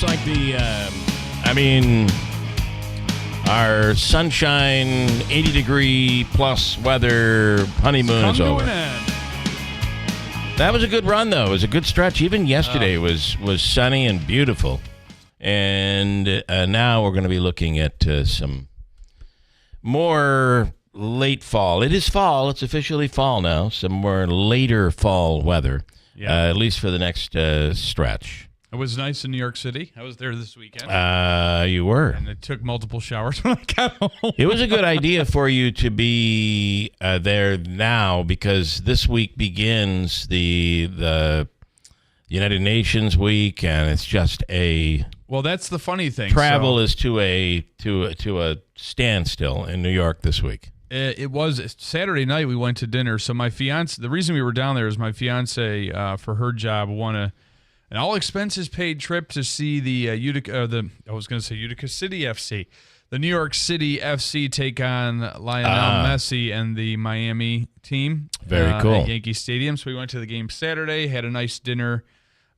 looks like our sunshine, 80-degree plus weather honeymoon is over. That was a good run, though. It was a good stretch. Even yesterday was sunny and beautiful. And now we're going to be looking at some more late fall. It is fall. It's officially fall now. Some more later fall weather, at least for the next stretch. It was nice in New York City. I was there this weekend. You were. And I took multiple showers when I got home. It was a good idea for you to be there now because this week begins the United Nations week, and it's just a... Well, that's the funny thing. Travel is to a standstill in New York this week. It was Saturday night we went to dinner. So my fiance, the reason we were down there is my fiance, for her job, won an all expenses paid trip to see the Utica City FC, the New York City FC take on Lionel Messi and the Miami team. Very cool. At Yankee Stadium. So we went to the game Saturday, had a nice dinner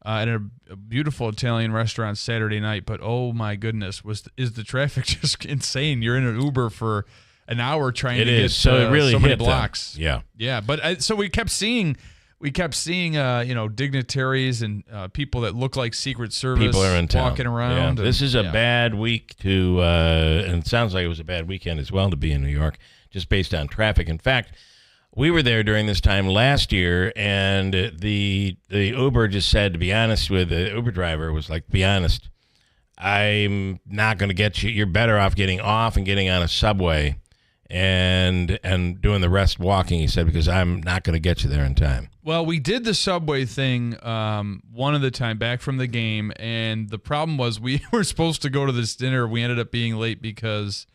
at a beautiful Italian restaurant Saturday night. But oh my goodness, is the traffic just insane? You're in an Uber for an hour trying to get so it really so many hit blocks. Them. Yeah. But so we kept seeing dignitaries and people that look like Secret Service people are in town. Walking around. Yeah. This is a bad week to, and it sounds like it was a bad weekend as well to be in New York, just based on traffic. In fact, we were there during this time last year, and the Uber just said, to be honest with the Uber driver, was like, be honest, I'm not going to get you. You're better off getting off and getting on a subway and doing the rest walking, he said, because I'm not going to get you there in time. Well, we did the subway thing one of the time back from the game, and the problem was we were supposed to go to this dinner. We ended up being late because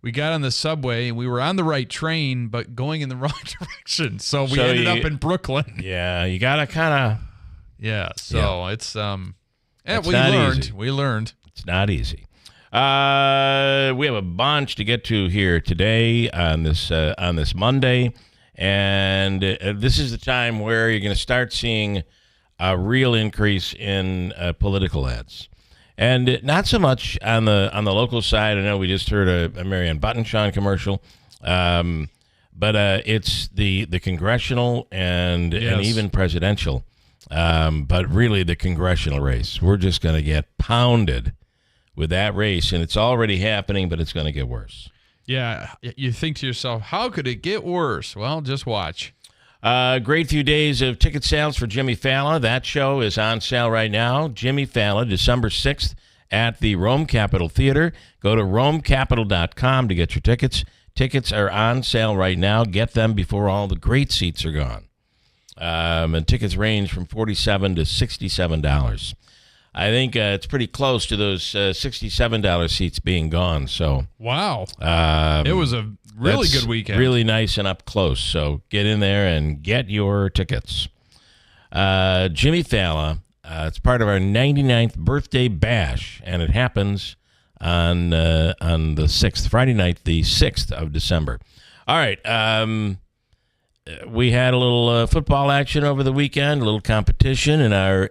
we got on the subway, and we were on the right train, but going in the wrong direction. So we ended up in Brooklyn. Yeah, you got to kind of... Yeah, so it's... We learned. It's not easy. We have a bunch to get to here today on this Monday, and this is the time where you're going to start seeing a real increase in political ads, and not so much on the local side. I know we just heard a Marianne Buttonshaw commercial, but it's the congressional and even presidential, but really the congressional race. We're just going to get pounded with that race, and it's already happening, but it's going to get worse. Yeah, you think to yourself, how could it get worse? Well, just watch. Great few days of ticket sales for Jimmy Fallon. That show is on sale right now. Jimmy Fallon, December 6th at the Rome Capitol Theater. Go to romecapital.com to get your tickets. Tickets are on sale right now. Get them before all the great seats are gone. And tickets range from $47 to $67. I think it's pretty close to those $67 seats being gone. So wow, it was a really good weekend, really nice and up close. So get in there and get your tickets. Jimmy Fallon, it's part of our 99th birthday bash, and it happens on the 6th, Friday night, the 6th of December. All right, we had a little football action over the weekend, a little competition in our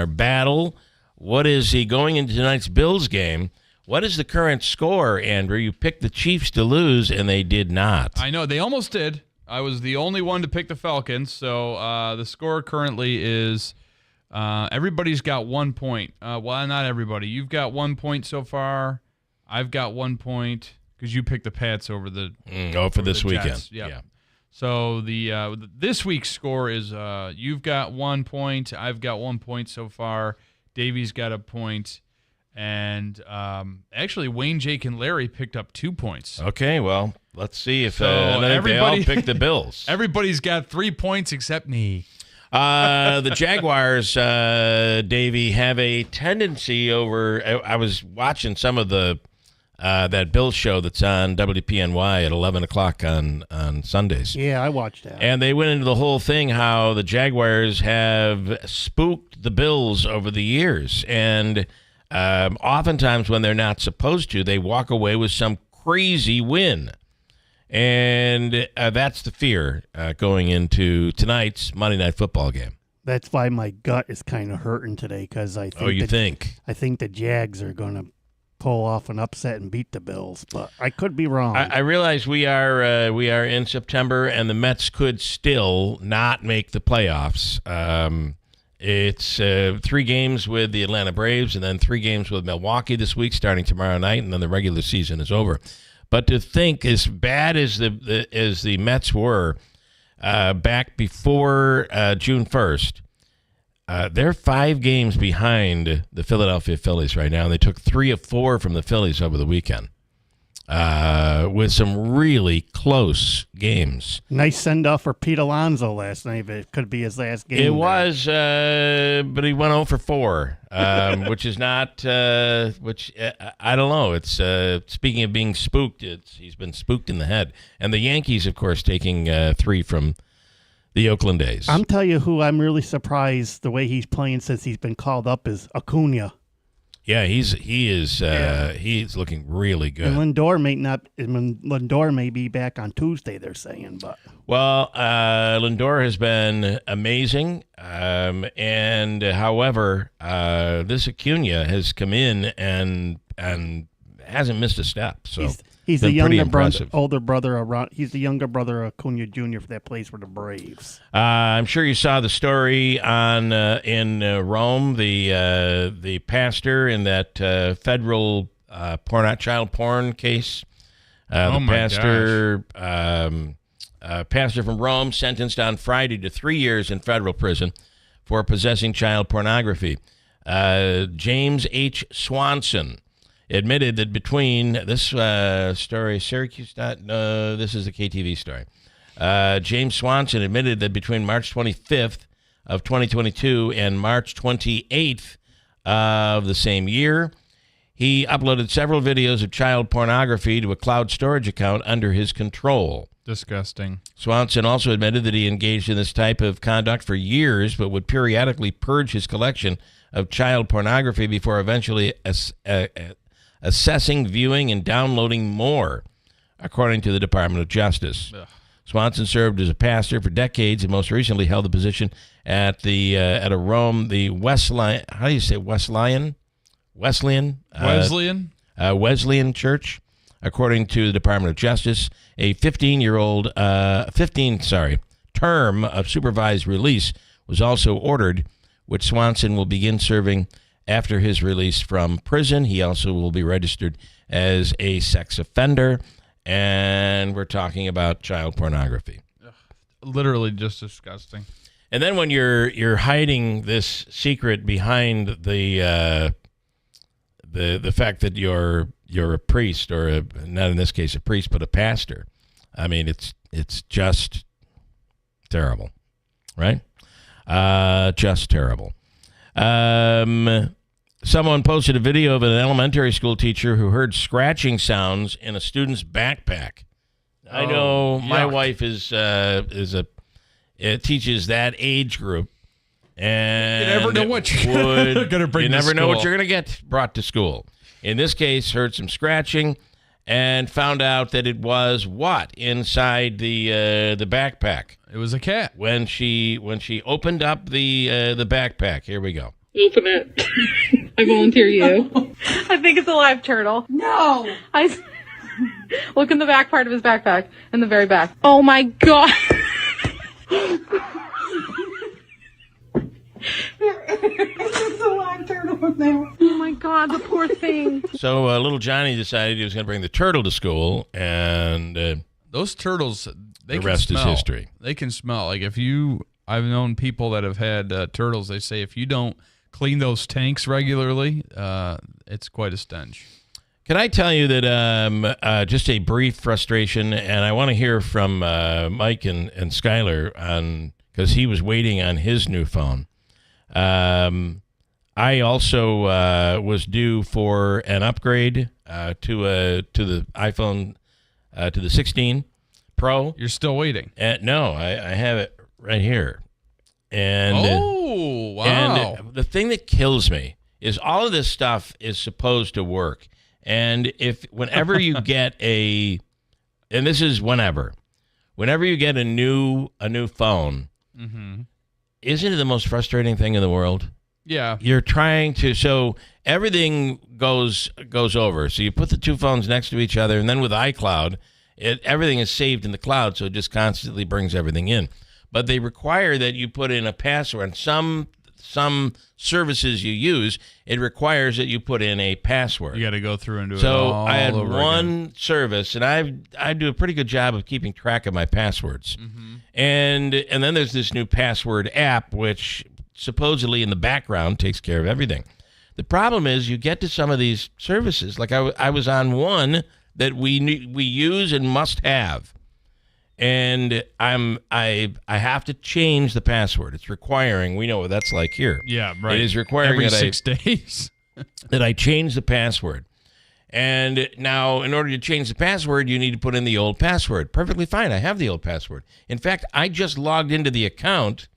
battle. What is he going into tonight's Bills game? What is the current score, Andrew? You picked the Chiefs to lose, and they did not. I know. They almost did. I was the only one to pick the Falcons. So the score currently is everybody's got 1 point. Well, not everybody. You've got 1 point so far. I've got 1 point because you picked the Pats over the for this weekend. Jets. Yeah. So this week's score is you've got 1 point, I've got 1 point so far, Davey's got a point, and actually Wayne, Jake, and Larry picked up 2 points. Okay, well, let's see if they all picked the Bills. Everybody's got 3 points except me. The Jaguars, Davey, have a tendency over. I was watching some of the that Bills show that's on WPNY at 11 o'clock on Sundays. Yeah, I watched that. And they went into the whole thing how the Jaguars have spooked the Bills over the years. And oftentimes when they're not supposed to, they walk away with some crazy win. And that's the fear going into tonight's Monday Night Football game. That's why my gut is kind of hurting today because I think You think? I think the Jags are going to pull off an upset and beat the Bills, but I could be wrong. I realize we are in September, and the Mets could still not make the playoffs. It's 3 games with the Atlanta Braves, and then 3 games with Milwaukee this week, starting tomorrow night, and then the regular season is over. But to think, as bad as the Mets were back before June 1st, they're 5 games behind the Philadelphia Phillies right now, and they took 3 of 4 from the Phillies over the weekend with some really close games. Nice send-off for Pete Alonso last night, but it could be his last game. It was, but he went 0 for 4, which is not, I don't know. It's speaking of being spooked, he's been spooked in the head. And the Yankees, of course, taking 3 from the Oakland A's. I'm telling you who I'm really surprised the way he's playing since he's been called up is Acuna. Yeah, he's looking really good. And Lindor may be back on Tuesday, they're saying, but well, Lindor has been amazing, and however, this Acuna has come in and hasn't missed a step. So he's been the pretty younger impressive. older brother around. He's the younger brother of Acuna Jr. that plays for the Braves. I'm sure you saw the story on in Rome, the pastor in that federal child porn case. Pastor from Rome sentenced on Friday to 3 years in federal prison for possessing child pornography. James H. Swanson admitted that between this story, Syracuse. No, this is the KTV story. James Swanson admitted that between March 25th of 2022 and March 28th of the same year, he uploaded several videos of child pornography to a cloud storage account under his control. Disgusting. Swanson also admitted that he engaged in this type of conduct for years, but would periodically purge his collection of child pornography before eventually assessing, viewing, and downloading more, according to the Department of Justice. Ugh. Swanson served as a pastor for decades and most recently held the position at the Wesleyan. How do you say Wesleyan? Wesleyan Church, according to the Department of Justice. A 15 term of supervised release was also ordered, which Swanson will begin serving after his release from prison. He also will be registered as a sex offender, and we're talking about child pornography. Literally just disgusting. And then when you're hiding this secret behind the fact that you're a priest, or not in this case a priest, but a pastor, I mean, it's just terrible, right? Just terrible. Someone posted a video of an elementary school teacher who heard scratching sounds in a student's backpack. I know my wife teaches that age group, and you never know what you're going to bring. You to never know school. what you're going to get brought to school. In this case, heard some scratching and found out that it was what inside the backpack. It was a cat. When she opened up the backpack, here we go. Open it. I volunteer you. I think it's a live turtle. No. Look in the back part of his backpack. In the very back. Oh my god. It's a live turtle in there. Oh my god, the poor thing. So little Johnny decided he was going to bring the turtle to school, and Those turtles, the rest is history. They can smell. Like I've known people that have had turtles. They say if you don't clean those tanks regularly, it's quite a stench. Can I tell you that just a brief frustration, and I want to hear from Mike and Skyler because he was waiting on his new phone. I also was due for an upgrade to the iPhone to the 16 Pro. You're still waiting? No, I have it right here. And wow! And the thing that kills me is all of this stuff is supposed to work. And whenever you get and this is whenever you get a new phone, mm-hmm. isn't it the most frustrating thing in the world? Yeah. You're trying to, so everything goes over. So you put the two phones next to each other, and then with iCloud, everything is saved in the cloud, so it just constantly brings everything in. But they require that you put in a password. Some services you use, it requires that you put in a password. You got to go through and do it So all I had over one again. service, and I do a pretty good job of keeping track of my passwords. And then there's this new password app, which supposedly in the background takes care of everything. The problem is you get to some of these services, like I was on one that we use and must have, and I have to change the password. It's requiring. We know what that's like here. Yeah, right. It is requiring every that 6 days. that I change the password. And now, in order to change the password, you need to put in the old password. Perfectly fine. I have the old password. In fact, I just logged into the account,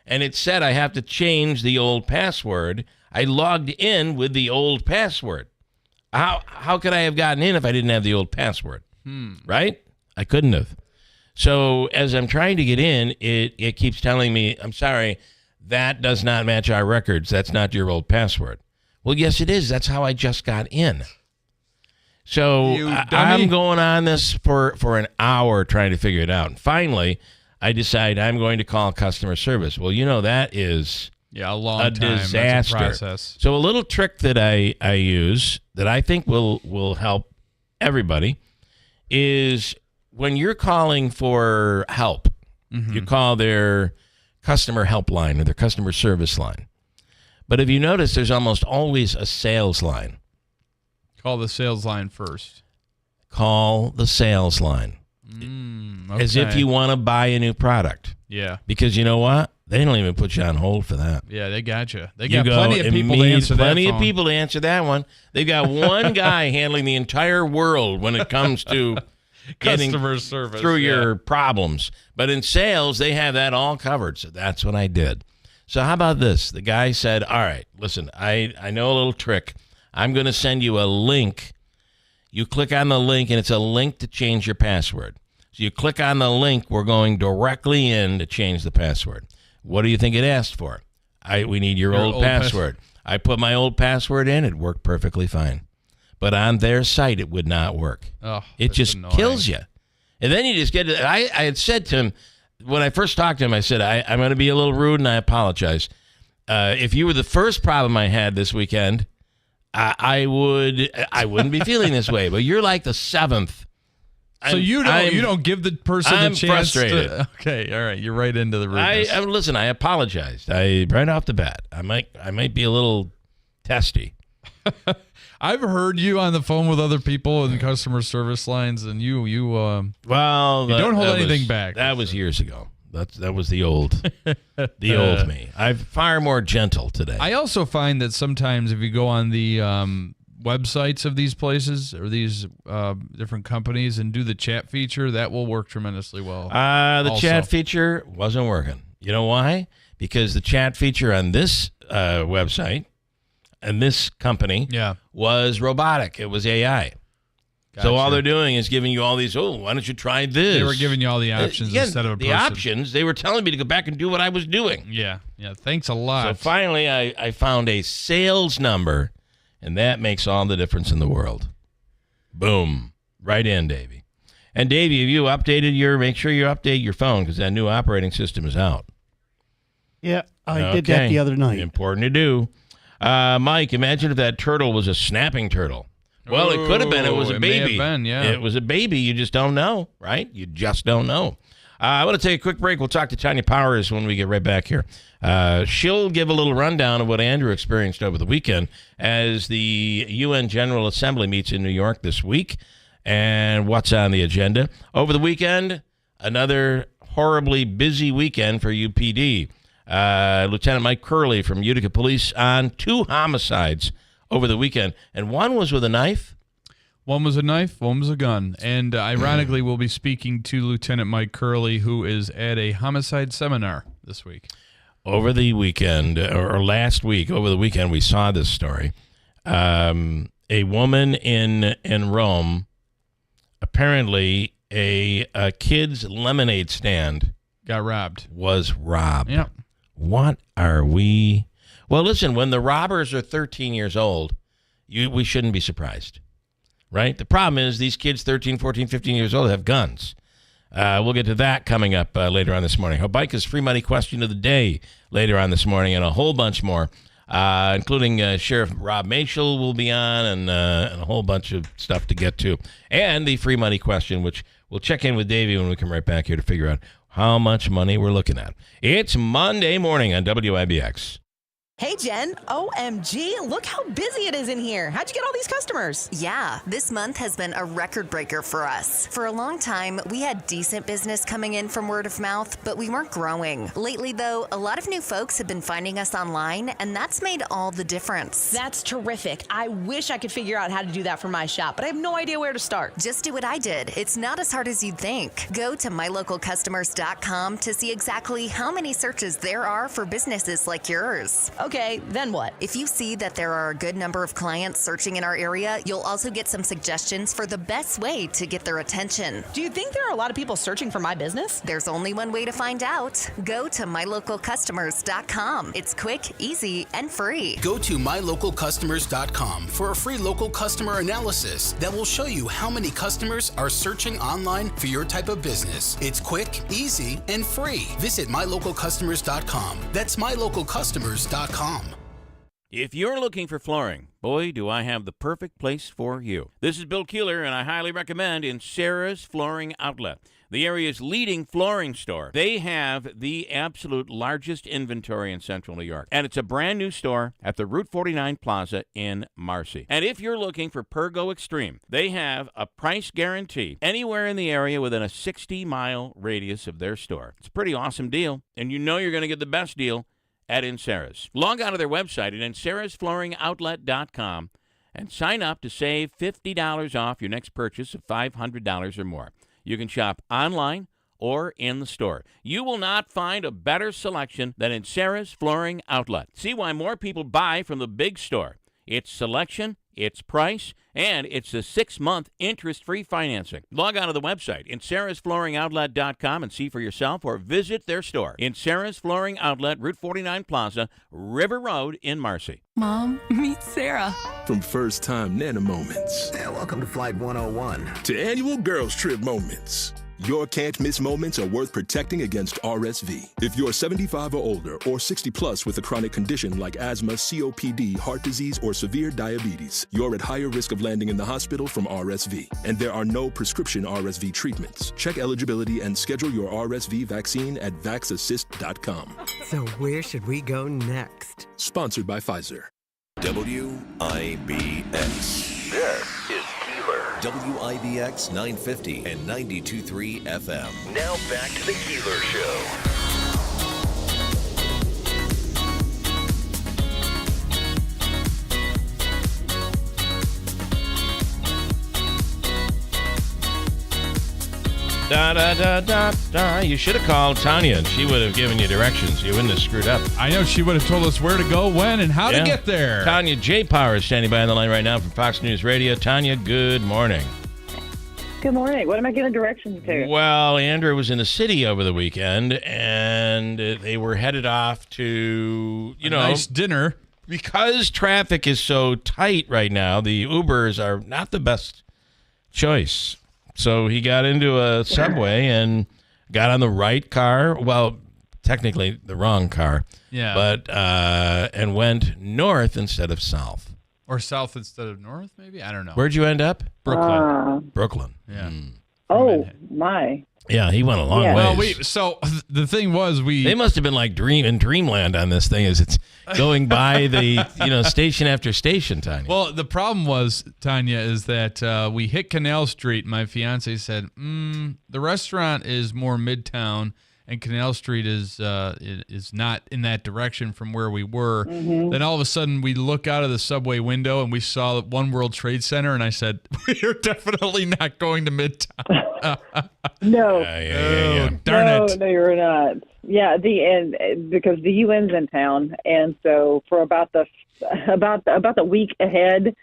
and it said I have to change the old password. I logged in with the old password. How could I have gotten in if I didn't have the old password? Right? I couldn't have. So as I'm trying to get in, it keeps telling me, I'm sorry, that does not match our records. That's not your old password. Well, yes, it is. That's how I just got in. So I'm going on this for an hour trying to figure it out. And finally, I decide I'm going to call customer service. Well, that is Yeah, a long a time. disaster. That's a process. So a little trick that I use that I think will help everybody is when you're calling for help, you call their customer helpline or their customer service line. But if you notice, there's almost always a sales line. Call the sales line first. Call the sales line. Okay. As if you want to buy a new product. Yeah. Because you know what? They don't even put you on hold for that. Yeah, they got you. They You got go plenty of and people to meet answer that plenty of phone. people to answer that one. They've got one guy handling the entire world when it comes to getting Customer service through your problems. But in sales, they have that all covered. So that's what I did. So how about this? The guy said, all right, listen, I know a little trick. I'm going to send you a link. You click on the link, and it's a link to change your password. So you click on the link. We're going directly in to change the password. What do you think it asked for? We need your old password. I put my old password in. It worked perfectly fine. But on their site, it would not work. Oh, it that's just annoying. kills you. And then you just get it. I had said to him, when I first talked to him, I said, I'm going to be a little rude, and I apologize. If you were the first problem I had this weekend, I wouldn't be feeling this way. But you're like the seventh. So you don't give the person I'm a chance frustrated. to. Okay, all right, you're right into the rudeness. Listen, I apologized. Right off the bat, I might be a little testy. I've heard you on the phone with other people in customer service lines, and you don't hold anything back. That was years ago. That was the old old me. I'm far more gentle today. I also find that sometimes if you go on the websites of these places or these different companies and do the chat feature, that will work tremendously well. The also. chat feature wasn't working. You know why? Because the chat feature on this website and this company was robotic. It was AI. Gotcha. So all they're doing is giving you all these, why don't you try this? They were giving you all the options instead of a person. The options, they were telling me to go back and do what I was doing. Yeah. Thanks a lot. So finally, I found a sales number, and that makes all the difference in the world. Boom. Right in, Davey. And Davey, have you make sure you update your phone because that new operating system is out. Yeah, I did that the other night. Important to do. Mike, imagine if that turtle was a snapping turtle. Well, it could have been. It was a baby. May have been, yeah. It was a baby. You just don't know, right? You just don't know. I want to take a quick break. We'll talk to Tanya Powers when we get right back here. She'll give a little rundown of what Andrew experienced over the weekend as the UN General Assembly meets in New York this week and what's on the agenda. Over the weekend, another horribly busy weekend for UPD. Lieutenant Mike Curley from Utica Police on 2 homicides over the weekend, and one was with a knife. One was a knife, one was a gun. And ironically, we'll be speaking to Lieutenant Mike Curley, who is at a homicide seminar this week. Over the weekend, or last week, over the weekend, we saw this story. A woman in Rome, apparently a kid's lemonade stand got robbed. was robbed. Yeah. What are we? Well, listen, when the robbers are 13 years old, we shouldn't be surprised, right? The problem is these kids 13, 14, 15 years old have guns. We'll get to that coming up later on this morning. Habaika's free money question of the day later on this morning, and a whole bunch more, including Sheriff Rob Mashel will be on, and a whole bunch of stuff to get to. And the free money question, which we'll check in with Davey when we come right back here to figure out how much money we're looking at. It's Monday morning on WIBX. Hey, Jen. OMG, look how busy it is in here. How'd you get all these customers? Yeah, this month has been a record breaker for us. For a long time, we had decent business coming in from word of mouth, but we weren't growing. Lately, though, a lot of new folks have been finding us online, and that's made all the difference. That's terrific. I wish I could figure out how to do that for my shop, but I have no idea where to start. Just do what I did. It's not as hard as you'd think. Go to mylocalcustomers.com to see exactly how many searches there are for businesses like yours. Okay, then what? If you see that there are a good number of clients searching in our area, you'll also get some suggestions for the best way to get their attention. Do you think there are a lot of people searching for my business? There's only one way to find out. Go to mylocalcustomers.com. It's quick, easy, and free. Go to mylocalcustomers.com for a free local customer analysis that will show you how many customers are searching online for your type of business. It's quick, easy, and free. Visit mylocalcustomers.com. That's mylocalcustomers.com. If you're looking for flooring, boy, do I have the perfect place for you. This is Bill Keeler, and I highly recommend Sarah's Flooring Outlet, the area's leading flooring store. They have the absolute largest inventory in Central New York, and it's a brand new store at the Route 49 Plaza in Marcy. And if you're looking for Pergo Extreme, they have a price guarantee anywhere in the area within a 60-mile radius of their store. It's a pretty awesome deal, and you know you're going to get the best deal at Insera's. Log on to their website at InserasFlooringOutlet.com and sign up to save $50 off your next purchase of $500 or more. You can shop online or in the store. You will not find a better selection than Insera's Flooring Outlet. See why more people buy from the big store. Its selection, its price, and it's a 6-month interest-free financing. Log on to the website, InserasFlooringOutlet.com, and see for yourself, or visit their store. Insera's Flooring Outlet, Route 49 Plaza, River Road in Marcy. Mom, meet Sarah. From first-time Nana moments. Yeah, welcome to Flight 101. To annual girls trip moments. Your can't-miss moments are worth protecting against RSV. If you're 75 or older or 60 plus with a chronic condition like asthma, COPD, heart disease, or severe diabetes, you're at higher risk of landing in the hospital from RSV. And there are no prescription RSV treatments. Check eligibility and schedule your RSV vaccine at vaxassist.com. So where should we go next? Sponsored by Pfizer. WIBX. This is Keeler. WIBX 950 and 92.3 FM. Now back to the Keeler Show. Da da da da da. You should have called Tanya, and she would have given you directions. You wouldn't have screwed up. I know she would have told us where to go, when, and how to get there. Tanya J. Power is standing by on the line right now from Fox News Radio. Tanya, good morning. Good morning. What am I giving directions to? Well, Andrew was in the city over the weekend, and they were headed off to, a nice dinner. Because traffic is so tight right now, the Ubers are not the best choice. So he got into a subway and got on the right car. Well, technically the wrong car. Yeah. But and went north instead of south. Or south instead of north, maybe? I don't know. Where'd you end up? Brooklyn. Brooklyn. Yeah. Oh, my. Yeah, he went a long way. Well, so the thing was, they must have been like dreamland on this thing as it's going by the station after station, Tanya. Well, the problem was, Tanya, is that we hit Canal Street. My fiance said, the restaurant is more midtown, and Canal Street is not in that direction from where we were. Mm-hmm. Then all of a sudden, we look out of the subway window and we saw One World Trade Center, and I said, "We're definitely not going to Midtown." No, darn it! No, you're not. Yeah, because the UN's in town, and so for about the week ahead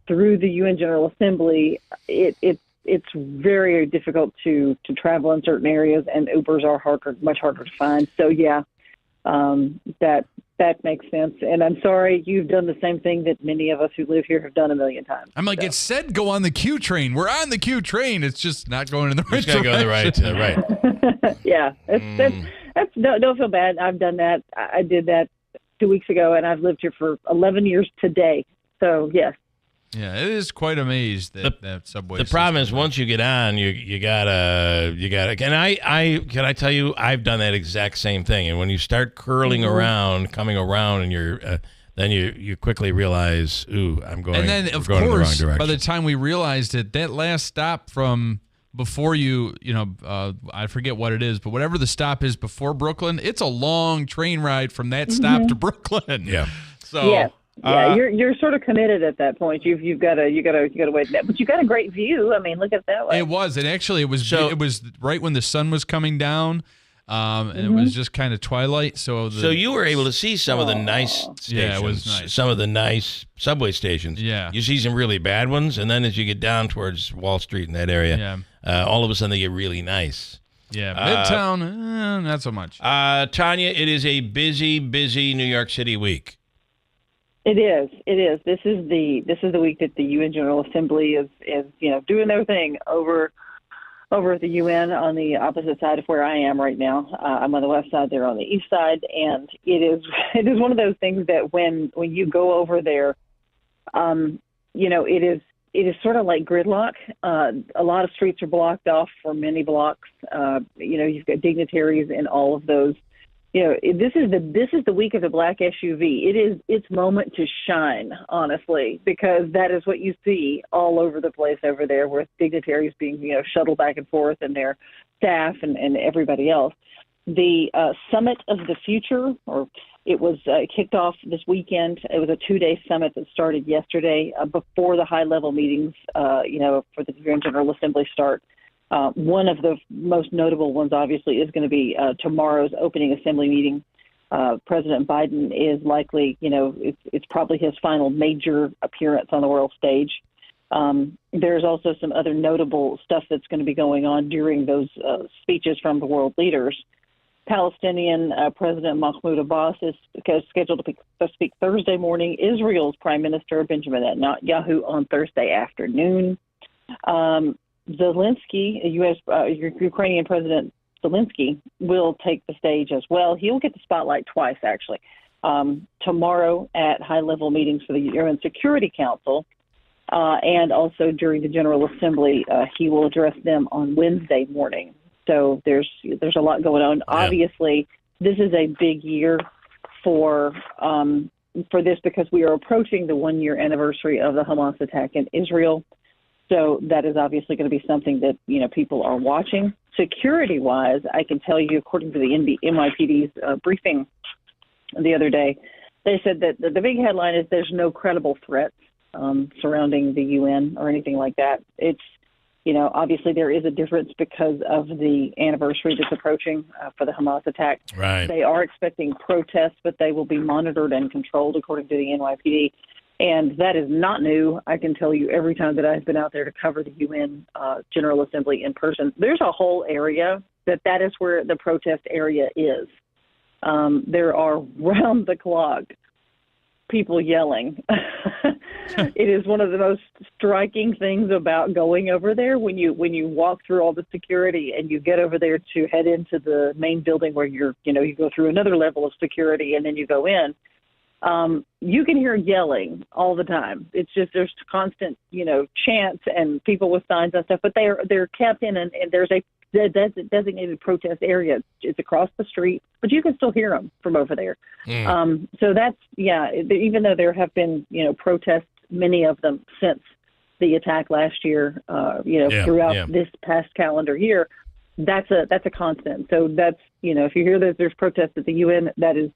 through the UN General Assembly, it's very difficult to travel in certain areas, and Ubers are much harder to find. So yeah, That makes sense. And I'm sorry, you've done the same thing that many of us who live here have done a million times. I'm like, it said go on the Q train. We're on the Q train. It's just not going in the right Just gotta direction. go the right. Yeah, that's don't feel bad. I've done that. I did that 2 weeks ago, and I've lived here for 11 years today. So yes. Yeah, it is quite amazed that subway. The problem is once you get on, you gotta. And I tell you, I've done that exact same thing. And when you start curling around, coming around, and you're then you quickly realize, ooh, I'm going. And then of going in the wrong course, direction. by the time we realized it, that last stop from before I forget what it is, but whatever the stop is before Brooklyn, it's a long train ride from that stop to Brooklyn. Yeah. So. Yes. Yeah, you're sort of committed at that point. You've got to wait. But you got a great view. I mean, look at it that way. It was, and actually, it was right when the sun was coming down, and it was just kind of twilight. So you were able to see some of the nice stations. Yeah, it was nice. Some of the nice subway stations. Yeah, you see some really bad ones, and then as you get down towards Wall Street in that area, all of a sudden they get really nice. Yeah, Midtown, not so much. Tanya, it is a busy New York City week. It is. This is the week that the UN General Assembly is doing their thing over at the UN on the opposite side of where I am right now. I'm on the west side, they're on the east side, and it is one of those things that when you go over there, it is sort of like gridlock. A lot of streets are blocked off for many blocks. You've got dignitaries in all of those. This is the week of the black SUV. It is its moment to shine, honestly, because that is what you see all over the place over there, with dignitaries being shuttled back and forth, and their staff and everybody else. The Summit of the Future, it was kicked off this weekend. It was a 2-day summit that started yesterday before the high-level meetings, for the UN General Assembly start. One of the most notable ones, obviously, is going to be tomorrow's opening assembly meeting. President Biden is likely, it's probably his final major appearance on the world stage. There's also some other notable stuff that's going to be going on during those speeches from the world leaders. Palestinian President Mahmoud Abbas is scheduled to speak Thursday morning. Israel's Prime Minister Benjamin Netanyahu on Thursday afternoon. Zelensky, Ukrainian President Zelensky, will take the stage as well. He'll get the spotlight twice, actually. Tomorrow at high-level meetings for the UN Security Council, and also during the General Assembly, he will address them on Wednesday morning. So there's a lot going on. Yeah. Obviously, this is a big year for this because we are approaching the 1-year anniversary of the Hamas attack in Israel. So that is obviously going to be something that, people are watching. Security-wise, I can tell you, according to the NYPD's briefing the other day, they said that the big headline is there's no credible threats surrounding the UN or anything like that. It's, obviously there is a difference because of the anniversary that's approaching for the Hamas attack. Right. They are expecting protests, but they will be monitored and controlled, according to the NYPD. And that is not new. I can tell you every time that I've been out there to cover the UN General Assembly in person, there's a whole area that is where the protest area is. There are round the clock people yelling. It is one of the most striking things about going over there when you walk through all the security and you get over there to head into the main building where you go through another level of security and then you go in. You can hear yelling all the time. It's just there's constant, chants and people with signs and stuff, but they're kept in and there's a designated protest area. It's across the street, but you can still hear them from over there. So that's, even though there have been, protests, many of them since the attack last year, throughout this past calendar year, that's a constant. So that's, if you hear that there's protests at the UN, that is,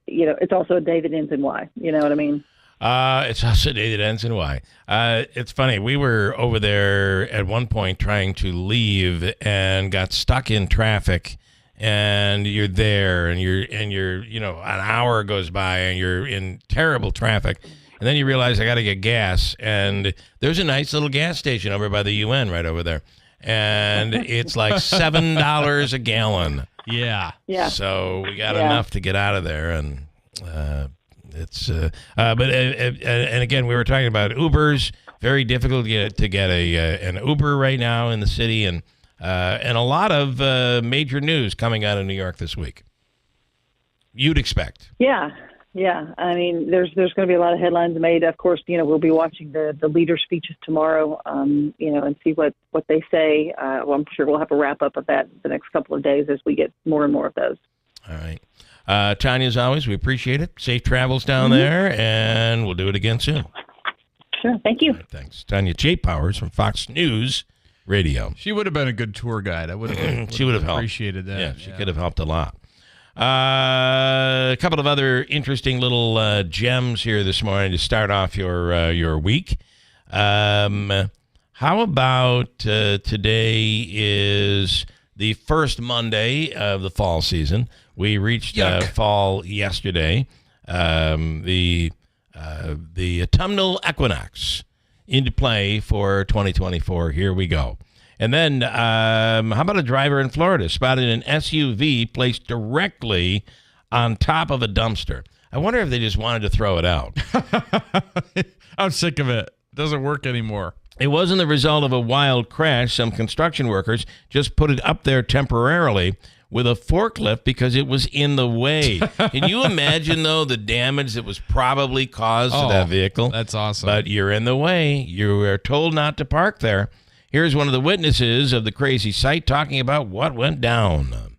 it's also a day that ends in Y. You know what I mean? It's also a day that ends in Y. It's funny. We were over there at one point trying to leave and got stuck in traffic. And you're there, and you're an hour goes by, and you're in terrible traffic. And then you realize I got to get gas, and there's a nice little gas station over by the UN right over there. And it's like $7 a gallon. Yeah. Yeah. So we got enough to get out of there, and and again, we were talking about Ubers. Very difficult to get an Uber right now in the city, and a lot of major news coming out of New York this week. You'd expect. Yeah. I mean, there's going to be a lot of headlines made. Of course, we'll be watching the leader speeches tomorrow, and see what they say. Well, I'm sure we'll have a wrap up of that the next couple of days as we get more and more of those. All right. Tanya, as always, we appreciate it. Safe travels down there, and we'll do it again soon. Sure. Thank you. Right, thanks. Tanya J. Powers from Fox News Radio. She would have been a good tour guide. I would have. She would have helped. Appreciated that. Yeah, she could have helped a lot. A couple of other interesting little gems here this morning to start off your week. How about today is the first Monday of the fall season. We reached fall yesterday. The autumnal equinox into play for 2024. Here we go. And then how about a driver in Florida spotted an SUV placed directly on top of a dumpster? I wonder if they just wanted to throw it out. I'm sick of it. It doesn't work anymore. It wasn't the result of a wild crash. Some construction workers just put it up there temporarily with a forklift because it was in the way. Can you imagine, though, the damage that was probably caused to that vehicle? That's awesome. But you're in the way. You were told not to park there. Here's one of the witnesses of the crazy sight talking about what went down.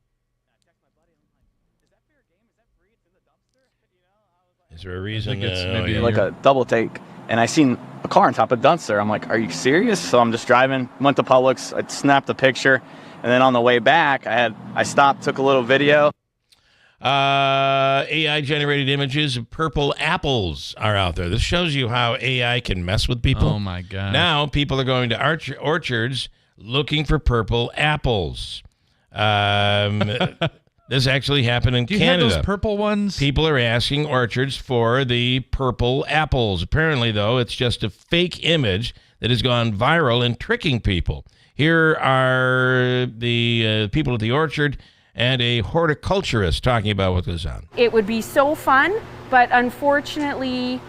Is there a reason? I think it's maybe like a double take. And I seen a car on top of a dumpster. I'm like, are you serious? So I'm just driving, went to Publix, I snapped a picture. And then on the way back, I stopped, took a little video. AI-generated images of purple apples are out there. This shows you how AI can mess with people. Oh, my God. Now people are going to orchards looking for purple apples. This actually happened in Canada. Do you have those purple ones? People are asking orchards for the purple apples. Apparently, though, it's just a fake image that has gone viral and tricking people. Here are the people at the orchard and a horticulturist talking about what goes on. It would be so fun, but unfortunately,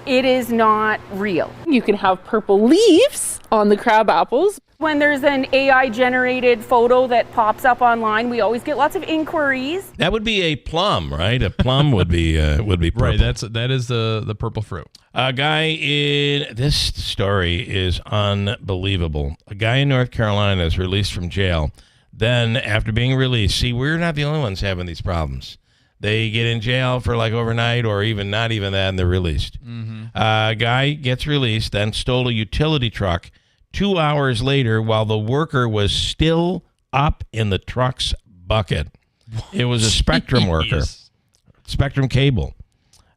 it is not real. You can have purple leaves on the crab apples. When there's an AI-generated photo that pops up online, we always get lots of inquiries. That would be a plum, right? A plum would be purple. Right, that is the purple fruit. A guy in this story is unbelievable. A guy in North Carolina is released from jail. Then, after being released, see, we're not the only ones having these problems. They get in jail for like overnight or even not even that, and they're released. A guy gets released, then stole a utility truck 2 hours later while the worker was still up in the truck's bucket. It was a Spectrum worker, Spectrum cable,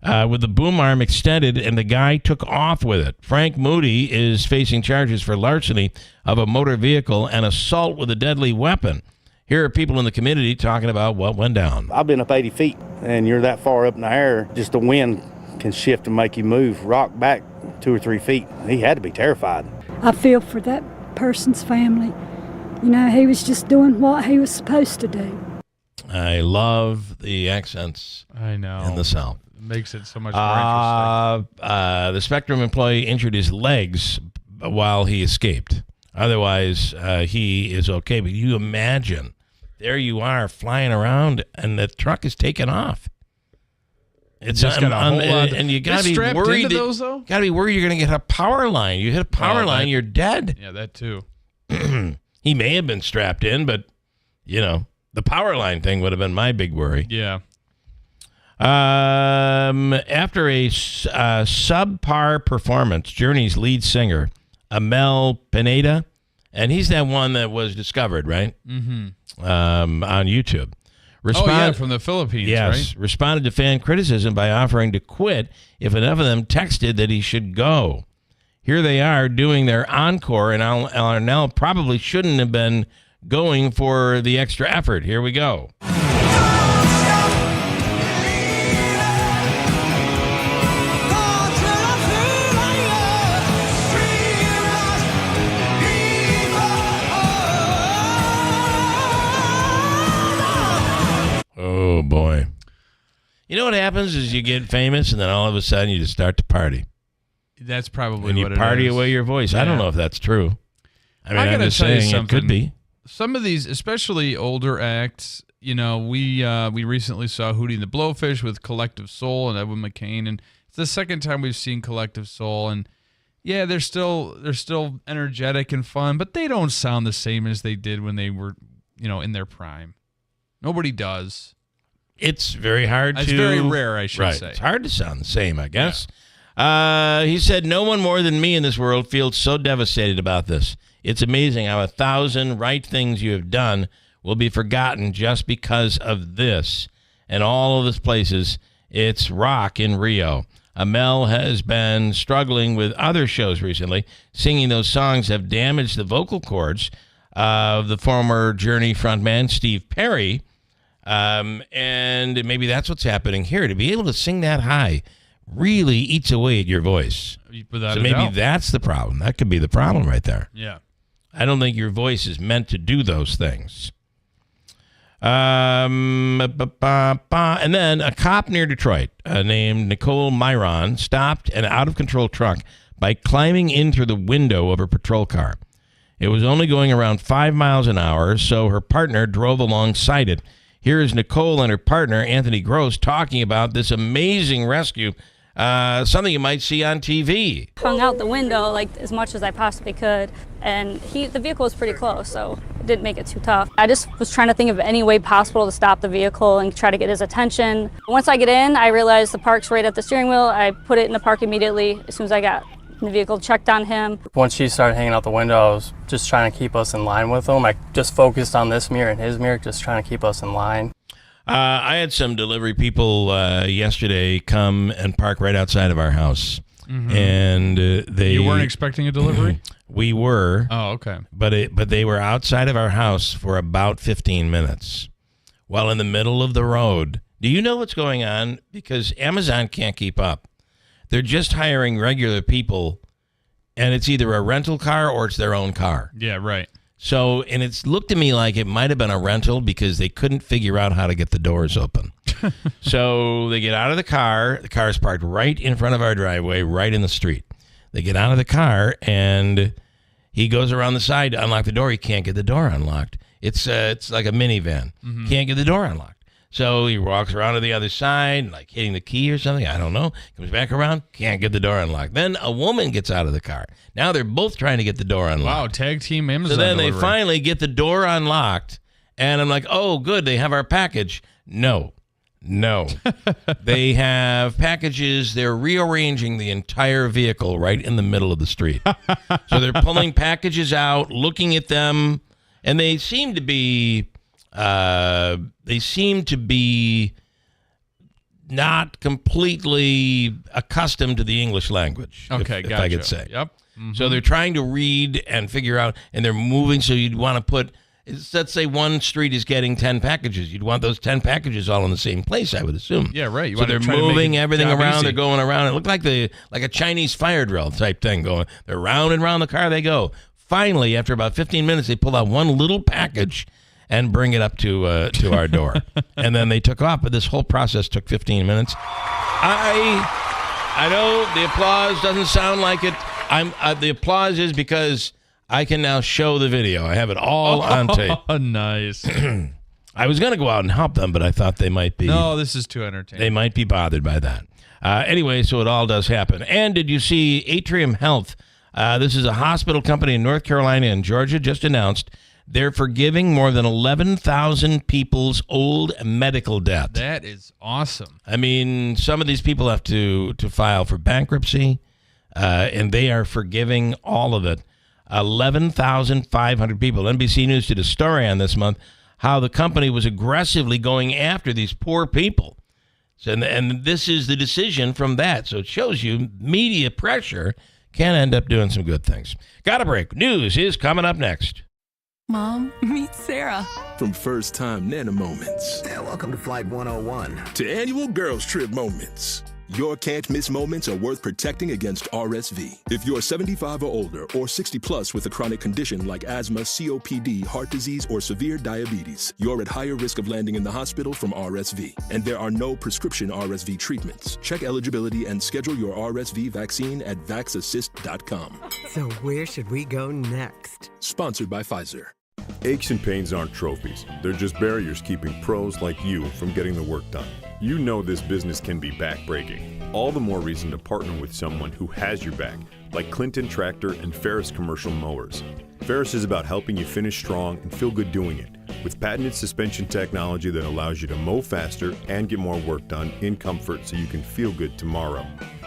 with the boom arm extended, and the guy took off with it. Frank Moody is facing charges for larceny of a motor vehicle and assault with a deadly weapon. Here are people in the community talking about what went down. I've been up 80 feet, and you're that far up in the air, just the wind can shift and make you move, rock back 2 or 3 feet. He had to be terrified. I feel for that person's family. You know, he was just doing what he was supposed to do. I love the accents I know. in the South. It makes it so much more interesting. The Spectrum employee injured his legs while he escaped. Otherwise, he is okay. But you imagine, there you are flying around, and the truck is taking off. It's just got a whole lot. And you got to be worried. Got to be worried you're going to get a power line. You hit a power line, you're dead. Yeah, that too. He may have been strapped in, but the power line thing would have been my big worry. Yeah. After a subpar performance, Journey's lead singer, Amel Pineda, and he's that one that was discovered, right? Mm-hmm. On YouTube. From the Philippines, yes, right? Responded to fan criticism by offering to quit if enough of them texted that he should go. Here they are doing their encore, and Arnell probably shouldn't have been going for the extra effort. Here we go. Oh, boy. You know what happens is you get famous, and then all of a sudden you just start to party. That's probably and you what it is. party away your voice. Yeah. I don't know if that's true. I mean, I I'm gotta just tell you saying it could something. be. Some of these, especially older acts, we recently saw Hootie and the Blowfish with Collective Soul and Edwin McCain, and it's the second time we've seen Collective Soul, and yeah, they're still energetic and fun, but they don't sound the same as they did when they were, in their prime. Nobody does. It's very hard It's to... very rare, I should say. It's hard to sound the same, I guess. Yeah. He said, no one more than me in this world feels so devastated about this. It's amazing how 1,000 right things you have done will be forgotten just because of this. And all of these places, it's rock in Rio. Amel has been struggling with other shows recently. Singing those songs have damaged the vocal cords of the former Journey frontman, Steve Perry. And maybe that's what's happening here. To be able to sing that high really eats away at your voice. Without So a maybe doubt. that's the problem. That could be the problem right there. Yeah. I don't think your voice is meant to do those things. And then a cop near Detroit named Nicole Myron stopped an out-of-control truck by climbing in through the window of her patrol car. It was only going around 5 miles an hour, so her partner drove alongside it. Here is Nicole and her partner, Anthony Gross, talking about this amazing rescue, something you might see on TV. Hung out the window like as much as I possibly could, and the vehicle was pretty close, so it didn't make it too tough. I just was trying to think of any way possible to stop the vehicle and try to get his attention. Once I get in, I realized the park's right at the steering wheel. I put it in the park immediately as soon as I got in the vehicle, checked on him. Once she started hanging out the window, I was just trying to keep us in line with him. I just focused on this mirror and his mirror, just trying to keep us in line. I had some delivery people yesterday come and park right outside of our house. Mhm. And they... You weren't expecting a delivery? We were. Oh, okay. But they were outside of our house for about 15 minutes while in the middle of the road. Do you know what's going on? Because Amazon can't keep up. They're just hiring regular people, and it's either a rental car or it's their own car. Yeah, right. So, and it's looked to me like it might have been a rental because they couldn't figure out how to get the doors open. So they get out of the car. The car is parked right in front of our driveway, right in the street. They get out of the car, and he goes around the side to unlock the door. He can't get the door unlocked. It's like a minivan. Mhm. Can't get the door unlocked. So he walks around to the other side, like hitting the key or something. I don't know. Comes back around, can't get the door unlocked. Then a woman gets out of the car. Now they're both trying to get the door unlocked. Wow, tag team Amazon So then delivery. they finally get the door unlocked, and I'm like, oh, good, they have our package. No. They have packages. They're rearranging the entire vehicle right in the middle of the street. So they're pulling packages out, looking at them, and they seem to be not completely accustomed to the English language. Okay, if gotcha. I could say. Yep. Mhm. So they're trying to read and figure out, and they're moving. So you'd want to put, let's say one street is getting 10 packages. You'd want those 10 packages all in the same place, I would assume. Yeah, right. You So want to they're try to make moving it everything job around. easy. They're going around. It looked like a Chinese fire drill type thing going. They're round and round the car they go. Finally, after about 15 minutes, they pull out one little package and bring it up to our door. And then they took off, but this whole process took 15 minutes. I know the applause doesn't sound like it. The applause is because I can now show the video. I have it all on tape. Oh, nice. I was going to go out and help them, but I thought they might be. No, this is too entertaining. They might be bothered by that. Anyway, so it all does happen. And did you see Atrium Health? This is a hospital company in North Carolina and Georgia, just announced they're forgiving more than 11,000 people's old medical debt. That is awesome. I mean, some of these people have to file for bankruptcy, and they are forgiving all of it. 11,500 people. NBC News did a story on this month how the company was aggressively going after these poor people. So, and this is the decision from that. So it shows you media pressure can end up doing some good things. Got a break. News is coming up next. Mom, meet Sarah. From first-time Nana moments. Yeah, welcome to Flight 101. To annual girls trip moments. Your can't-miss moments are worth protecting against RSV. If you're 75 or older or 60 plus with a chronic condition like asthma, COPD, heart disease, or severe diabetes, you're at higher risk of landing in the hospital from RSV. And there are no prescription RSV treatments. Check eligibility and schedule your RSV vaccine at vaxassist.com. So where should we go next? Sponsored by Pfizer. Aches and pains aren't trophies. They're just barriers keeping pros like you from getting the work done. You know this business can be backbreaking. All the more reason to partner with someone who has your back, like Clinton Tractor and Ferris Commercial Mowers. Ferris is about helping you finish strong and feel good doing it, with patented suspension technology that allows you to mow faster and get more work done in comfort so you can feel good tomorrow.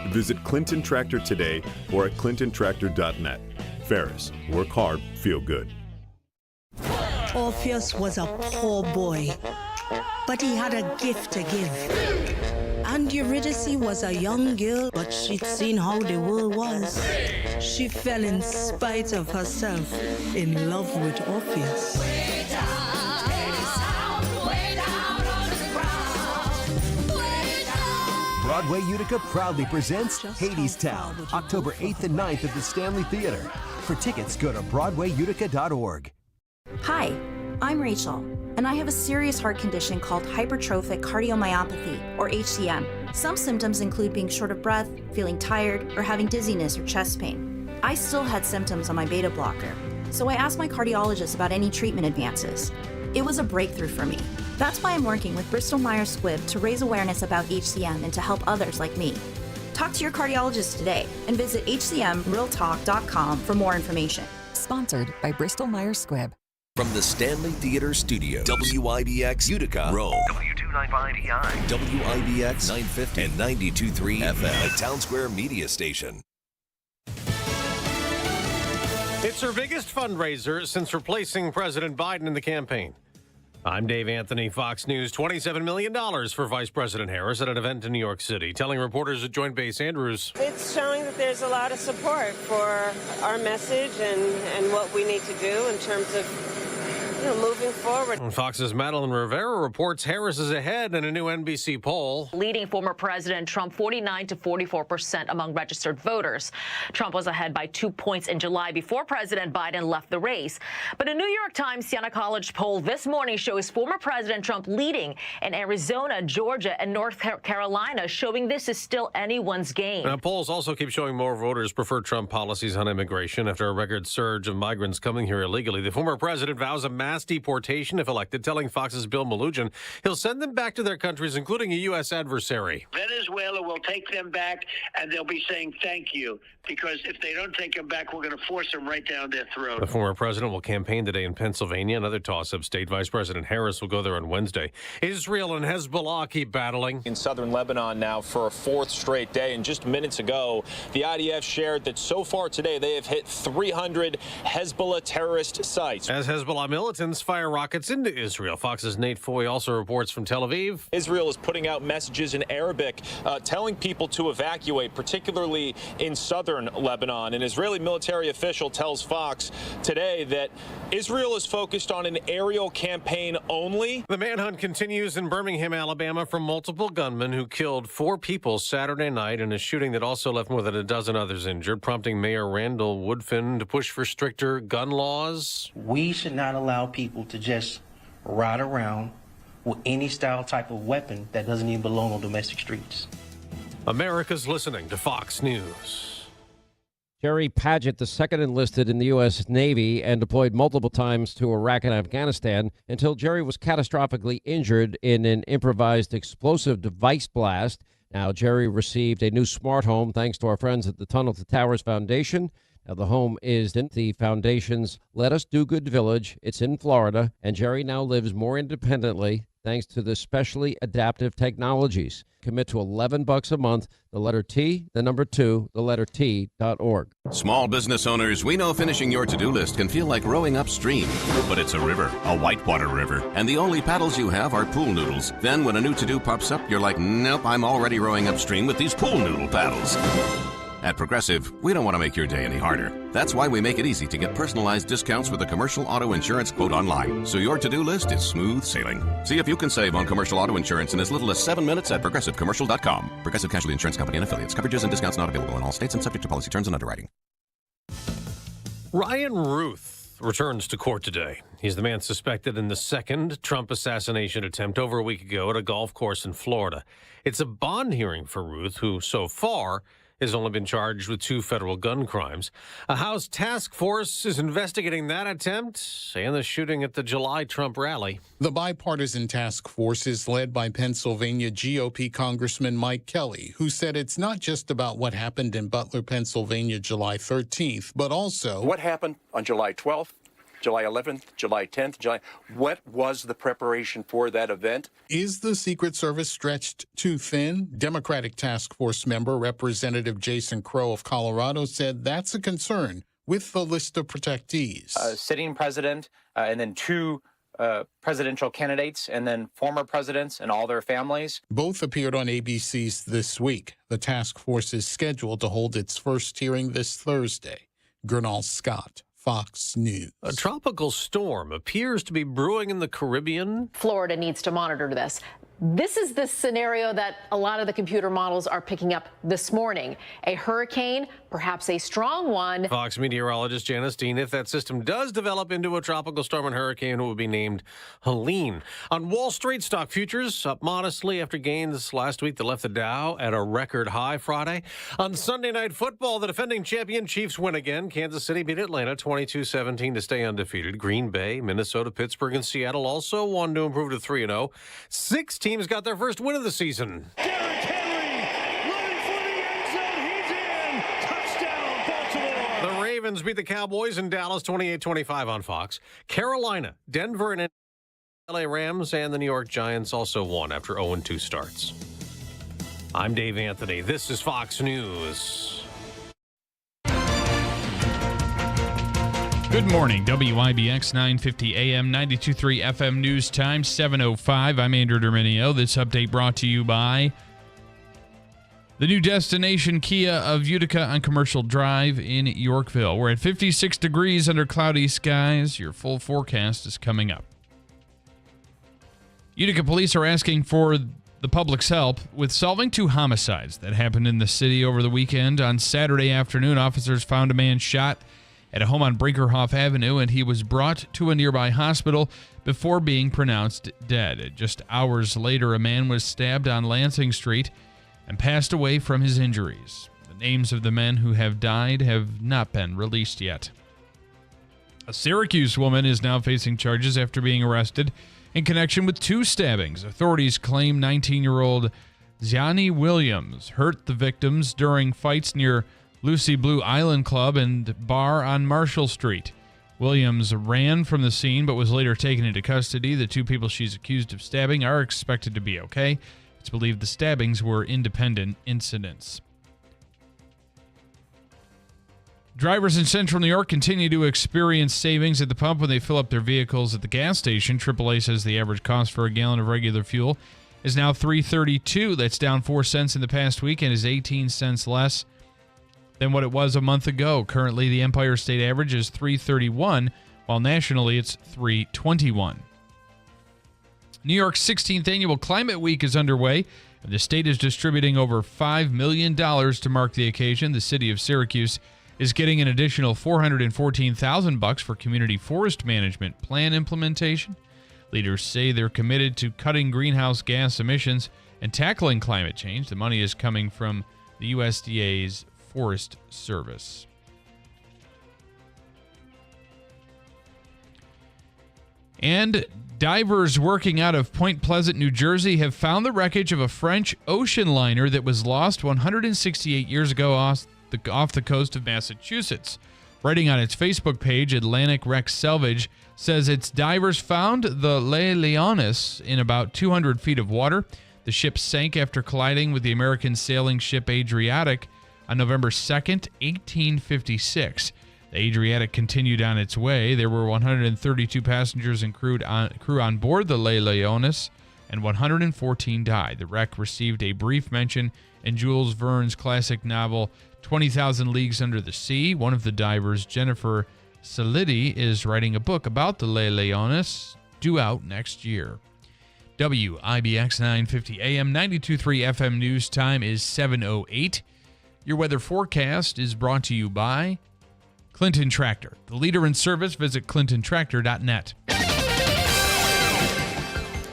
Visit Clinton Tractor today or at clintontractor.net. Ferris, work hard, feel good. Orpheus was a poor boy, but he had a gift to give. And Eurydice was a young girl, but she'd seen how the world was. She fell in spite of herself in love with Orpheus. Broadway Utica proudly presents Hadestown, October 8th and 9th at the Stanley Theater. For tickets, go to BroadwayUtica.org. Hi, I'm Rachel, and I have a serious heart condition called hypertrophic cardiomyopathy, or HCM. Some symptoms include being short of breath, feeling tired, or having dizziness or chest pain. I still had symptoms on my beta blocker, so I asked my cardiologist about any treatment advances. It was a breakthrough for me. That's why I'm working with Bristol Myers Squibb to raise awareness about HCM and to help others like me. Talk to your cardiologist today and visit hcmrealtalk.com for more information. Sponsored by Bristol Myers Squibb. From the Stanley Theater Studio, WIBX Utica, Rome, W295EI, WIBX 950 and 92.3 FM, a Town Square media station. It's her biggest fundraiser since replacing President Biden in the campaign. I'm Dave Anthony, Fox News. $27 million for Vice President Harris at an event in New York City, telling reporters at Joint Base Andrews. It's showing that there's a lot of support for our message and what we need to do in terms of moving forward. Fox's Madeline Rivera reports Harris is ahead in a new NBC poll, leading former President Trump 49 to 44% among registered voters. Trump was ahead by 2 points in July before President Biden left the race. But a New York Times Siena College poll this morning shows former President Trump leading in Arizona, Georgia, and North Carolina, showing this is still anyone's game. Now, polls also keep showing more voters prefer Trump policies on immigration after a record surge of migrants coming here illegally. The former president vows a mass deportation if elected, telling Fox's Bill Malugin he'll send them back to their countries, including a U.S. adversary. Venezuela will take them back, and they'll be saying thank you, because if they don't take them back, we're going to force them right down their throat. The former president will campaign today in Pennsylvania, another toss-up state. Vice President Harris will go there on Wednesday. Israel and Hezbollah keep battling in southern Lebanon now for a fourth straight day. And just minutes ago, the IDF shared that so far today they have hit 300 Hezbollah terrorist sites. As Hezbollah militants fire rockets into Israel. Fox's Nate Foy also reports from Tel Aviv. Israel is putting out messages in Arabic telling people to evacuate, particularly in southern Lebanon. An Israeli military official tells Fox today that Israel is focused on an aerial campaign only. The manhunt continues in Birmingham, Alabama, for multiple gunmen who killed 4 people Saturday night in a shooting that also left more than a dozen others injured, prompting Mayor Randall Woodfin to push for stricter gun laws. We should not allow people to just ride around with any style type of weapon that doesn't even belong on domestic streets. America's listening to Fox News. Jerry Padgett, the second enlisted in the U.S. Navy and deployed multiple times to Iraq and Afghanistan until Jerry was catastrophically injured in an improvised explosive device blast. Now, Jerry received a new smart home thanks to our friends at the Tunnel to Towers Foundation. Now, the home is in the foundation's Let Us Do Good Village. It's in Florida, and Jerry now lives more independently thanks to the specially adaptive technologies. Commit to $11 a month, the letter T, the number 2, the letter T.org. Small business owners, we know finishing your to-do list can feel like rowing upstream, but it's a river, a whitewater river, and the only paddles you have are pool noodles. Then when a new to-do pops up, you're like, nope, I'm already rowing upstream with these pool noodle paddles. At Progressive, we don't want to make your day any harder. That's why we make it easy to get personalized discounts with a commercial auto insurance quote online, so your to-do list is smooth sailing. See if you can save on commercial auto insurance in as little as 7 minutes at ProgressiveCommercial.com. Progressive Casualty Insurance Company and Affiliates. Coverages and discounts not available in all states and subject to policy terms and underwriting. Ryan Ruth returns to court today. He's the man suspected in the second Trump assassination attempt over a week ago at a golf course in Florida. It's a bond hearing for Ruth, who so far has only been charged with 2 federal gun crimes. A House task force is investigating that attempt and the shooting at the July Trump rally. The bipartisan task force is led by Pennsylvania GOP Congressman Mike Kelly, who said it's not just about what happened in Butler, Pennsylvania, July 13th, but also what happened on July 12th, July 11th, July 10th, what was the preparation for that event? Is the Secret Service stretched too thin? Democratic Task Force member Representative Jason Crow of Colorado said that's a concern with the list of protectees. Sitting president and then 2 presidential candidates and then former presidents and all their families. Both appeared on ABC's This Week. The task force is scheduled to hold its first hearing this Thursday. Gernal Scott, Fox News. A tropical storm appears to be brewing in the Caribbean. Florida needs to monitor this. This is the scenario that a lot of the computer models are picking up this morning. A hurricane, perhaps a strong one. Fox meteorologist Janice Dean, if that system does develop into a tropical storm and hurricane, it will be named Helene. On Wall Street, stock futures up modestly after gains last week that left the Dow at a record high Friday. On Sunday Night Football, the defending champion Chiefs win again. Kansas City beat Atlanta 22-17 to stay undefeated. Green Bay, Minnesota, Pittsburgh, and Seattle also won to improve to 3-0. 6 teams got their first win of the season. The Ravens beat the Cowboys in Dallas 28-25 on Fox. Carolina, Denver, and LA Rams and the New York Giants also won after 0-2 starts. I'm Dave Anthony. This is Fox News. Good morning, WIBX 950 AM, 92.3 FM News Time, 7:05. I'm Andrew Derminio. This update brought to you by the new destination Kia of Utica on Commercial Drive in Yorkville. We're at 56 degrees under cloudy skies. Your full forecast is coming up. Utica police are asking for the public's help with solving 2 homicides that happened in the city over the weekend. On Saturday afternoon, officers found a man shot at a home on Brinkerhoff Avenue, and he was brought to a nearby hospital before being pronounced dead. Just hours later, a man was stabbed on Lansing Street and passed away from his injuries. The names of the men who have died have not been released yet. A Syracuse woman is now facing charges after being arrested in connection with 2 stabbings. Authorities claim 19-year-old Ziani Williams hurt the victims during fights near Lucy Blue Island Club and Bar on Marshall Street. Williams ran from the scene but was later taken into custody. The 2 people she's accused of stabbing are expected to be okay. It's believed the stabbings were independent incidents. Drivers in central New York continue to experience savings at the pump when they fill up their vehicles at the gas station. AAA says the average cost for a gallon of regular fuel is now $3.32. That's down 4 cents in the past week and is 18 cents less than what it was a month ago. Currently, the Empire State average is $3.31, while nationally it's $3.21. New York's 16th annual Climate Week is underway, and the state is distributing over $5 million to mark the occasion. The city of Syracuse is getting an additional $414,000 for community forest management plan implementation. Leaders say they're committed to cutting greenhouse gas emissions and tackling climate change. The money is coming from the USDA's Forest Service. And divers working out of Point Pleasant, New Jersey, have found the wreckage of a French ocean liner that was lost 168 years ago off the coast of Massachusetts. Writing on its Facebook page, Atlantic Wreck Salvage says its divers found the Le Leonis in about 200 feet of water. The ship sank after colliding with the American sailing ship Adriatic on November 2nd, 1856. The Adriatic continued on its way. There were 132 passengers and crew on board the Le Leonis, and 114 died. The wreck received a brief mention in Jules Verne's classic novel 20,000 Leagues Under the Sea. One of the divers, Jennifer Salidi, is writing a book about the Le Leones, due out next year. WIBX 950 AM, 92.3 FM news time is 7:08. Your weather forecast is brought to you by Clinton Tractor, the leader in service. Visit clintontractor.net.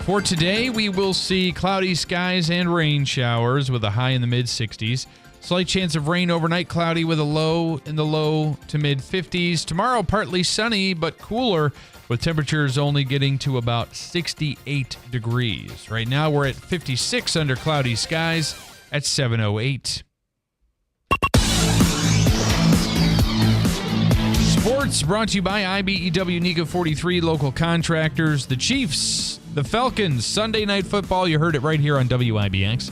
For today, we will see cloudy skies and rain showers with a high in the mid-60s. Slight chance of rain overnight, cloudy with a low in the low to mid-50s. Tomorrow, partly sunny but cooler, with temperatures only getting to about 68 degrees. Right now, we're at 56 under cloudy skies at 7:08. Sports brought to you by IBEW NECA 43 local contractors. The Chiefs, the Falcons, Sunday Night Football. You heard it right here on WIBX.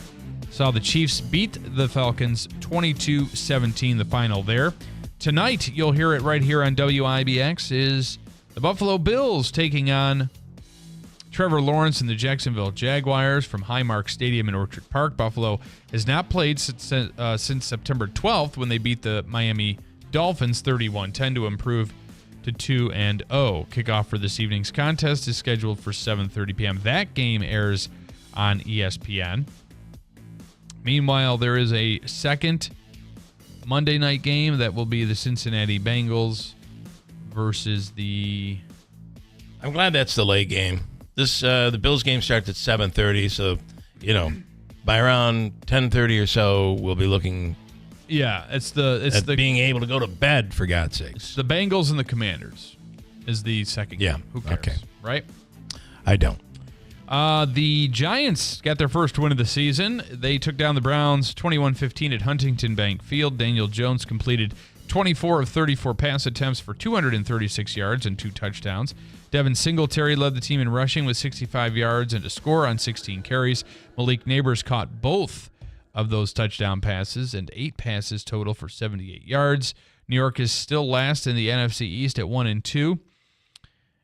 Saw the Chiefs beat the Falcons 22-17, the final there. Tonight, you'll hear it right here on WIBX, is the Buffalo Bills taking on Trevor Lawrence and the Jacksonville Jaguars from Highmark Stadium in Orchard Park. Buffalo has not played since September 12th when they beat the Miami Dolphins 31-10 to improve to 2-0. Kickoff for this evening's contest is scheduled for 7:30 p.m. That game airs on ESPN. Meanwhile, there is a second Monday night game that will be the Cincinnati Bengals versus the... I'm glad that's the late game. The Bills game starts at 7:30, so, by around 10:30 or so, we'll be looking... Yeah, it's the being able to go to bed, for God's sakes. The Bengals and the Commanders is the second game. Who cares? Okay. Right? I don't. The Giants got their first win of the season. They took down the Browns 21-15 at Huntington Bank Field. Daniel Jones completed 24 of 34 pass attempts for 236 yards and 2 touchdowns. Devin Singletary led the team in rushing with 65 yards and a score on 16 carries. Malik Neighbors caught both of those touchdown passes and 8 passes total for 78 yards. New York is still last in the NFC East at 1-2.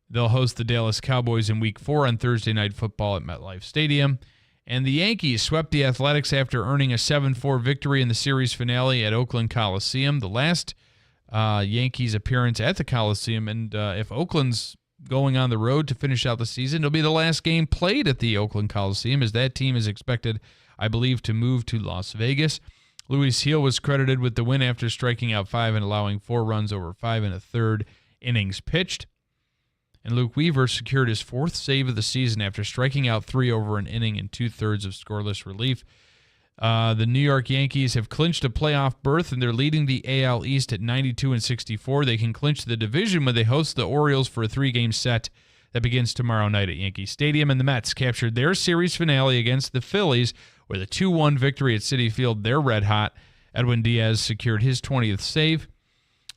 They'll host the Dallas Cowboys in Week 4 on Thursday Night Football at MetLife Stadium. And the Yankees swept the Athletics after earning a 7-4 victory in the series finale at Oakland Coliseum, the last Yankees appearance at the Coliseum. And if Oakland's going on the road to finish out the season, it'll be the last game played at the Oakland Coliseum, as that team is expected, I believe, to move to Las Vegas. Luis Gil was credited with the win after striking out 5 and allowing 4 runs over 5 1/3 innings pitched. And Luke Weaver secured his 4th save of the season after striking out 3 over an inning in 2/3 of scoreless relief. The New York Yankees have clinched a playoff berth, and they're leading the AL East at 92-64. They can clinch the division when they host the Orioles for a 3-game set that begins tomorrow night at Yankee Stadium. And the Mets captured their series finale against the Phillies with a 2-1 victory at Citi Field. They're red hot. Edwin Diaz secured his 20th save.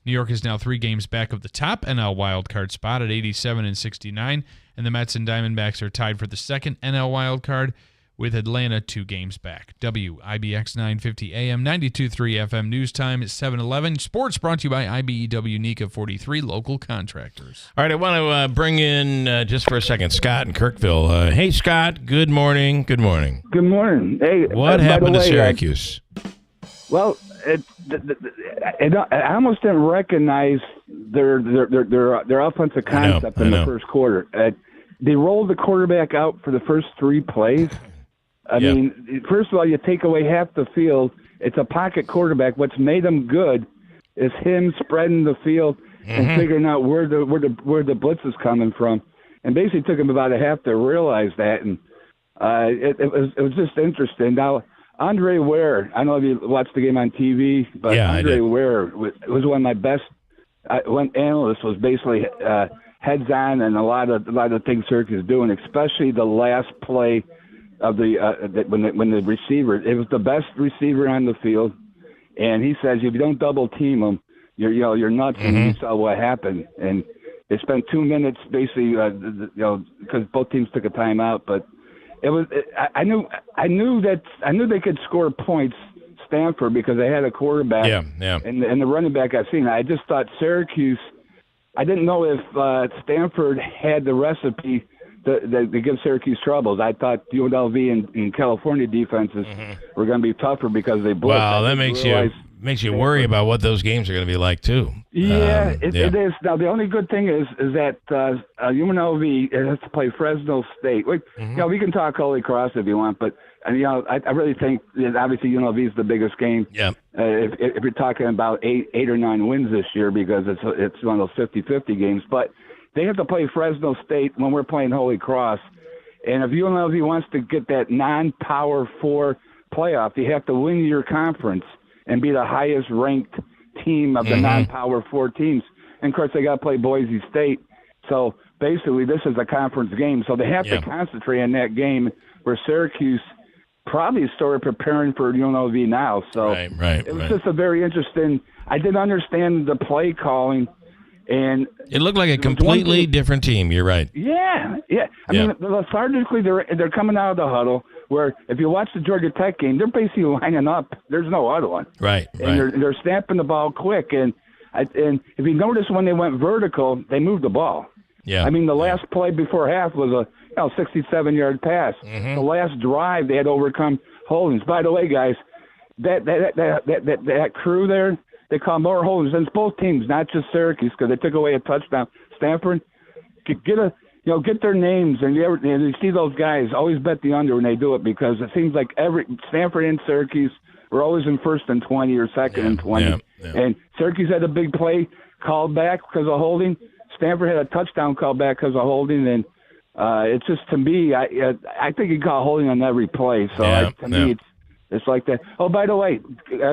New York is now 3 games back of the top NL wildcard spot at 87-69, and the Mets and Diamondbacks are tied for the second NL wildcard, with Atlanta 2 games back. WIBX 950 AM, 92.3 FM news time at 7:11. Sports brought to you by IBEW NECA 43 local contractors. All right, I want to bring in just for a second Scott in Kirkville. Hey, Scott. Good morning. Good morning. Good morning. Hey, what happened to Syracuse? Well, I almost didn't recognize their offensive concept in the first quarter. They rolled the quarterback out for the first 3 plays. I mean, first of all, you take away half the field. It's a pocket quarterback. What's made him good is him spreading the field and figuring out where the blitz is coming from. And basically took him about a half to realize that. And it was just interesting. Now, Andre Ware, I don't know if you watched the game on TV, but Andre Ware was one of my best. One analyst was basically heads on, and a lot of things Syracuse is doing, especially the last play of when the receiver. It was the best receiver on the field, and he says if you don't double team him, you're nuts. And you saw what happened, and they spent 2 minutes basically, because both teams took a timeout, but. I knew they could score points, Stanford, because they had a quarterback and the running back I've seen. I just thought Syracuse. I didn't know if Stanford had the recipe that give Syracuse troubles. I thought UNLV and California defenses were going to be tougher because they blitzed. Wow, that makes you makes you worry about what those games are going to be like too. Yeah, it is. Now the only good thing is that UNLV has to play Fresno State. We can talk Holy Cross if you want, but I really think that obviously UNLV is the biggest game. Yeah. If you're talking about eight or 9 wins this year, because it's one of those 50-50 games, but they have to play Fresno State when we're playing Holy Cross, and if UNLV wants to get that non-Power 4 playoff, you have to win your conference and be the highest-ranked team of the non-Power 4 teams. And, of course, they got to play Boise State. So, basically, this is a conference game. So they have to concentrate on that game where Syracuse probably started preparing for UNLV now. So it was just a very interesting – I didn't understand the play calling. And it looked like a completely different team. You're right. Yeah. I mean, lethargically, they're coming out of the huddle. Where if you watch the Georgia Tech game, they're basically lining up. There's no huddle. Right. And they're snapping the ball quick. And if you notice when they went vertical, they moved the ball. Yeah. I mean, the last play before half was a 67-yard pass. The last drive, they had overcome holdings. By the way, guys, that crew there. They call more holdings. And it's both teams, not just Syracuse, because they took away a touchdown. Stanford, get their names, and you see those guys. Always bet the under when they do it, because it seems like Stanford and Syracuse were always in 1st and 20 or 2nd and 20. And Syracuse had a big play called back because of holding. Stanford had a touchdown called back because of holding. And it's just, to me, I think you call holding on every play. So to me, it's like that. Oh, by the way,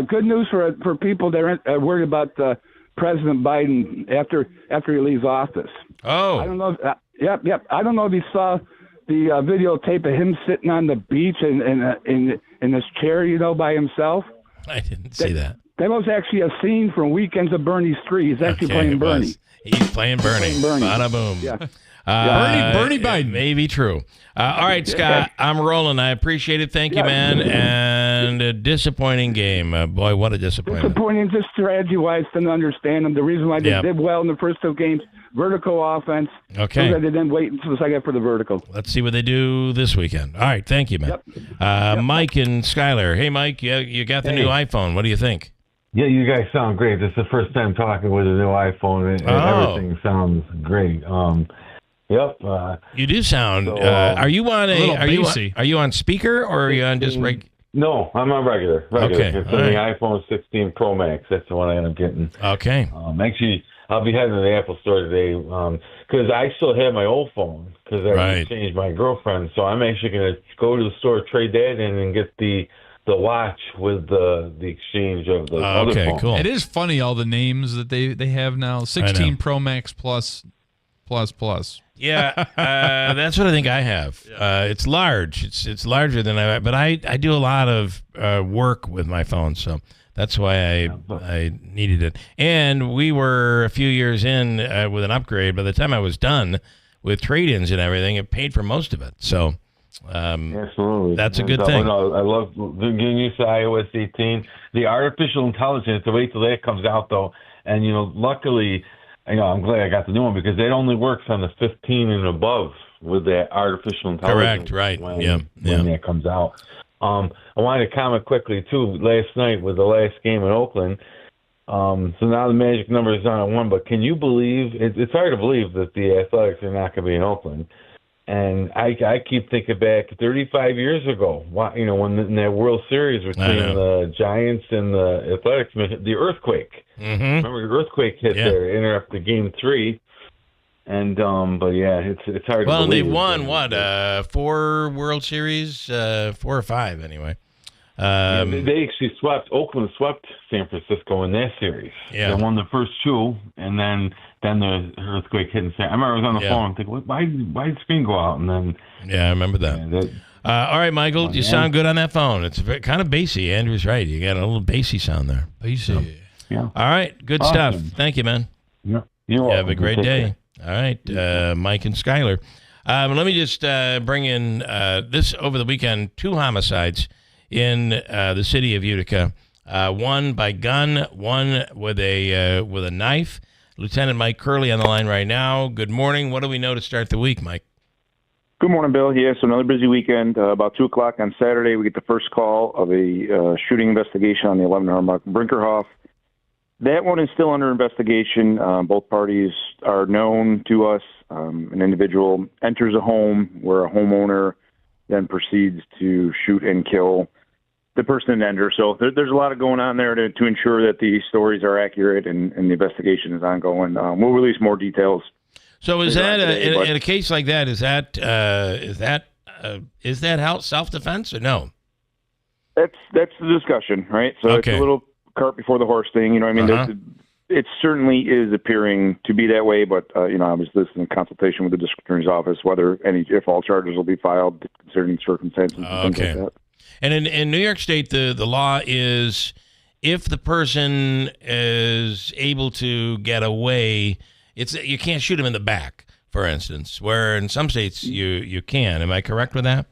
good news for people that are worried about President Biden after he leaves office. Oh, I don't know. Yep. I don't know if you saw the videotape of him sitting on the beach in this chair, by himself. I didn't see that. That was actually a scene from Weekends at Bernie's 3. He's actually playing Bernie. He's playing Bernie. Bada boom. Yeah. Bernie Biden. May be true. All right, Scott, I'm rolling. I appreciate it. Thank you, man. And a disappointing game. Boy, what a disappointment. Disappointing just strategy-wise, didn't understand them. The reason why they did well in the first 2 games, vertical offense. Okay. They didn't wait until the second for the vertical. Let's see what they do this weekend. All right, thank you, man. Mike and Skyler. Hey, Mike, you got the new iPhone. What do you think? Yeah, you guys sound great. This is the first time talking with a new iPhone, and everything sounds great. Yep. You do sound. Are you on are you on speaker, or are you on just regular? No, I'm on regular. Okay. It's on the iPhone 16 Pro Max. That's the one I end up getting. Okay. Actually, I'll be heading to the Apple store today because I still have my old phone because I changed my girlfriend. So I'm actually going to go to the store, trade that in, and get the watch with the exchange of the other phone. Cool. It is funny, all the names that they have now. 16 Pro Max plus. Yeah, that's what I think I have. It's large. It's larger than but I do a lot of work with my phone, so that's why I needed it. And we were a few years in with an upgrade. By the time I was done with trade-ins and everything, it paid for most of it. So absolutely, that's a good thing. I love getting used to iOS 18. The artificial intelligence, to wait till that comes out, though. And, luckily, I'm glad I got the new one because it only works on the 15 and above with that artificial intelligence. Correct, right. When that comes out. I wanted to comment quickly, too, last night with the last game in Oakland. So now the magic number is down at 1, but can you believe, it's hard to believe that the Athletics are not going to be in Oakland. And I keep thinking back 35 years ago, when in that World Series between the Giants and the Athletics, the earthquake. Mm-hmm. Remember the earthquake hit there, interrupted Game 3. And but it's hard to believe. Well, they won 4 World Series, 4 or 5 anyway. They actually Oakland swept San Francisco in that series. Yeah. They won the first 2, and then the earthquake hit. I remember I was on the phone thinking, why did the screen go out? And then I remember that. All right, Michael, you sound good on that phone. It's kind of bassy. Andrew's right. You got a little bassy sound there. Bassy. Yeah. All right, good stuff. Thank you, man. Yeah. You're welcome. Have a great day. All right, Mike and Skyler. Let me just bring in this over the weekend. 2 homicides in the city of Utica. One by gun, one with a knife. Lieutenant Mike Curley on the line right now. Good morning. What do we know to start the week, Mike? Good morning, Bill. Yeah, so another busy weekend. About 2 o'clock on Saturday, we get the first call of a shooting investigation on the 1100 Mark Brinkerhoff. That one is still under investigation. Both parties are known to us. An individual enters a home where a homeowner then proceeds to shoot and kill the person and enter. So there's a lot of going on there to ensure that the stories are accurate and the investigation is ongoing. We'll release more details. So is that in a case like that? Is that how self-defense or no? That's the discussion, right? So It's a little cart before the horse thing. You know what I mean? It certainly is appearing to be that way, but obviously this is in consultation with the district attorney's office whether if all charges will be filed considering circumstances and things like that. And in New York State, the law is if the person is able to get away. You can't shoot him in the back, for instance, where in some states you can. Am I correct with that?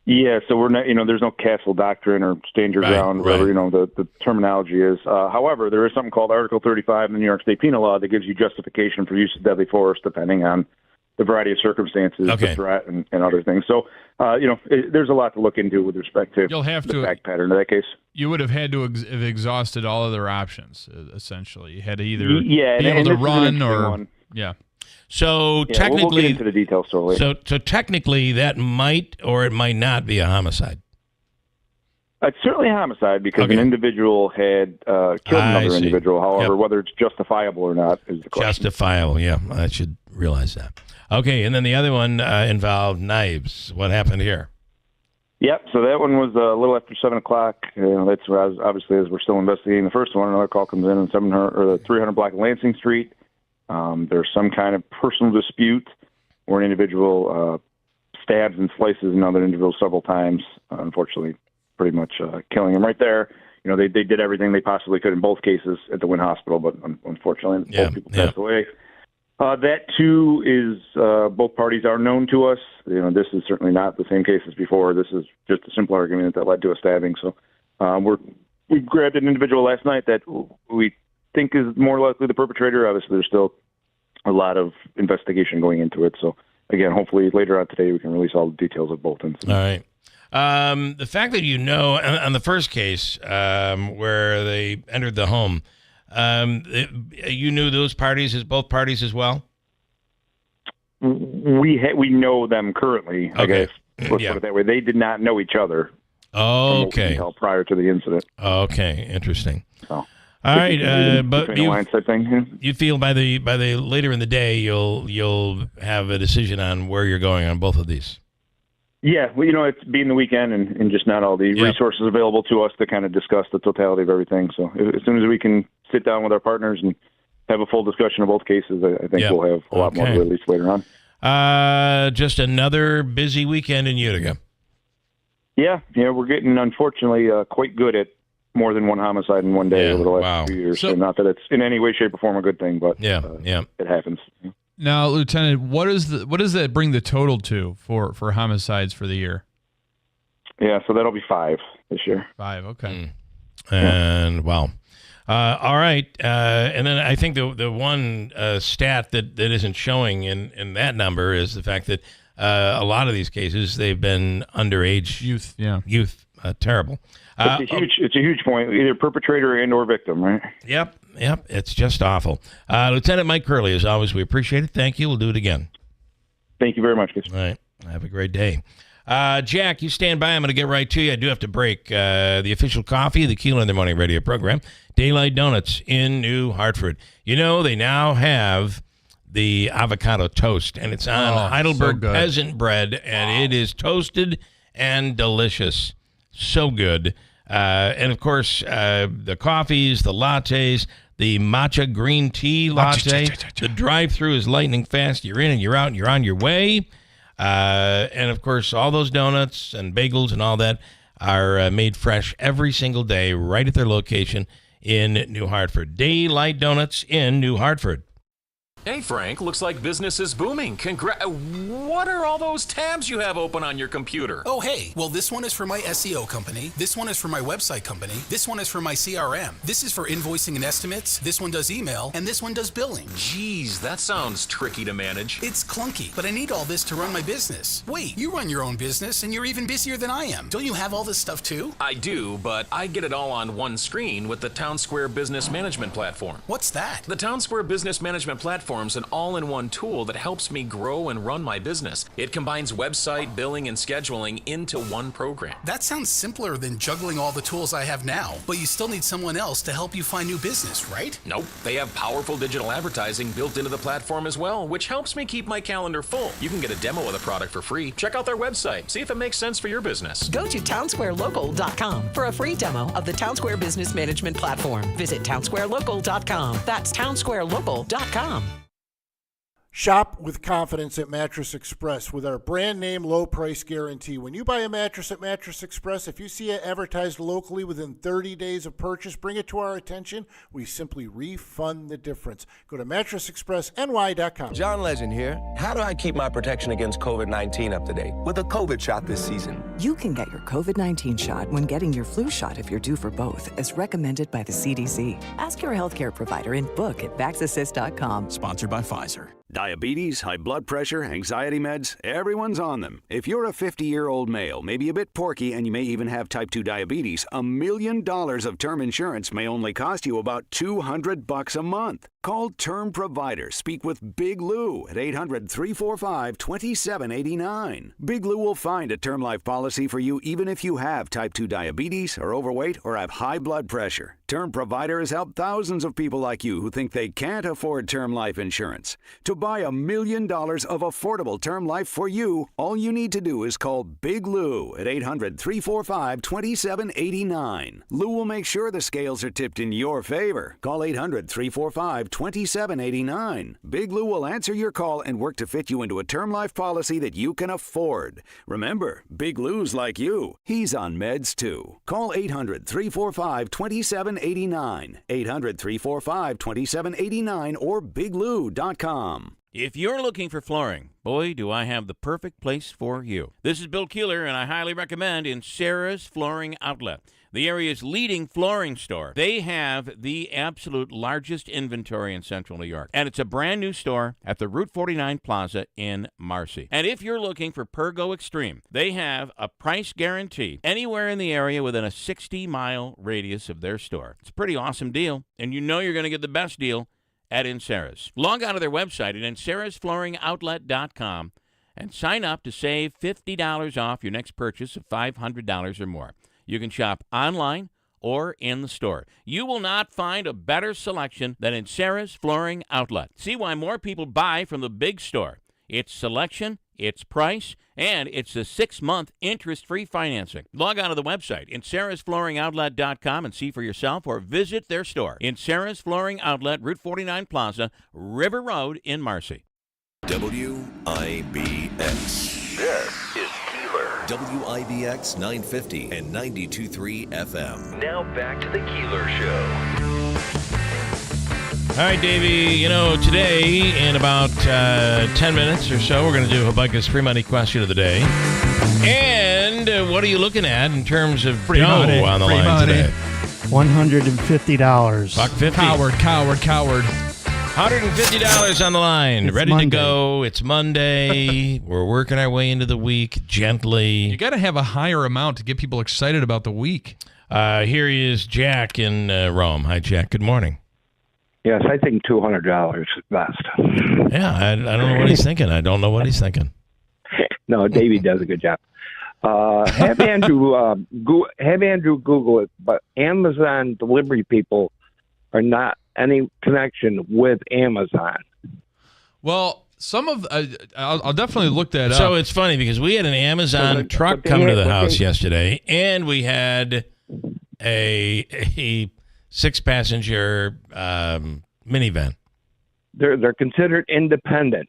Yeah, so we're not, there's no castle doctrine or stand your ground, whatever, the terminology is. However, there is something called Article 35 in the New York State Penal Law that gives you justification for use of deadly force depending on the variety of circumstances, the threat, and other things. So, there's a lot to look into with respect to the fact pattern in that case. You would have had to have exhausted all other options, essentially. You had to either be able to run or... one. Yeah. So technically... We'll get into the details shortly. So technically, that might or it might not be a homicide. It's certainly a homicide because an individual had killed another individual. However, whether it's justifiable or not is the question. Justifiable, yeah. I should realize that. Okay, and then the other one involved knives. What happened here? Yep, so that one was a little after 7 o'clock. That's obviously as we're still investigating the first one. Another call comes in on 300 block of Lansing Street. There's some kind of personal dispute where an individual stabs and slices another individual several times, unfortunately, pretty much killing him right there. They did everything they possibly could in both cases at the Wynn Hospital, but unfortunately, both people passed away. That, too, is both parties are known to us. This is certainly not the same case as before. This is just a simple argument that led to a stabbing. So we grabbed an individual last night that we think is more likely the perpetrator. Obviously, there's still a lot of investigation going into it. So, again, hopefully later on today we can release all the details of both incidents. All right. The fact that on the first case where they entered the home, you knew those parties as both parties as well? We know them currently, I guess. Let's put it that way. They did not know each other. Okay. Prior to the incident. Okay, interesting. So, all right, but you feel by the later in the day you'll have a decision on where you're going on both of these. Yeah, well, it's being the weekend and just not all the resources available to us to kind of discuss the totality of everything. So as soon as we can sit down with our partners and have a full discussion of both cases, I think we'll have a lot more to release later on. Just another busy weekend in Utica. Yeah, we're getting, unfortunately, quite good at more than one homicide in one day over the last few years. So not that it's in any way, shape, or form a good thing, but it happens. Now, Lieutenant, what does that bring the total to for homicides for the year? Yeah, so that'll be 5 this year. 5, okay. And wow. All right. And then I think the one stat that isn't showing in that number is the fact that a lot of these cases, they've been underage youth. Terrible. It's a huge point, either perpetrator and or victim, right? Yep. It's just awful. Lieutenant Mike Curley, as always, we appreciate it. Thank you. We'll do it again. Thank you very much. All right. Have a great day. Jack, you stand by. I'm going to get right to you. I do have to break. The official coffee of the Keeler in the Morning radio program, Daylight Donuts in New Hartford. They now have the avocado toast, and it's on Heidelberg peasant bread, and it is toasted and delicious. So good. And, of course, the coffees, the lattes, the matcha green tea latte. The drive-through is lightning fast. You're in and you're out and you're on your way. And, of course, all those donuts and bagels and all that are made fresh every single day right at their location in New Hartford. Daylight Donuts in New Hartford. Hey, Frank, looks like business is booming. What are all those tabs you have open on your computer? Oh, hey. Well, this one is for my SEO company. This one is for my website company. This one is for my CRM. This is for invoicing and estimates. This one does email. And this one does billing. Geez, that sounds tricky to manage. It's clunky, but I need all this to run my business. Wait, you run your own business, and you're even busier than I am. Don't you have all this stuff, too? I do, but I get it all on one screen with the Town Square Business Management Platform. What's that? The Town Square Business Management Platform is an all-in-one tool that helps me grow and run my business. It combines website, billing, and scheduling into one program. That sounds simpler than juggling all the tools I have now, but you still need someone else to help you find new business, right? Nope. They have powerful digital advertising built into the platform as well, which helps me keep my calendar full. You can get a demo of the product for free. Check out their website. See if it makes sense for your business. Go to townsquarelocal.com for a free demo of the Town Square Business Management Platform. Visit townsquarelocal.com. That's townsquarelocal.com. Shop with confidence at Mattress Express with our brand name low price guarantee. When you buy a mattress at Mattress Express, if you see it advertised locally within 30 days of purchase, bring it to our attention. We simply refund the difference. Go to mattressexpressny.com. John Legend here. How do I keep my protection against COVID-19 up to date with a COVID shot this season? You can get your COVID-19 shot when getting your flu shot if you're due for both, as recommended by the CDC. Ask your healthcare provider and book at vaxassist.com. Sponsored by Pfizer. Diabetes, high blood pressure, anxiety meds, everyone's on them. If you're a 50-year-old male, maybe a bit porky, and you may even have type 2 diabetes, $1 million of term insurance may only cost you about $200 a month. Call Term Provider. Speak with Big Lou at 800-345-2789. Big Lou will find a term life policy for you even if you have type 2 diabetes, are overweight, or have high blood pressure. Term Provider has helped thousands of people like you who think they can't afford term life insurance. To buy $1 million of affordable term life for you, all you need to do is call Big Lou at 800-345-2789. Lou will make sure the scales are tipped in your favor. Call 800-345-2789. Big Lou will answer your call and work to fit you into a term life policy that you can afford. Remember, Big Lou's like you. He's on meds too. Call 800-345-2789. 800-345-2789 or biglou.com. If you're looking for flooring, boy, do I have the perfect place for you. This is Bill Keeler, and I highly recommend Sarah's Flooring Outlet, the area's leading flooring store. They have the absolute largest inventory in Central New York, and it's a brand new store at the Route 49 Plaza in Marcy. And if you're looking for Pergo Extreme, they have a price guarantee anywhere in the area within a 60-mile radius of their store. It's a pretty awesome deal, and you know you're going to get the best deal at Insera's. Log on to their website at InserasFlooringOutlet.com and sign up to save $50 off your next purchase of $500 or more. You can shop online or in the store. You will not find a better selection than Insera's Flooring Outlet. See why more people buy from the big store. Its selection, its price, and it's a 6-month interest-free financing. Log on to the website, InserasFlooringOutlet.com, and see for yourself or visit their store. Insera's Flooring Outlet, Route 49 Plaza, River Road in Marcy. WIBX. This is Keeler. WIBX 950 and 92.3 FM. Now back to the Keeler Show. All right, Davey, today in about 10 minutes or so, we're going to do Habakkuk's free money question of the day. And what are you looking at in terms of free money on the free line money. today? $150. $150. Coward. $150 on the line. It's Ready Monday. to go. It's Monday. We're working our way into the week gently. You got to have a higher amount to get people excited about the week. Here is Jack in Rome. Hi, Jack. Good morning. Yes, I think $200 is best. Yeah, I don't know what he's thinking. I don't know what he's thinking. No, Davey does a good job. Have Andrew Google it, but Amazon delivery people are not any connection with Amazon. Well, some of I'll definitely look that up. So it's funny because we had an Amazon truck come to the house yesterday, and we had a 6-passenger minivan. They're considered independent.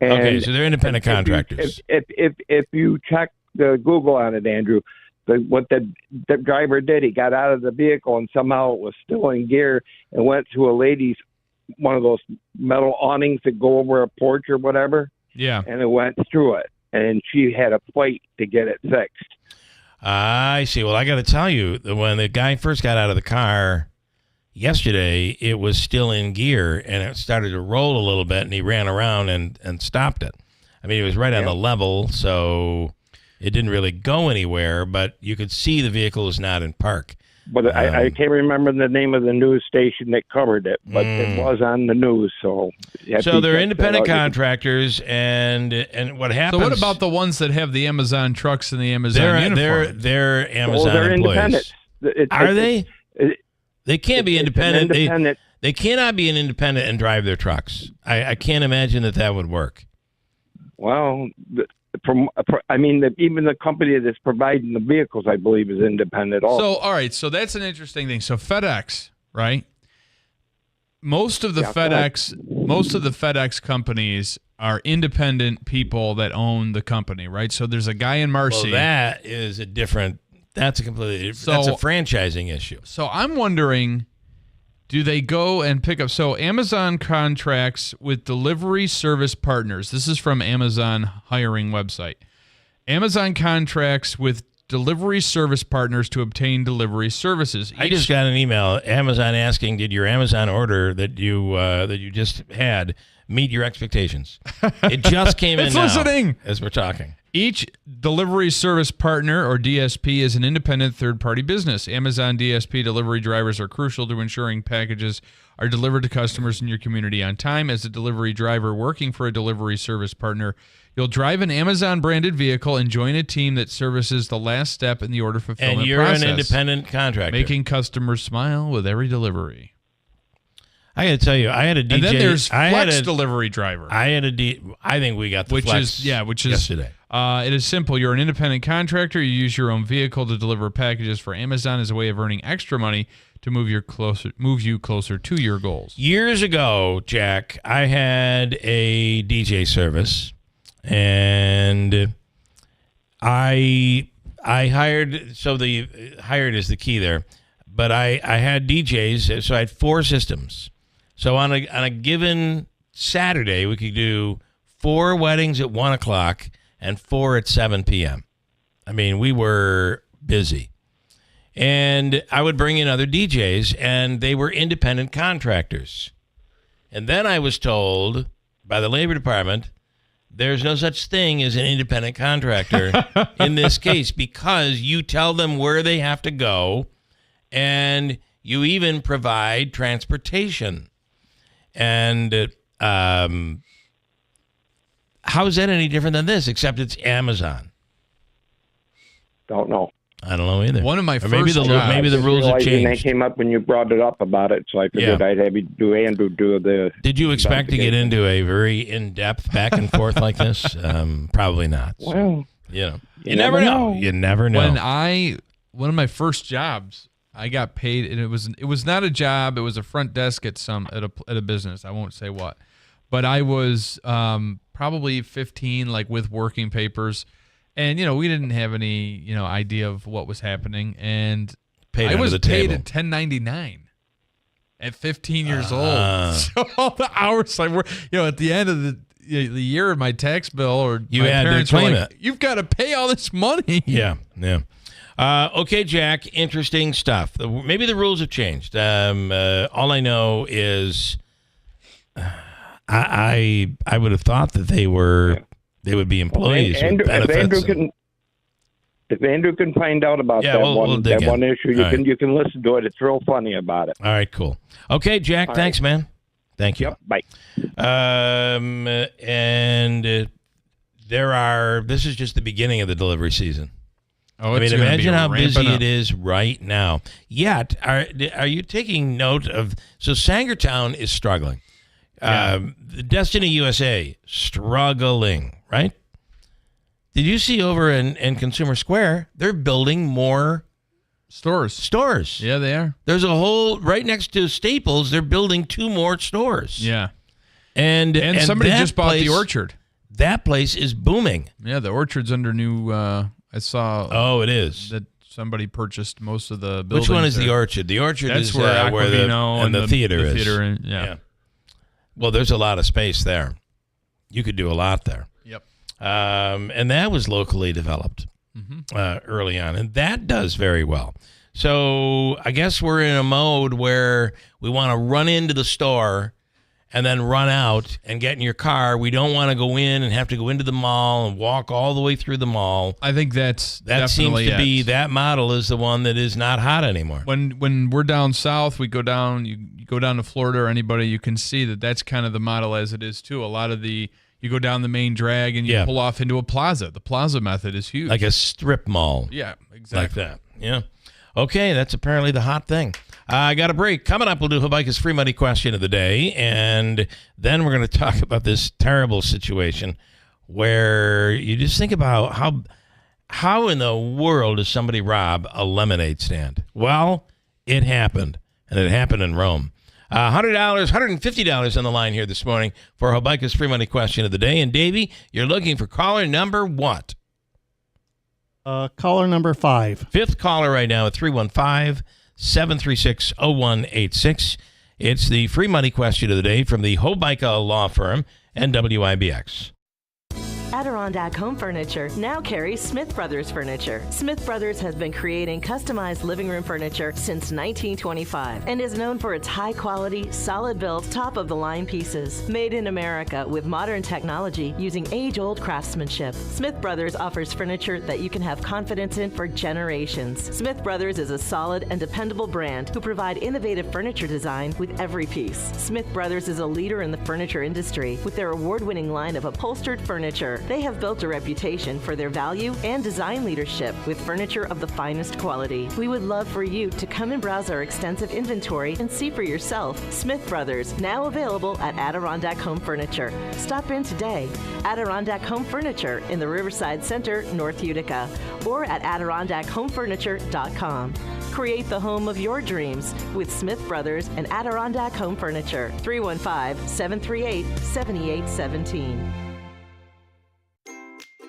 And okay, so they're independent contractors. If you check the Google on it, Andrew, what the driver did, he got out of the vehicle and somehow it was still in gear and went to a lady's one of those metal awnings that go over a porch or whatever. Yeah. And it went through it, and she had a fight to get it fixed. I see. Well, I got to tell you, when the guy first got out of the car yesterday, it was still in gear, and it started to roll a little bit, and he ran around and stopped it. I mean, it was right on the level, so it didn't really go anywhere, but you could see the vehicle was not in park. But I can't remember the name of the news station that covered it, but it was on the news. So they're independent contractors, and what happens? So what about the ones that have the Amazon trucks and the Amazon uniform? They're Amazon they're employees. Independent. Are they? They can't be independent. They cannot be an independent and drive their trucks. I can't imagine that would work. Well, even the company that's providing the vehicles, I believe, is independent also. So, all right, so that's an interesting thing. So FedEx, right? Most of the FedEx companies are independent people that own the company, right? So there's a guy in Marcy. Well, that's a completely that's a franchising issue. So I'm wondering, do they go and pick up? So Amazon contracts with delivery service partners. This is from Amazon hiring website. Amazon contracts with delivery service partners to obtain delivery services. I just got an email, Amazon asking, did your Amazon order that you just had meet your expectations? It just came in now as we're talking. Each delivery service partner, or DSP, is an independent third-party business. Amazon DSP delivery drivers are crucial to ensuring packages are delivered to customers in your community on time. As a delivery driver working for a delivery service partner, you'll drive an Amazon-branded vehicle and join a team that services the last step in the order fulfillment process. And you're process, an independent contractor. making customers smile with every delivery. I got to tell you, I had a DJ. And then there's flex delivery driver. I think we got the flex yesterday. It is simple. You're an independent contractor. You use your own vehicle to deliver packages for Amazon as a way of earning extra money to move you closer to your goals. Years ago, Jack, I had a DJ service, and I hired. So the hired is the key there, but I had DJs, so I had 4 systems. So on a given Saturday, we could do 4 weddings at 1 o'clock and 4 at 7 p.m. I mean, we were busy. And I would bring in other DJs, and they were independent contractors. And then I was told by the Labor Department, there's no such thing as an independent contractor in this case, because you tell them where they have to go, and you even provide transportation. And how is that any different than this, except it's Amazon? Don't know. I don't know either. One of my first maybe the rules have changed. They came up when you brought it up about it, so I figured I'd have you do Andrew do the. Did you expect to get into a very in-depth back and forth like this? Probably not. Well, you never know. You never know. One of my first jobs, I got paid, and it was not a job. It was a front desk at a business. I won't say what, but I was probably 15, like with working papers, and we didn't have any idea of what was happening, and I was paid at $10.99 at 15 years old. So all the hours I worked, at the end of the year of my tax bill, or you my had parents to claim were like, it. You've got to pay all this money. Yeah. Okay, Jack, interesting stuff. Maybe the rules have changed. All I know is I would have thought that they would be employees with benefits. If Andrew can find out about that one issue, you can listen to it. It's real funny about it. All right, cool. Okay, Jack, thanks, man. Thank you. Yep, bye. And this is just the beginning of the delivery season. Oh, I mean, imagine how busy it is right now. Yet, are you taking note of? So Sangertown is struggling. The Destiny USA struggling, right? Did you see over in Consumer Square? They're building more stores. Yeah, they are. There's a whole right next to Staples. They're building 2 more stores. Yeah, and somebody just bought the Orchard. That place is booming. Yeah, the Orchard's under new. I saw. Oh, it is. That somebody purchased most of the buildings. Which one is there. the Orchard? The Orchard That's is where the the theater is. Yeah. Well, there's a lot of space there. You could do a lot there. Yep. And that was locally developed early on, and that does very well. So I guess we're in a mode where we want to run into the store and then run out and get in your car. We don't want to go in and have to go into the mall and walk all the way through the mall. I think that seems to be that model is the one that is not hot anymore. When we're down south, we go down. You go down to Florida or anybody, you can see that that's kind of the model as it is too. A lot of you go down the main drag and you pull off into a plaza. The plaza method is huge, like a strip mall. Yeah, exactly. Like that. Yeah. Okay, that's apparently the hot thing. I got a break. Coming up, we'll do Habaika's free money question of the day, and then we're going to talk about this terrible situation where you just think about how in the world does somebody rob a lemonade stand? Well, it happened, and it happened in Rome. $100, $150 on the line here this morning for Habaika's free money question of the day. And Davey, you're looking for caller number what? Caller number 5. Fifth caller right now at 315-736-0186. It's the free money question of the day from the Habaika Law Firm and WIBX. Adirondack Home Furniture now carries Smith Brothers Furniture. Smith Brothers has been creating customized living room furniture since 1925 and is known for its high-quality, solid-built, top-of-the-line pieces. Made in America with modern technology using age-old craftsmanship, Smith Brothers offers furniture that you can have confidence in for generations. Smith Brothers is a solid and dependable brand who provide innovative furniture design with every piece. Smith Brothers is a leader in the furniture industry with their award-winning line of upholstered furniture. They have built a reputation for their value and design leadership with furniture of the finest quality. We would love for you to come and browse our extensive inventory and see for yourself. Smith Brothers, now available at Adirondack Home Furniture. Stop in today. Adirondack Home Furniture in the Riverside Center, North Utica, or at AdirondackHomeFurniture.com. Create the home of your dreams with Smith Brothers and Adirondack Home Furniture. 315-738-7817.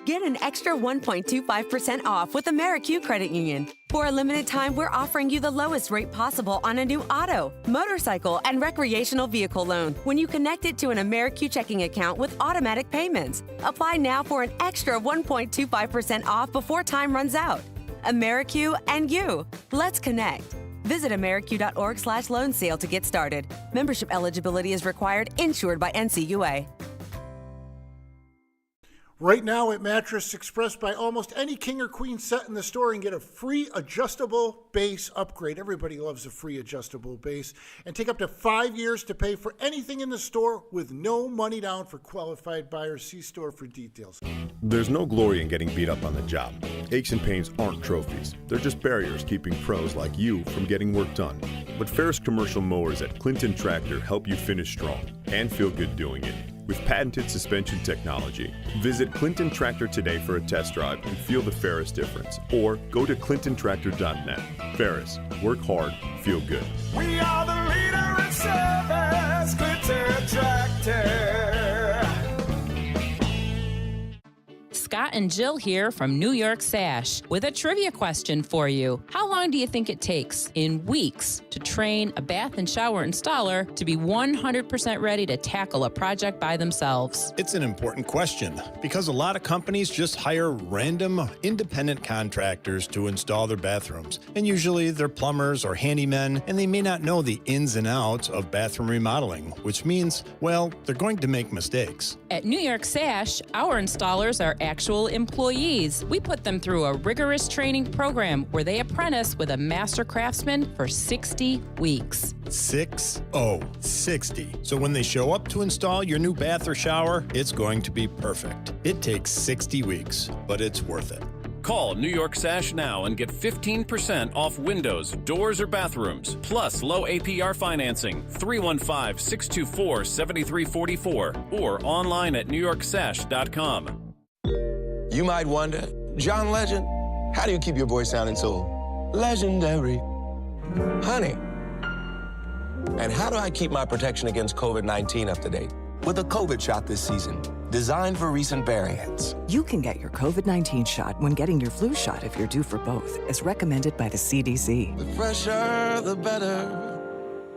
Get an extra 1.25% off with AmeriQ Credit Union. For a limited time, we're offering you the lowest rate possible on a new auto, motorcycle, and recreational vehicle loan when you connect it to an AmeriQ checking account with automatic payments. Apply now for an extra 1.25% off before time runs out. AmeriQ and you. Let's connect. Visit AmeriQ.org/loan sale to get started. Membership eligibility is required, insured by NCUA. Right now at Mattress Express, buy almost any king or queen set in the store and get a free adjustable base upgrade. Everybody loves a free adjustable base. And take up to 5 years to pay for anything in the store with no money down for qualified buyers. See store for details. There's no glory in getting beat up on the job. Aches and pains aren't trophies. They're just barriers keeping pros like you from getting work done. But Ferris commercial mowers at Clinton Tractor help you finish strong and feel good doing it. With patented suspension technology. Visit Clinton Tractor today for a test drive and feel the Ferris difference. Or go to clintontractor.net. Ferris, work hard, feel good. We are the leader in service, Clinton Tractor. Scott and Jill here from New York Sash with a trivia question for you. How long do you think it takes in weeks to train a bath and shower installer to be 100% ready to tackle a project by themselves? It's an important question because a lot of companies just hire random independent contractors to install their bathrooms. And usually they're plumbers or handymen, and they may not know the ins and outs of bathroom remodeling, which means, well, they're going to make mistakes. At New York Sash, our installers are actual employees. We put them through a rigorous training program where they apprentice with a master craftsman for 60 weeks. 60. So when they show up to install your new bath or shower, it's going to be perfect. It takes 60 weeks, but it's worth it. Call New York Sash now and get 15% off windows, doors, or bathrooms, plus low APR financing. 315-624-7344 or online at newyorksash.com. You might wonder, John Legend, how do you keep your voice sounding so legendary? Honey. And how do I keep my protection against COVID-19 up to date? With a COVID shot this season, designed for recent variants. You can get your COVID-19 shot when getting your flu shot if you're due for both, as recommended by the CDC. The fresher, the better.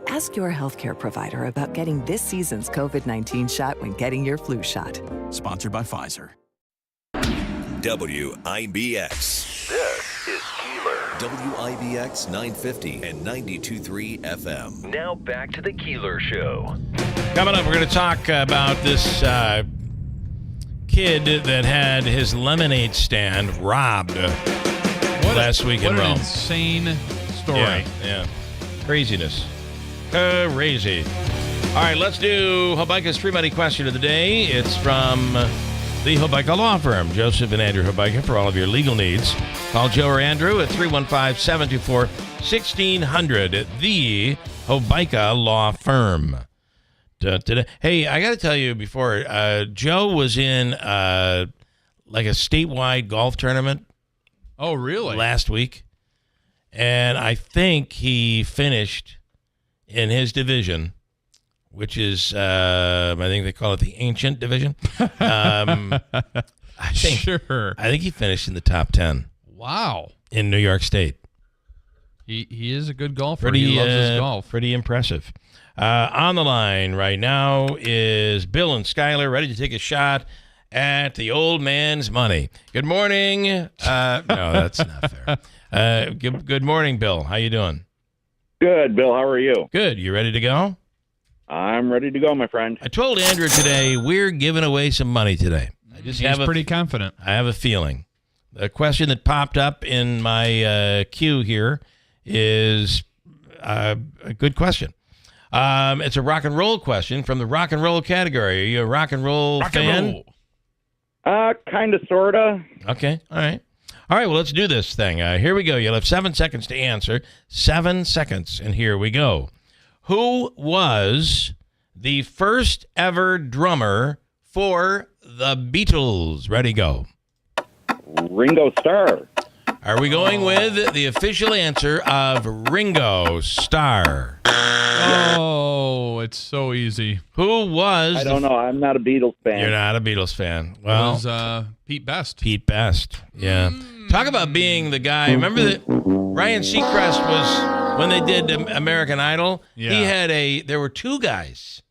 Ask your healthcare provider about getting this season's COVID-19 shot when getting your flu shot. Sponsored by Pfizer. WIBX. This is Keeler. WIBX 950 and 92.3 FM. Now back to the Keeler Show. Coming up, we're going to talk about this kid that had his lemonade stand robbed last week in What Rome. an insane story. Yeah. Craziness. Crazy. All right, let's do Hobica's free money question of the day. It's from the Hobica Law Firm, Joseph and Andrew Hobica, for all of your legal needs. Call Joe or Andrew at 315-724-1600 at the Hobica Law Firm. Hey, I got to tell you before, Joe was in like a statewide golf tournament. Oh, really? Last week. And I think he finished in his division, which is, I think they call it the ancient division. I think he finished in the top 10. Wow. In New York State. He is a good golfer. He loves his golf. Pretty impressive. On the line right now is Bill and Skyler, ready to take a shot at the old man's money. Good morning. No, that's not fair. Good morning, Bill. How you doing? Good, Bill. How are you? Good. You ready to go? I'm ready to go, my friend. I told Andrew today we're giving away some money today. He's pretty confident. I have a feeling. The question that popped up in my queue here is a good question. It's a rock and roll question from the rock and roll category. Are you a rock and roll fan? Kind of, sort of. Okay. All right. Well, let's do this thing. Here we go. You'll have 7 seconds to answer. 7 seconds, and here we go. Who was the first ever drummer for the Beatles? Ready, go. Ringo Starr. Are we going with the official answer of Ringo Starr? Oh, it's so easy. Who was... I don't know. I'm not a Beatles fan. You're not a Beatles fan. Well, it was Pete Best. Pete Best, yeah. Talk about being the guy. Remember that Ryan Seacrest was, when they did American Idol, there were two guys.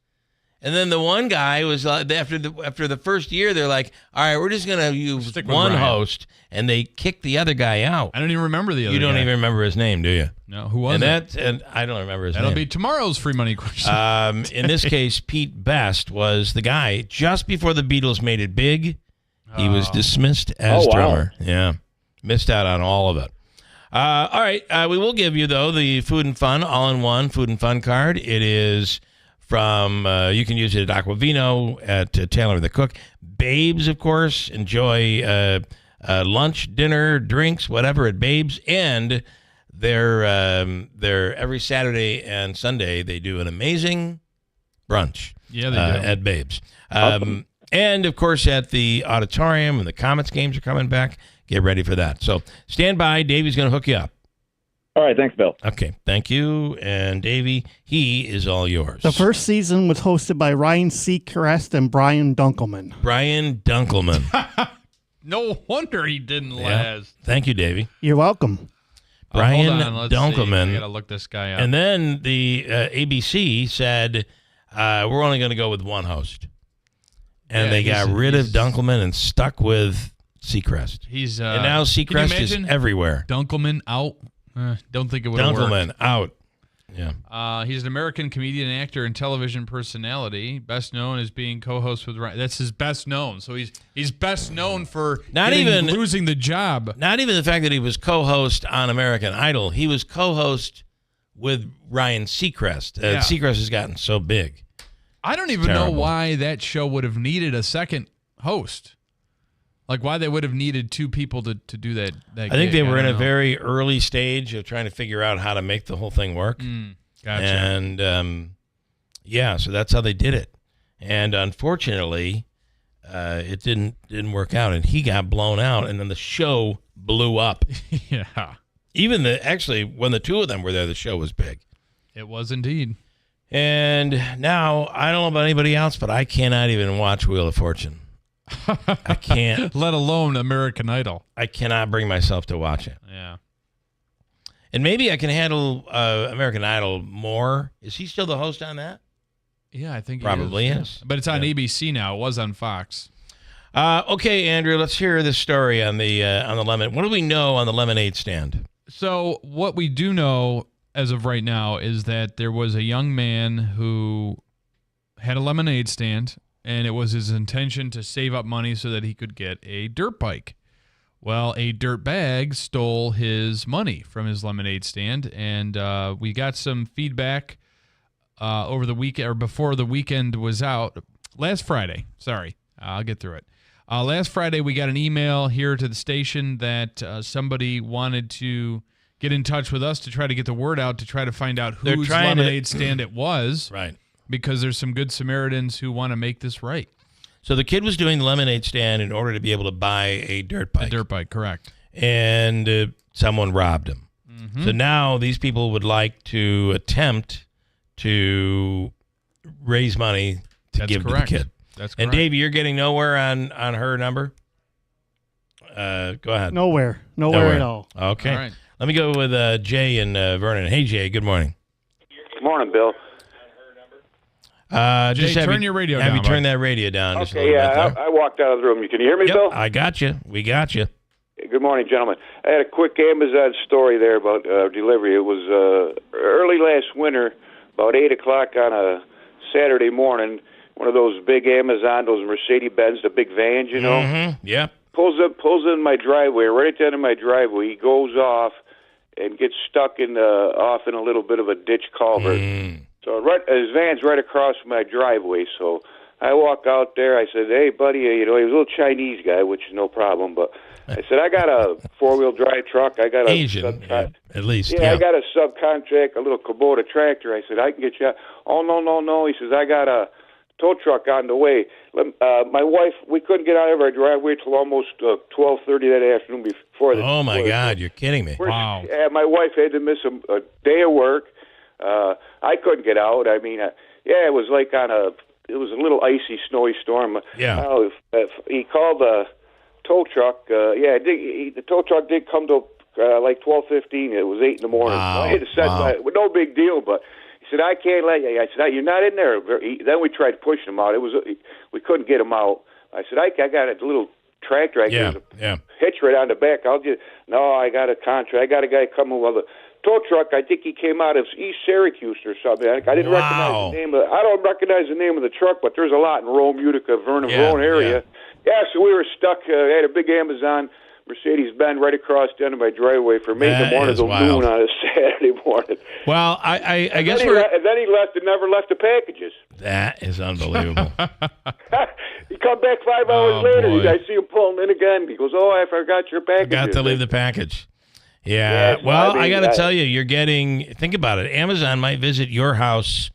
And then the one guy was, after the first year, they're like, all right, we're just going to use one host. And they kicked the other guy out. I don't even remember the other guy. You don't even remember his name, do you? No, who was it? And I don't remember his name. That'll be tomorrow's free money question. In this case, Pete Best was the guy just before the Beatles made it big. He was dismissed as drummer. Yeah. Missed out on all of it. All right. We will give you, though, the Food and Fun all-in-one Food and Fun card. It is from, you can use it at Aquavino, at Taylor the Cook. Babes, of course. Enjoy lunch, dinner, drinks, whatever at Babes. And they're every Saturday and Sunday, they do an amazing brunch. Yeah, they do. At Babes. And, of course, at the auditorium, and the Comets games are coming back. Get ready for that. So stand by. Davey's going to hook you up. All right. Thanks, Bill. Okay. Thank you. And Davey, he is all yours. The first season was hosted by Ryan Seacrest and Brian Dunkelman. No wonder he didn't last. Thank you, Davey. You're welcome. Brian hold on, let's Dunkelman. see. I got to look this guy up. And then the ABC said, we're only going to go with one host. And they got rid of Dunkelman and stuck with Seacrest. And now Seacrest is everywhere. Dunkelman out. Don't think it would have worked. Dunkelman out. Yeah. He's an American comedian, actor, and television personality. Best known as being co-host with Ryan. That's his best known. So he's best known for losing the job. Not even the fact that he was co-host on American Idol. He was co-host with Ryan Seacrest. Seacrest has gotten so big. I don't even know why that show would have needed a second host. Like why they would have needed two people to do that I think they were in a very early stage of trying to figure out how to make the whole thing work. Gotcha. And, so that's how they did it. And unfortunately, it didn't work out. And he got blown out, and then the show blew up. Yeah. Even when the two of them were there, the show was big. It was indeed. And now, I don't know about anybody else, but I cannot even watch Wheel of Fortune. I can't. Let alone American Idol. I cannot bring myself to watch it. Yeah. And maybe I can handle American Idol more. Is he still the host on that? Yeah, I think Probably he is. But it's on ABC now. It was on Fox. Okay, Andrew, let's hear this story on the lemon. What do we know on the lemonade stand? So what we do know as of right now is that there was a young man who had a lemonade stand, and it was his intention to save up money so that he could get a dirt bike. Well, a dirt bag stole his money from his lemonade stand, and we got some feedback over the weekend, or before the weekend was out. Last Friday, sorry, I'll get through it. Last Friday, we got an email here to the station that somebody wanted to get in touch with us to try to get the word out, to try to find out whose lemonade stand it was. Right. Because there's some good Samaritans who want to make this right. So the kid was doing the lemonade stand in order to be able to buy a dirt bike. A dirt bike, correct. And someone robbed him. Mm-hmm. So now these people would like to attempt to raise money to give correct. to the kid. That's and correct. Dave, you're getting nowhere on her number? Go ahead. Nowhere at all. Okay. All right. Let me go with Jay and Vernon. Hey, Jay, good morning. Good morning, Bill. Jay, Just turn your radio down. Have you turn bud. that radio down just a Okay, little bit yeah, there. I walked out of the room. Can you hear me, Yep, Bill? I got you. We got you. Good morning, gentlemen. I had a quick Amazon story there about delivery. It was early last winter, about 8 o'clock on a Saturday morning. One of those big Amazon, those Mercedes-Benz, the big vans, you know. Mm-hmm. Yeah. Pulls in my driveway, right at the end of my driveway. He goes off and gets stuck off in a little bit of a ditch culvert. So his van's right across my driveway. So I walk out there. I said, "Hey, buddy," he was a little Chinese guy, which is no problem. But I said, "I got a 4-wheel drive truck. I got a Asian, at least. I got a subcontract, a little Kubota tractor." I said, "I can get you out." "Oh, no." He says, "I got a tow truck on the way." My wife, we couldn't get out of our driveway till almost 12:30 that afternoon before the. Oh my God, you're kidding me! Wow. My wife had to miss a day of work. I couldn't get out. I mean, it was like it was a little icy, snowy storm. Yeah. He called the tow truck. The tow truck did come to like 12:15. It was 8 in the morning. Wow. I had to send no big deal, but he said, "I can't let you." I said, "You're not in there." Then we tried pushing him out. We couldn't get him out. I said, "I got a little tractor. I can hitch right on the back. No, I got a contract. I got a guy coming with a tow truck. I think he came out of East Syracuse or something. I didn't recognize the name of. I don't recognize the name of the truck, but there's a lot in Rome, Utica, Vernon area. Yeah, so we were stuck. I had a big Amazon Mercedes-Benz right across the end of my driveway from 8 in the morning till noon on a Saturday morning. Well, I guess then he left and never left the packages. That is unbelievable. He come back 5 hours later. I see him pulling in again. He goes, "Oh, I forgot your package." Forgot to leave the package. Yeah. Well, I got to tell you, you're getting. Think about it. Amazon might visit your house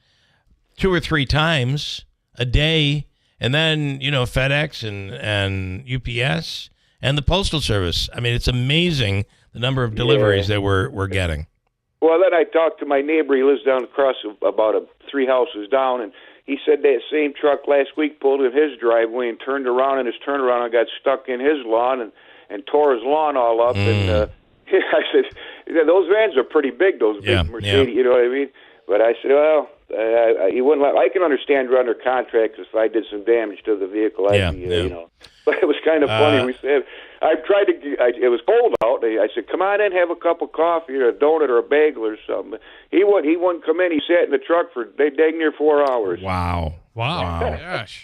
2 or 3 times a day, and then FedEx and UPS and the Postal Service. I mean, it's amazing the number of deliveries that we're getting. Well, then I talked to my neighbor. He lives down across about 3 houses down, and he said that same truck last week pulled in his driveway and turned around, and his turnaround got stuck in his lawn and tore his lawn all up. And I said, "Those vans are pretty big, those big Mercedes." You know what I mean? But I said, "Well, he wouldn't let." I can understand you're under contract if I did some damage to the vehicle. But it was kind of funny. We said, I tried to. It was cold out. I said, "Come on in, have a cup of coffee or a donut or a bagel or something." He wouldn't come in. He sat in the truck for dang near 4 hours. Wow. Gosh.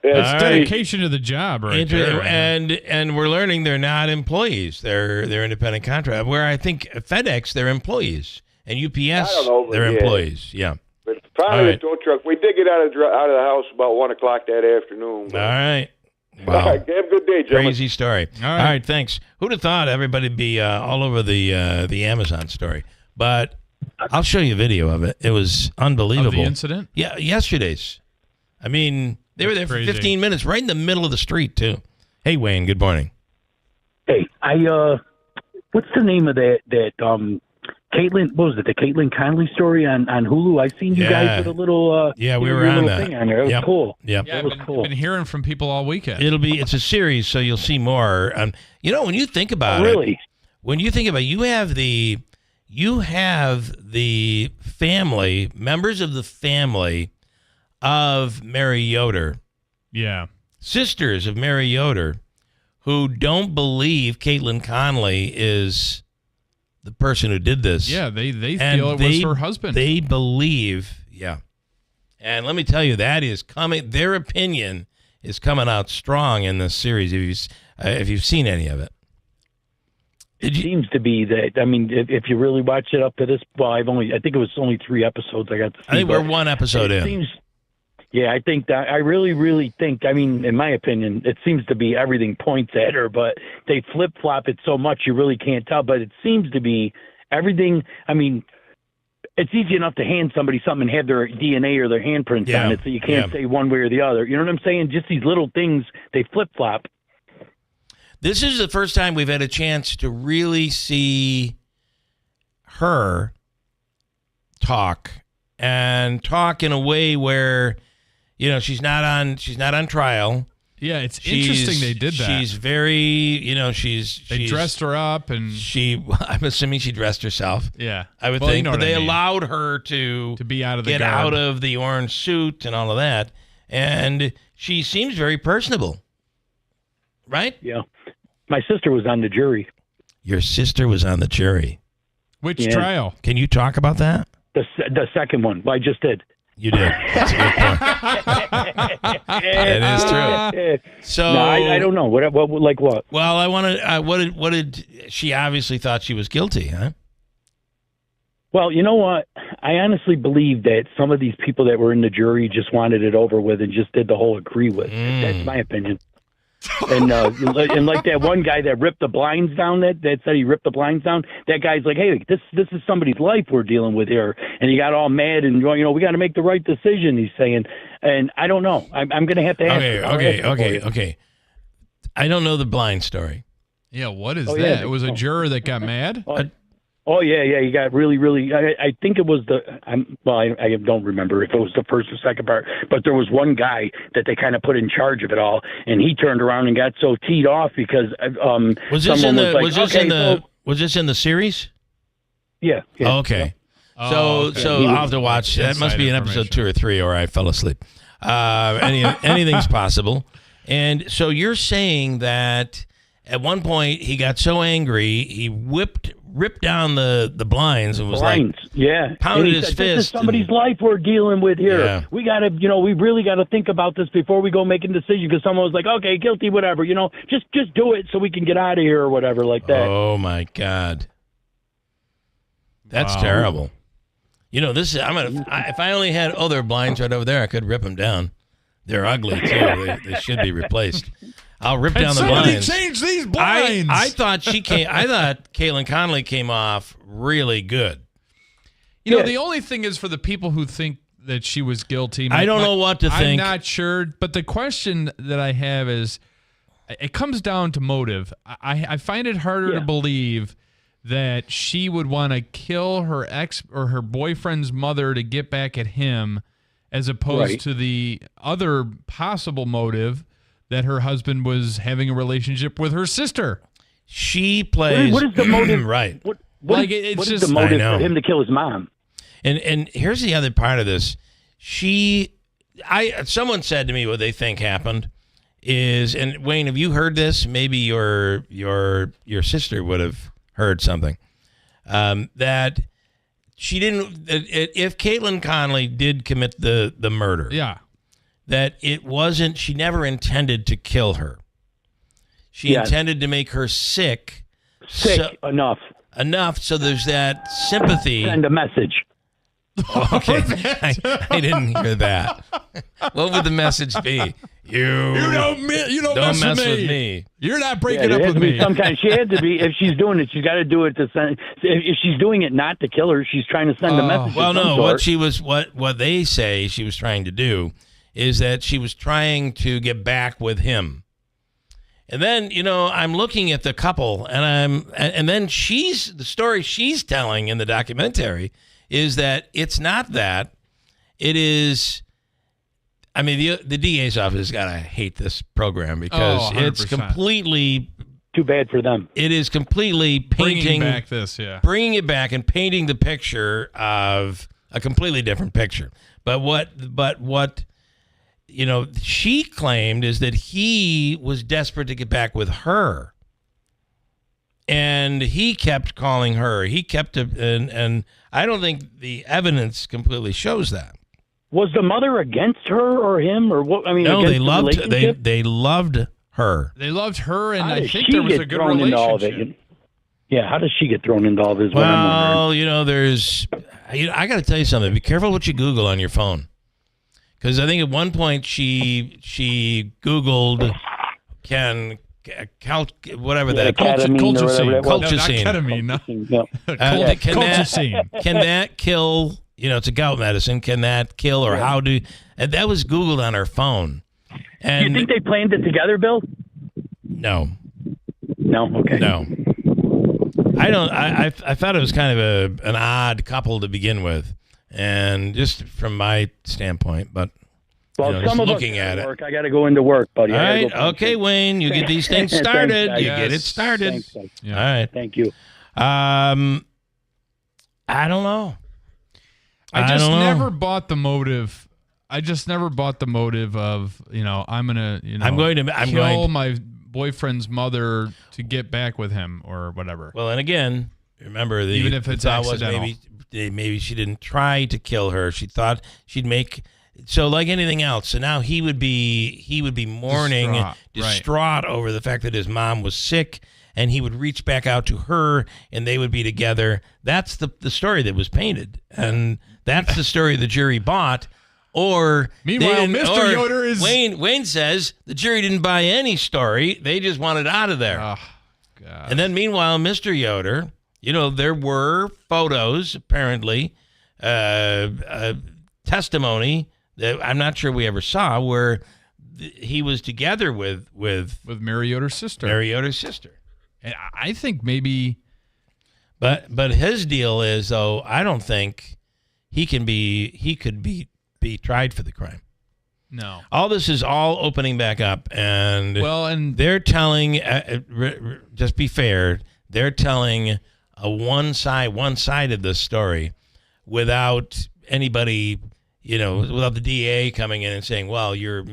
That's dedication to the job, right there. And we're learning they're not employees. They're independent contract. Where I think FedEx, they're employees, and UPS, they're employees. Yeah. But finally, the tow truck. We did get out of the house about 1 o'clock that afternoon. All right. Wow. All right. Have a good day, gentlemen. Crazy story. All right. Thanks. Who'd have thought everybody'd be all over the Amazon story? But I'll show you a video of it. It was unbelievable. Of the incident? Yeah, yesterday's. I mean, they were there for 15 minutes, right in the middle of the street, too. Hey, Wayne, good morning. Hey, what's the name of that Caitlin, what was it, the Caitlin Conley story on Hulu? I've seen you guys with a little we were on that thing on there. It was cool. Yeah, it was cool. I've been hearing from people all weekend. It's a series, so you'll see more. When you think about it, you have you have the family, members of the family of Mary Yoder. Yeah. Sisters of Mary Yoder who don't believe Caitlin Conley is the person who did this. Yeah, they feel it was her husband. They believe, yeah. And let me tell you, that is coming. Their opinion is coming out strong in this series. If you've seen any of it, it seems to be that. I mean, if you really watch it up to this, well, I think it was only 3 episodes I got to see. I think we're 1 episode in. Yeah, I think that I really think. I mean, in my opinion, it seems to be everything points at her, but they flip flop it so much you really can't tell. But it seems to be everything. I mean, it's easy enough to hand somebody something and have their DNA or their handprints on it, so you can't say one way or the other. You know what I'm saying? Just these little things, they flip flop. This is the first time we've had a chance to really see her talk in a way where, you know, she's not on trial. Yeah, it's interesting they did that. She's very, you know, they dressed her up and I'm assuming she dressed herself. Yeah, I would think, you know, but they allowed her to be out of the get out of the orange suit and all of that, and she seems very personable, right? Yeah, my sister was on the jury. Your sister was on the jury. Which trial? Can you talk about that? The second one. Well, I just did. You did. That's a good point. It is true. So no, I don't know. What? Like what? Well, I wanted. What did she obviously thought she was guilty, huh? Well, you know what? I honestly believe that some of these people that were in the jury just wanted it over with and just did the whole agree with. That's my opinion. And like that one guy that ripped the blinds down, that said he ripped the blinds down. That guy's like, hey, this is somebody's life we're dealing with here, and he got all mad and you know we got to make the right decision. He's saying, and I don't know. I'm going to have to ask. Okay. I don't know the blind story. Yeah, what is that? Yeah, it was a juror that got mad. Oh yeah. He got really. I think it was I don't remember if it was the first or second part, but there was one guy that they kind of put in charge of it all, and he turned around and got so teed off because was this in the series? Yeah. Okay. So I'll have to watch. That must be in episode 2 or 3, or I fell asleep. Anything's possible. And so you're saying that at one point he got so angry he ripped down the blinds and was pounded his fist. This is somebody's life we're dealing with here. Yeah. We got to, we really got to think about this before we go making a decision, because someone was like, okay, guilty, whatever, just do it so we can get out of here or whatever like that. Oh my God. That's terrible. This is, if I only had other blinds right over there, I could rip them down. They're ugly too. They should be replaced. I'll rip down the blinds. Change these blinds. I thought Caitlin Conley came off really good. The only thing is for the people who think that she was guilty. I don't know what to think. I'm not sure, but the question that I have is, it comes down to motive. I find it harder to believe that she would want to kill her ex or her boyfriend's mother to get back at him, as opposed to the other possible motive that her husband was having a relationship with her sister. She plays. What is the motive? Right. What is the motive for him to kill his mom? And here's the other part of this. Someone said to me what they think happened is, and Wayne, have you heard this? Maybe your sister would have heard something that she didn't. If Caitlin Conley did commit the murder, that it wasn't. She never intended to kill her. She intended to make her sick enough so there's that sympathy. Send a message. Okay, I didn't hear that. What would the message be? You don't mess with me. You're not breaking up with me. Sometimes she had to be. If she's doing it, she's got to do it to send. If she's doing it not to kill her, she's trying to send a message. Well, no. What they say she was trying to do is that she was trying to get back with him. And then, I'm looking at the couple, and then the story she's telling in the documentary is that it's not that. It is, the DA's office has got to hate this program because it's completely Too bad for them. It is completely painting bringing it back and painting the picture of a completely different picture. But what she claimed is that he was desperate to get back with her, and he kept calling her. He kept and I don't think the evidence completely shows that. Was the mother against her or him or what? I mean, no, against they the loved relationship? they loved her. They loved her, and How I does think she there was get a good thrown into all of relationship. it? Yeah, how does she get thrown into all this? What I'm wondering. Well, there's. I got to tell you something. Be careful what you Google on your phone, because I think at one point she Googled colchicine. Can that kill? It's a gout medicine. Can that kill, or how do? And that was Googled on her phone. And you think they planned it together, Bill? No. No. Okay. No. I don't. I thought it was kind of an odd couple to begin with, and just from my standpoint, but. Well, just some of looking us at it. work. I got to go into work, buddy. All I right. gotta go Okay, Wayne. You get these things started. Thanks, you get it started. Thanks, guys. All right. Thank you. I don't know. I just don't know. never bought the motive. I just never bought the motive of, I'm going to kill my boyfriend's mother to get back with him or whatever. Well, and again, remember even if it's accidental. Maybe she didn't try to kill her. She thought she'd make. So like anything else, so now he would be mourning, distraught over the fact that his mom was sick, and he would reach back out to her, and they would be together. That's the story that was painted, and that's the story the jury bought. Or meanwhile, Mr. Yoder is Wayne says the jury didn't buy any story; they just wanted out of there. Oh, God. And then meanwhile, Mr. Yoder, there were photos apparently, testimony. I'm not sure we ever saw where he was together with Mary Yoder's sister. And I think maybe, but his deal is though I don't think he could be tried for the crime. No. All this is all opening back up, and they're telling. Just be fair. They're telling a one side of this story, without anybody. Without the DA coming in and saying, well, you're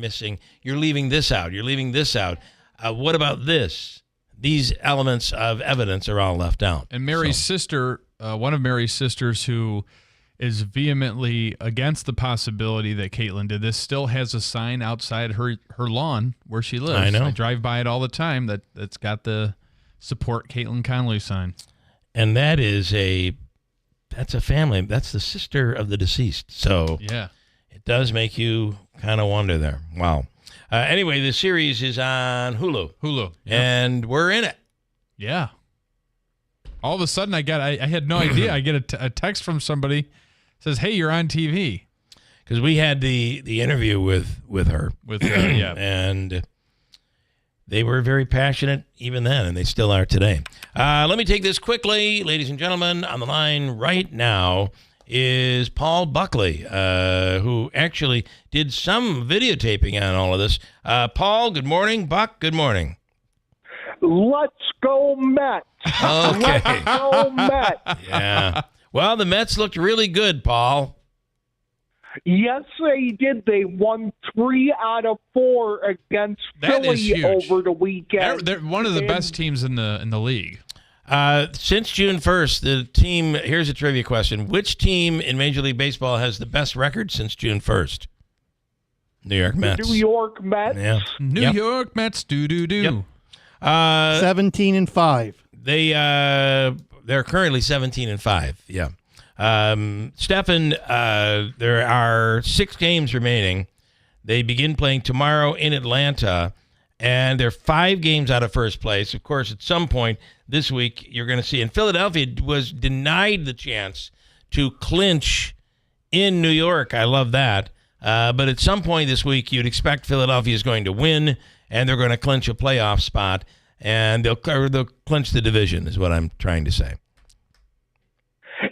leaving this out. You're leaving this out. What about this? These elements of evidence are all left out. And Mary's sister, one of Mary's sisters who is vehemently against the possibility that Caitlin did this, still has a sign outside her lawn where she lives. I know. I drive by it all the time that's got the support Caitlin Conley sign. And that's a family. That's the sister of the deceased. So yeah, it does make you kind of wonder there. Wow. Anyway, the series is on Hulu. Yep. And we're in it. Yeah. All of a sudden, I had no idea. I get a text from somebody says, "Hey, you're on TV." Because we had the interview with her. Yeah. And they were very passionate even then, and they still are today. Let me take this quickly. Ladies and gentlemen, on the line right now is Paul Buckley, who actually did some videotaping on all of this. Paul, good morning. Buck, good morning. Let's go Mets. Okay. Let's go Mets. Yeah. Well, the Mets looked really good, Paul. Yes, they did. They won 3 out of 4 against That Philly is huge. over the weekend. They're one of the best teams in the league. Since June 1st, the team, here's a trivia question. Which team in Major League Baseball has the best record since June 1st? New York Mets. New York Mets. Yeah. New York Mets. Do. Yep. 17-5. They're currently 17-5. Yeah. Stefan, there are 6 games remaining. They begin playing tomorrow in Atlanta, and they're 5 games out of first place. Of course, at some point this week, you're going to see. And Philadelphia was denied the chance to clinch in New York. I love that. But at some point this week, you'd expect Philadelphia is going to win, and they're going to clinch a playoff spot, and they'll clinch the division, is what I'm trying to say.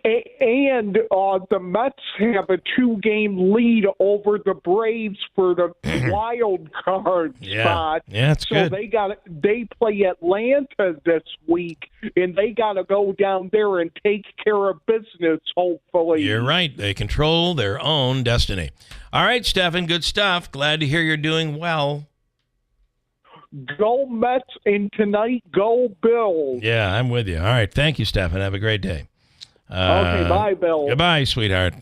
And the Mets have a 2-game lead over the Braves for the wild card spot. Yeah, it's so good. they play Atlanta this week, and they got to go down there and take care of business, hopefully. You're right. They control their own destiny. All right, Stefan, good stuff. Glad to hear you're doing well. Go Mets, and tonight, go Bills. Yeah, I'm with you. All right, thank you, Stefan. Have a great day. Okay, bye, Bill. Goodbye, sweetheart.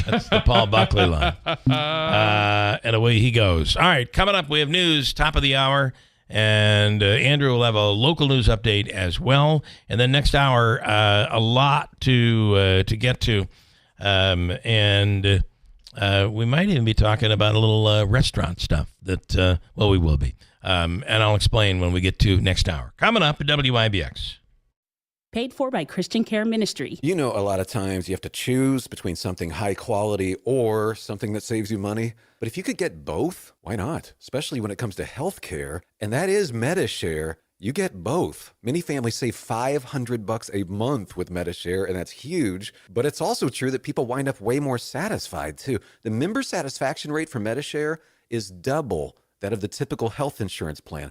That's the Paul Buckley line. And away he goes. All right, coming up, we have news, top of the hour, and Andrew will have a local news update as well. And then next hour, a lot to get to. And we might even be talking about a little restaurant stuff that, we will be. And I'll explain when we get to next hour. Coming up at WIBX. Paid for by Christian Care Ministry. You know, a lot of times you have to choose between something high quality or something that saves you money. But if you could get both, why not? Especially when it comes to health care. And that is MediShare. You get both. Many families save $500 a month with MediShare, and that's huge. But it's also true that people wind up way more satisfied, too. The member satisfaction rate for MediShare is double that of the typical health insurance plan.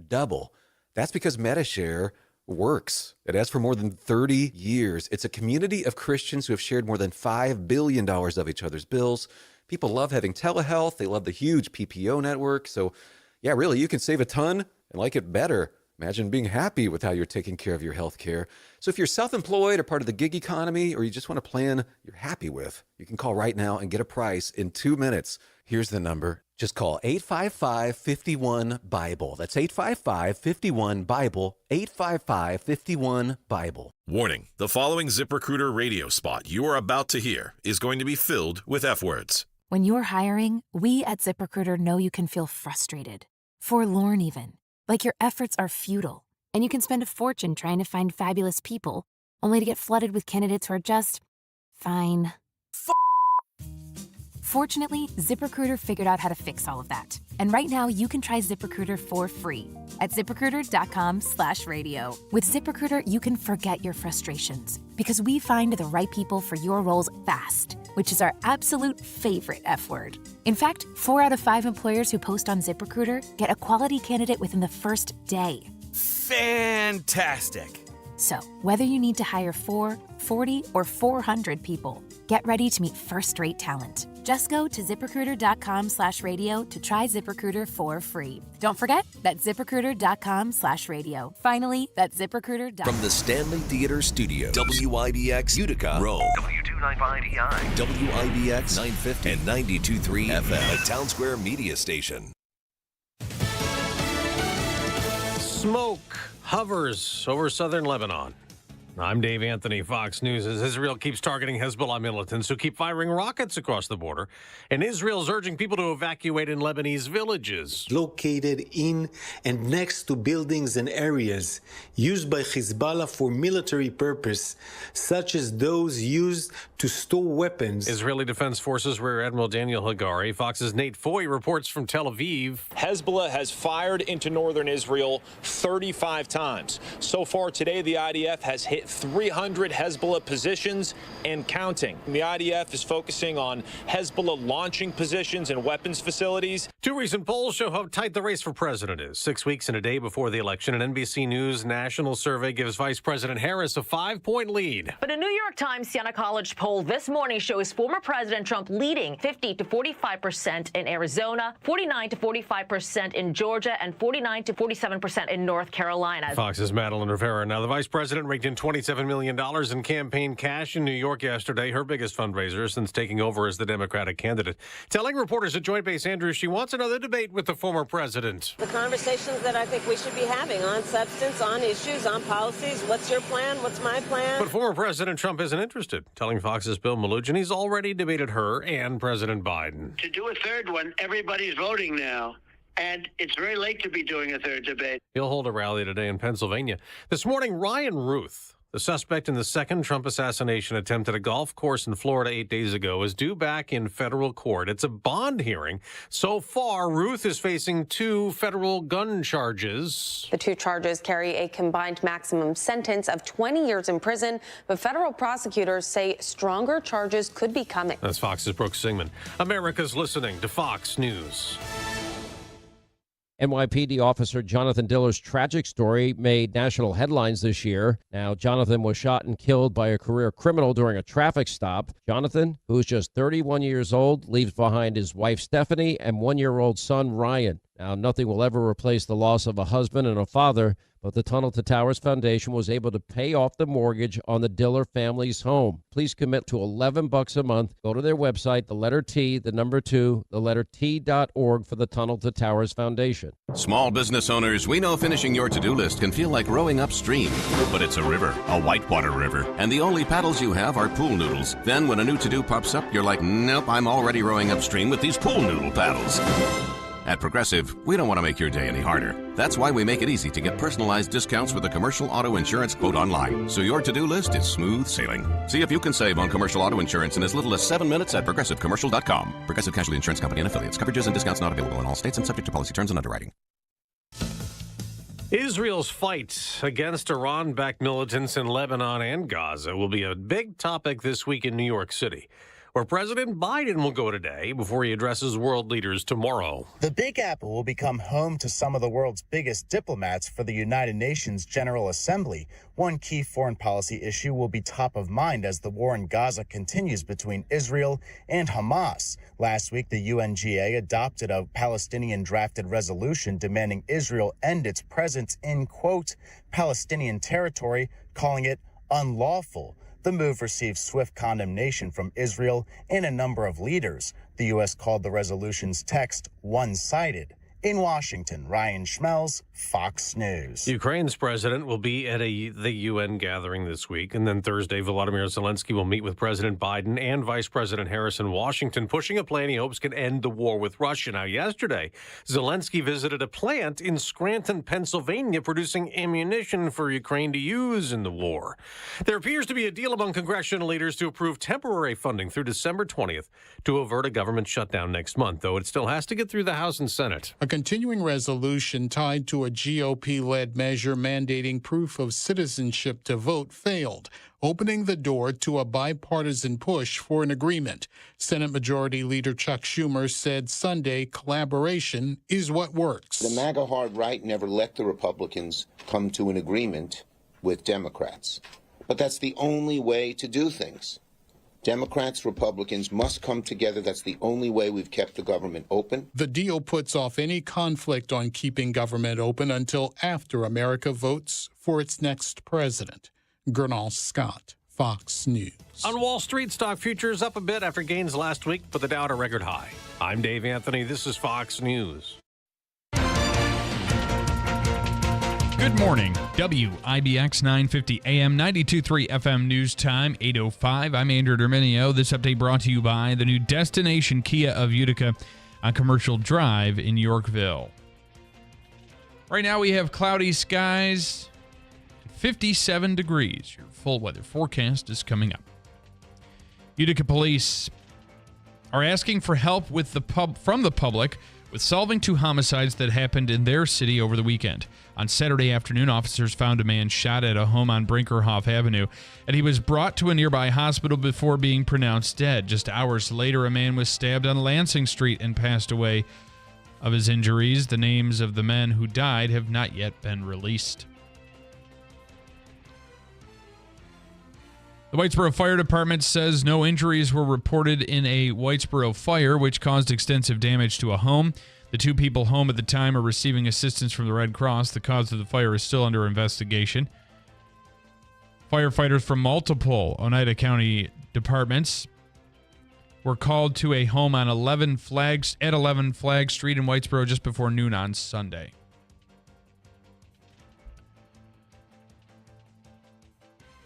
Double. That's because MediShare works. It has for more than 30 years. It's a community of Christians who have shared more than $5 billion of each other's bills. People love having telehealth. They love the huge PPO network. So, yeah, really, you can save a ton and like it better. Imagine being happy with how you're taking care of your health care. So if you're self-employed or part of the gig economy, or you just want a plan you're happy with, you can call right now and get a price in 2 minutes. Here's the number. Just call 855-51-BIBLE. That's 855-51-BIBLE, 855-51-BIBLE. Warning, the following ZipRecruiter radio spot you are about to hear is going to be filled with F words. When you're hiring, we at ZipRecruiter know you can feel frustrated, forlorn even, like your efforts are futile, and you can spend a fortune trying to find fabulous people, only to get flooded with candidates who are just fine. Fortunately, ZipRecruiter figured out how to fix all of that. And right now, you can try ZipRecruiter for free at ZipRecruiter.com/radio. With ZipRecruiter, you can forget your frustrations because we find the right people for your roles fast, which is our absolute favorite F word. In fact, 4 out of 5 employers who post on ZipRecruiter get a quality candidate within the first day. Fantastic. So, whether you need to hire 4, 40, or 400 people, get ready to meet first-rate talent. Just go to ZipRecruiter.com/radio to try ZipRecruiter for free. Don't forget, that's ZipRecruiter.com/radio. Finally, that's ZipRecruiter.com. From the Stanley Theater Studio, WIBX Utica, Rome, W295DI, WIBX 950 and 92.3 FM, a Town Square media station. Smoke hovers over southern Lebanon. I'm Dave Anthony, Fox News. As Israel keeps targeting Hezbollah militants who keep firing rockets across the border, and Israel's urging people to evacuate in Lebanese villages. Located in and next to buildings and areas used by Hezbollah for military purpose, such as those used to store weapons. Israeli Defense Forces Rear Admiral Daniel Hagari. Fox's Nate Foy reports from Tel Aviv. Hezbollah has fired into northern Israel 35 times. So far today, the IDF has hit 300 Hezbollah positions and counting. The IDF is focusing on Hezbollah launching positions and weapons facilities. 2 recent polls show how tight the race for president is. 6 weeks and a day before the election, an NBC News national survey gives Vice President Harris a 5-point lead. But a New York Times Siena College poll this morning shows former President Trump leading 50 to 45% in Arizona, 49 to 45% in Georgia, and 49 to 47% in North Carolina. Fox's Madeline Rivera. Now, the vice president raked in $27 million in campaign cash in New York yesterday, her biggest fundraiser since taking over as the Democratic candidate. Telling reporters at Joint Base Andrews she wants another debate with the former president. The conversations that I think we should be having on substance, on issues, on policies. What's your plan? What's my plan? But former President Trump isn't interested. Telling Fox's Bill Malugin he's already debated her and President Biden. To do a third one, everybody's voting now. And it's very late to be doing a third debate. He'll hold a rally today in Pennsylvania. This morning, Ryan Ruth, The suspect in the second Trump assassination attempt at a golf course in Florida 8 days ago is due back in federal court. It's a bond hearing. So far, Ruth is facing 2 federal gun charges. The 2 charges carry a combined maximum sentence of 20 years in prison, but federal prosecutors say stronger charges could be coming. That's Fox's Brooke Singman. America's listening to Fox News. NYPD officer Jonathan Diller's tragic story made national headlines this year. Now, Jonathan was shot and killed by a career criminal during a traffic stop. Jonathan, who's just 31 years old, leaves behind his wife Stephanie and 1-year-old son Ryan. Now, nothing will ever replace the loss of a husband and a father, but the Tunnel to Towers Foundation was able to pay off the mortgage on the Diller family's home. Please commit to $11 a month. Go to their website, the letter T, the number 2, the letter T.org for the Tunnel to Towers Foundation. Small business owners, we know finishing your to-do list can feel like rowing upstream, but it's a river, a whitewater river, and the only paddles you have are pool noodles. Then when a new to-do pops up, you're like, nope, I'm already rowing upstream with these pool noodle paddles. At Progressive, we don't want to make your day any harder. That's why we make it easy to get personalized discounts with a commercial auto insurance quote online, so your to-do list is smooth sailing. See if you can save on commercial auto insurance in as little as 7 minutes at ProgressiveCommercial.com. Progressive Casualty Insurance Company and Affiliates. Coverages and discounts not available in all states and subject to policy terms and underwriting. Israel's fight against Iran-backed militants in Lebanon and Gaza will be a big topic this week in New York City, where President Biden will go today before he addresses world leaders tomorrow. The Big Apple will become home to some of the world's biggest diplomats for the United Nations General Assembly. One key foreign policy issue will be top of mind as the war in Gaza continues between Israel and Hamas. Last week, the UNGA adopted a Palestinian-drafted resolution demanding Israel end its presence in, quote, Palestinian territory, calling it unlawful. The move received swift condemnation from Israel and a number of leaders. The U.S. called the resolution's text one-sided. In Washington, Ryan Schmelz, Fox News. Ukraine's president will be at the UN gathering this week, and then Thursday, Volodymyr Zelensky will meet with President Biden and Vice President Harris in Washington, pushing a plan he hopes can end the war with Russia. Now, yesterday, Zelensky visited a plant in Scranton, Pennsylvania, producing ammunition for Ukraine to use in the war. There appears to be a deal among congressional leaders to approve temporary funding through December 20th to avert a government shutdown next month, though it still has to get through the House and Senate. A continuing resolution tied to a GOP-led measure mandating proof of citizenship to vote failed, opening the door to a bipartisan push for an agreement. Senate Majority Leader Chuck Schumer said Sunday collaboration is what works. The MAGA hard right never let the Republicans come to an agreement with Democrats. But that's the only way to do things. Democrats, Republicans must come together. That's the only way we've kept the government open. The deal puts off any conflict on keeping government open until after America votes for its next president. Gernal Scott, Fox News. On Wall Street, stock futures up a bit after gains last week, but the Dow at a record high. I'm Dave Anthony. This is Fox News. Good morning. WIBX 950 AM 92.3 FM News Time, 8:05. I'm Andrew Derminio. This update brought to you by the new Destination Kia of Utica on Commercial Drive in Yorkville. Right now we have cloudy skies, 57 degrees. Your full weather forecast is coming up. Utica police are asking for help with from the public with solving 2 homicides that happened in their city over the weekend. On Saturday afternoon, officers found a man shot at a home on Brinkerhoff Avenue, and he was brought to a nearby hospital before being pronounced dead. Just hours later, a man was stabbed on Lansing Street and passed away of his injuries. The names of the men who died have not yet been released. The Whitesboro Fire Department says no injuries were reported in a Whitesboro fire, which caused extensive damage to a home. The 2 people home at the time are receiving assistance from the Red Cross. The cause of the fire is still under investigation. Firefighters from multiple Oneida County departments were called to a home on 11 Flag Street in Whitesboro just before noon on Sunday.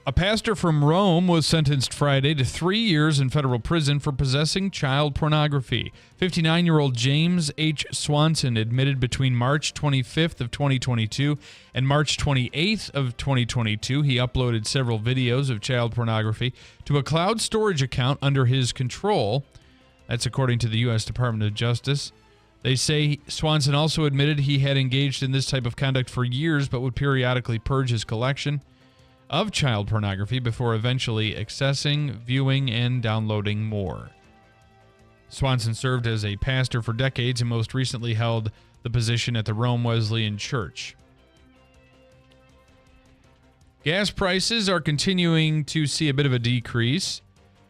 A pastor from Rome was sentenced Friday to 3 years in federal prison for possessing child pornography. 59-year-old James H. Swanson admitted between March 25th of 2022 and March 28th of 2022 he uploaded several videos of child pornography to a cloud storage account under his control. That's according to the U.S. Department of Justice. They say Swanson also admitted he had engaged in this type of conduct for years but would periodically purge his collection of child pornography before eventually accessing, viewing, and downloading more. Swanson served as a pastor for decades and most recently held the position at the Rome Wesleyan Church. Gas prices are continuing to see a bit of a decrease.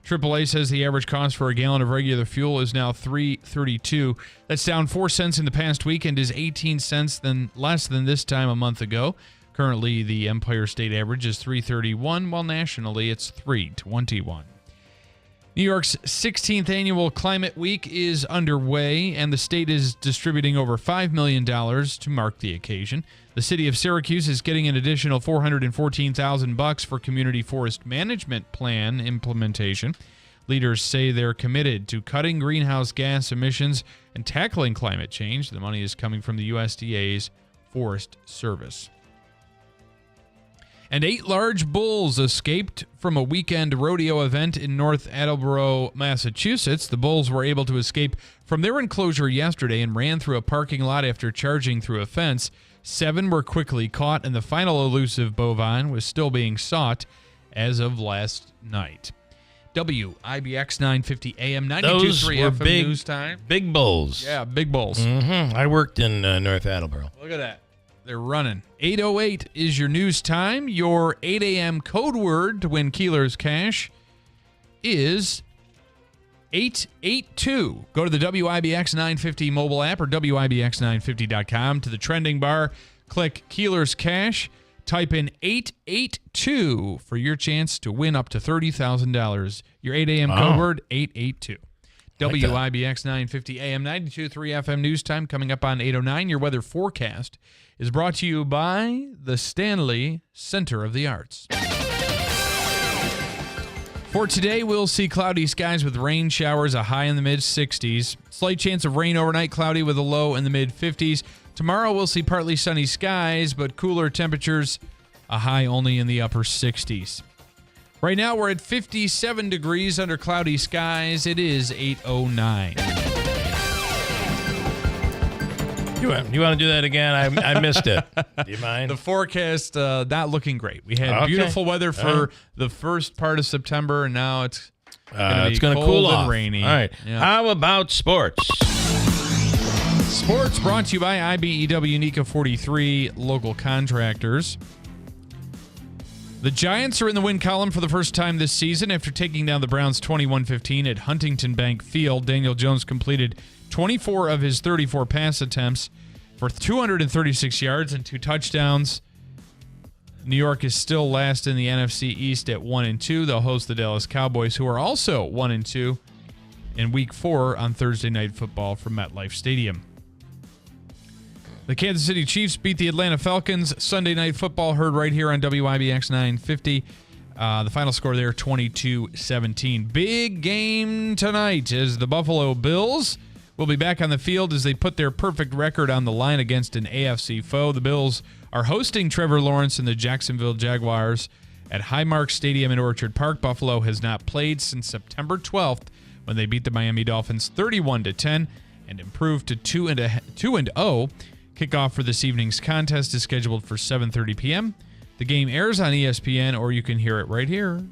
AAA says the average cost for a gallon of regular fuel is now $3.32. That's down 4 cents in the past week and is 18 cents less than this time a month ago. Currently, the Empire State average is $3.31, while nationally it's $3.21. New York's 16th annual Climate Week is underway, and the state is distributing over $5 million to mark the occasion. The city of Syracuse is getting an additional $414,000 for community forest management plan implementation. Leaders say they're committed to cutting greenhouse gas emissions and tackling climate change. The money is coming from the USDA's Forest Service. And 8 large bulls escaped from a weekend rodeo event in North Attleboro, Massachusetts. The bulls were able to escape from their enclosure yesterday and ran through a parking lot after charging through a fence. 7 were quickly caught, and the final elusive bovine was still being sought as of last night. WIBX 950 AM 92.3 FM big, news time. Big bulls. Yeah, big bulls. Mm-hmm. I worked in North Attleboro. Look at that. They're running. 8:08 is your news time. Your 8 a.m. code word to win Keeler's cash is 882. Go to the WIBX 950 mobile app or WIBX950.com to the trending bar. Click Keeler's cash. Type in 882 for your chance to win up to $30,000. Your 8 a.m. code word, 882. WIBX 950 AM 92.3 FM news time coming up on 8:09. Your weather forecast is brought to you by the Stanley Center of the Arts. For today, we'll see cloudy skies with rain showers, a high in the mid-60s. Slight chance of rain overnight, cloudy with a low in the mid-50s. Tomorrow, we'll see partly sunny skies, but cooler temperatures, a high only in the upper 60s. Right now, we're at 57 degrees under cloudy skies. It is 8:09. You want to do that again? I missed it. Do you mind? The forecast not looking great. We had beautiful weather for the first part of September, and now it's going to cool off. And rainy. All right. Yeah. How about sports? Sports brought to you by IBEW NECA 43 local contractors. The Giants are in the win column for the first time this season after taking down the Browns 21-15 at Huntington Bank Field. Daniel Jones completed 24 of his 34 pass attempts for 236 yards and 2 touchdowns. New York is still last in the NFC East at 1-2. They'll host the Dallas Cowboys, who are also 1-2 in Week 4 on Thursday Night Football from MetLife Stadium. The Kansas City Chiefs beat the Atlanta Falcons. Sunday Night Football heard right here on WIBX 950. The final score there, 22-17. Big game tonight as the Buffalo Bills will be back on the field as they put their perfect record on the line against an AFC foe. The Bills are hosting Trevor Lawrence and the Jacksonville Jaguars at Highmark Stadium in Orchard Park. Buffalo has not played since September 12th when they beat the Miami Dolphins 31-10 and improved to 2-0. Kickoff for this evening's contest is scheduled for 7:30 p.m. The game airs on ESPN, or you can hear it right here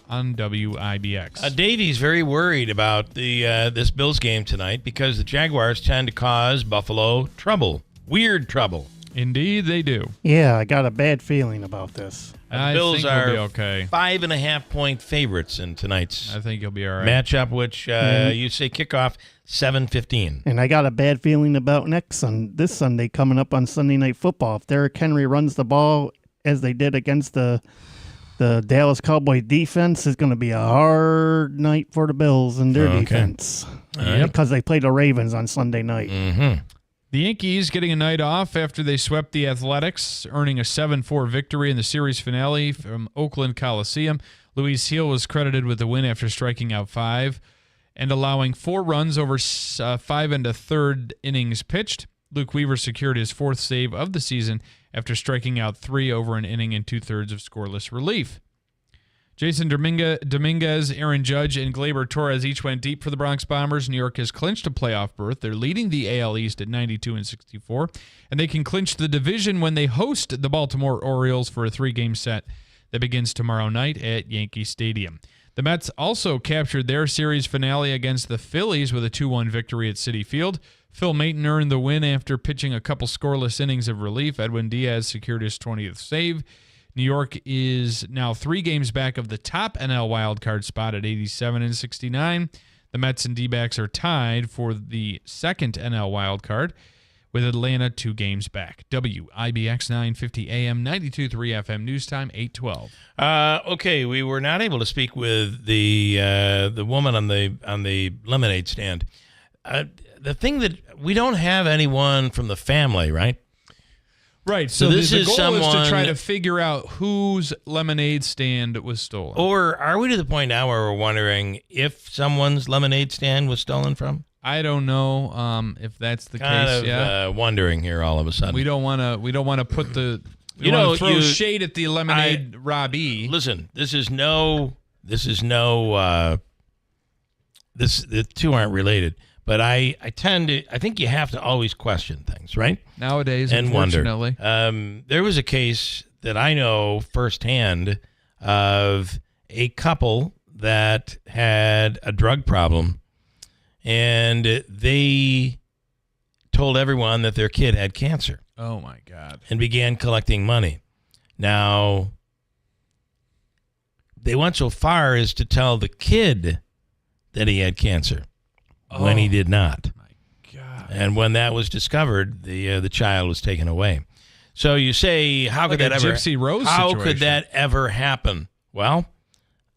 on WIBX. Davey's very worried about this Bills game tonight because the Jaguars tend to cause Buffalo trouble. Weird trouble. Indeed, they do. Yeah, I got a bad feeling about this. The Bills are 5.5-point favorites in tonight's I think you'll be all right. matchup, which you say kickoff 7:15. And I got a bad feeling about this Sunday coming up on Sunday Night Football. If Derrick Henry runs the ball as they did against the Dallas Cowboys defense, it's going to be a hard night for the Bills and their defense. Yep. Because they play the Ravens on Sunday night. Mm-hmm. The Yankees getting a night off after they swept the Athletics, earning a 7-4 victory in the series finale from Oakland Coliseum. Luis Gil was credited with the win after striking out 5 and allowing 4 runs over 5 1/3 innings pitched. Luke Weaver secured his 4th save of the season after striking out 3 over an inning and 2/3 of scoreless relief. Jason Dominguez, Aaron Judge, and Gleyber Torres each went deep for the Bronx Bombers. New York has clinched a playoff berth. They're leading the AL East at 92-64, and they can clinch the division when they host the Baltimore Orioles for a 3-game set that begins tomorrow night at Yankee Stadium. The Mets also captured their series finale against the Phillies with a 2-1 victory at Citi Field. Phil Maton earned the win after pitching a couple scoreless innings of relief. Edwin Diaz secured his 20th save. New York is now 3 games back of the top NL wildcard spot at 87-69. The Mets and D-backs are tied for the second NL wildcard, with Atlanta 2 games back. WIBX 950 AM, 92.3 FM, news time 8:12. Okay, we were not able to speak with the woman on the lemonade stand. The thing that we don't have anyone from the family, right? Right, so this the is goal someone is to try to figure out whose lemonade stand was stolen. Or are we to the point now where we're wondering if someone's lemonade stand was stolen from? I don't know if that's the case. Yeah, wondering here all of a sudden. We don't want to put the throw shade at the lemonade Robbie. Listen, the two aren't related. But I think you have to always question things, right? Nowadays, and unfortunately. Wonder. There was a case that I know firsthand of a couple that had a drug problem, and they told everyone that their kid had cancer. Oh, my God. And began collecting money. Now, they went so far as to tell the kid that he had cancer. When he did not. My God. And when that was discovered, the child was taken away. So you say, how could that ever? Gypsy Rose how situation. could that ever happen? Well,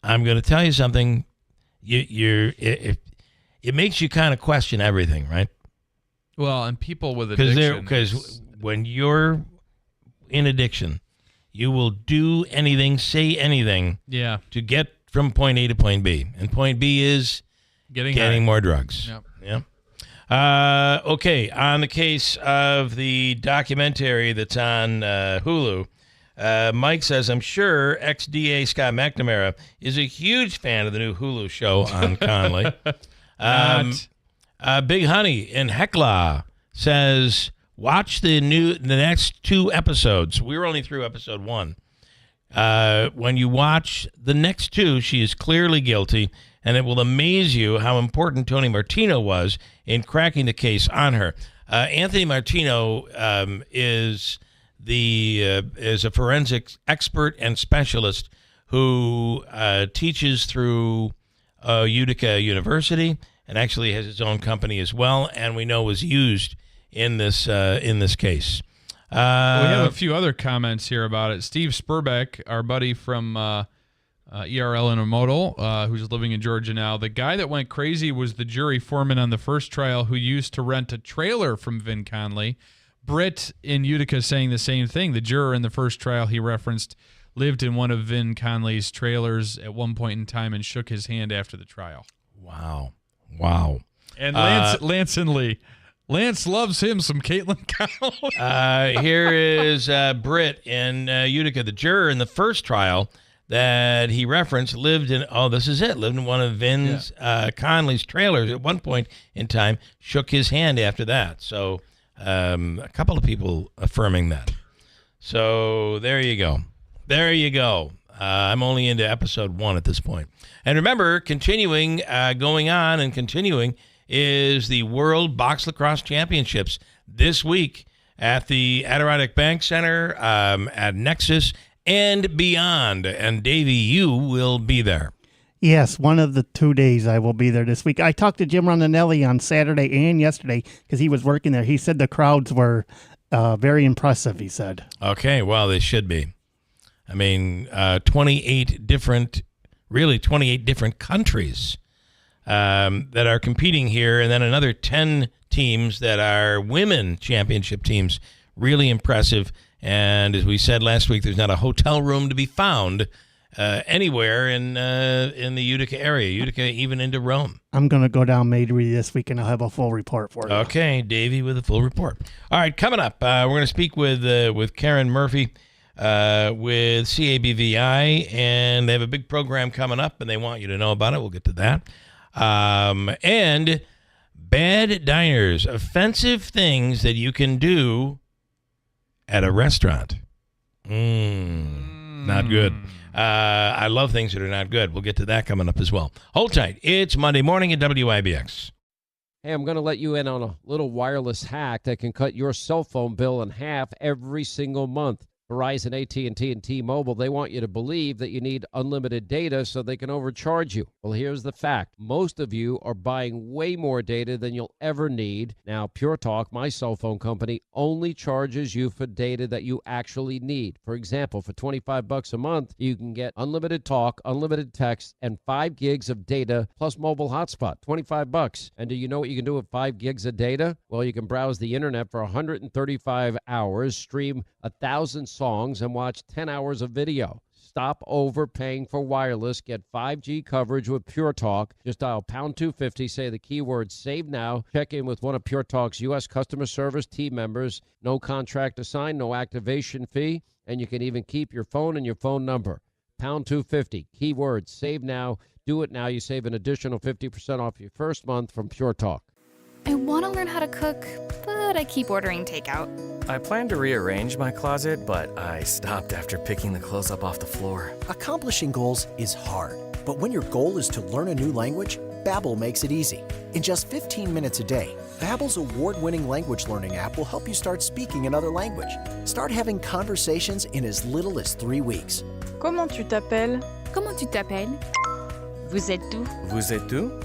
I'm going to tell you something. It makes you kind of question everything, right? Well, and people with addiction. Because when you're in addiction, you will do anything, say anything, to get from point A to point B, and point B is getting more drugs. Yep. Yeah. Okay. On the case of the documentary that's on Hulu, Mike says, I'm sure ex-DA Scott McNamara is a huge fan of the new Hulu show on Conley. Big Honey in Hecla says, watch the next 2 episodes. We were only through episode 1. When you watch the next 2, she is clearly guilty, and it will amaze you how important Tony Martino was in cracking the case on her. Anthony Martino is a forensics expert and specialist who teaches through Utica University and actually has his own company as well, and we know was used in this case. We have a few other comments here about it. Steve Spurbeck, our buddy from ERL Intermodal, who's living in Georgia now. The guy that went crazy was the jury foreman on the first trial who used to rent a trailer from Vin Conley. Britt in Utica saying the same thing. The juror in the first trial he referenced lived in one of Vin Conley's trailers at one point in time and shook his hand after the trial. Wow. And Lance and Lee. Lance loves him some Caitlin Connell. Here is Britt in Utica. The juror in the first trial that he referenced lived in one of Vin's Conley's trailers at one point in time, shook his hand after that. So a couple of people affirming that. So there you go. I'm only into episode 1 at this point. And remember, continuing is the World Box Lacrosse Championships this week at the Adirondack Bank Center, at Nexus, and beyond. And Davey, you will be there. Yes, one of the 2 days I will be there this week. I talked to Jim Rondinelli on Saturday and yesterday because he was working there. He said the crowds were very impressive, he said. Okay, well, they should be. I mean, 28 different countries that are competing here, and then another 10 teams that are women championship teams. Really impressive. And as we said last week, there's not a hotel room to be found anywhere in the Utica area, Utica even into Rome. I'm going to go down Maidry this week, and I'll have a full report for you. Okay, Davey with a full report. All right, coming up, we're going to speak with Karen Murphy with CABVI, and they have a big program coming up, and they want you to know about it. We'll get to that. And bad diners, offensive things that you can do at a restaurant. Not good. I love things that are not good. We'll get to that coming up as well. Hold tight. It's Monday morning at WIBX. Hey, I'm going to let you in on a little wireless hack that can cut your cell phone bill in half every single month. Verizon, AT&T, and T-Mobile, they want you to believe that you need unlimited data so they can overcharge you. Well, here's the fact. Most of you are buying way more data than you'll ever need. Now, Pure Talk, my cell phone company, only charges you for data that you actually need. For example, for $25 a month, you can get unlimited talk, unlimited text, and 5 gigs of data plus mobile hotspot, $25. And do you know what you can do with 5 gigs of data? Well, you can browse the internet for 135 hours, stream 1,000 songs, and watch 10 hours of video. Stop overpaying for wireless. Get 5G coverage with Pure Talk. Just dial pound 250, say the keyword save now. Check in with one of Pure Talk's U.S. customer service team members. No contract assigned, no activation fee, and you can even keep your phone and your phone number. Pound 250, keyword save now. Do it now. You save an additional 50% off your first month from Pure Talk. I want to learn how to cook, but I keep ordering takeout. I plan to rearrange my closet, but I stopped after picking the clothes up off the floor. Accomplishing goals is hard, but when your goal is to learn a new language, Babbel makes it easy. In just 15 minutes a day, Babbel's award-winning language learning app will help you start speaking another language. Start having conversations in as little as 3 weeks. Comment tu t'appelles? Comment tu t'appelles? Vous êtes où? Vous êtes où?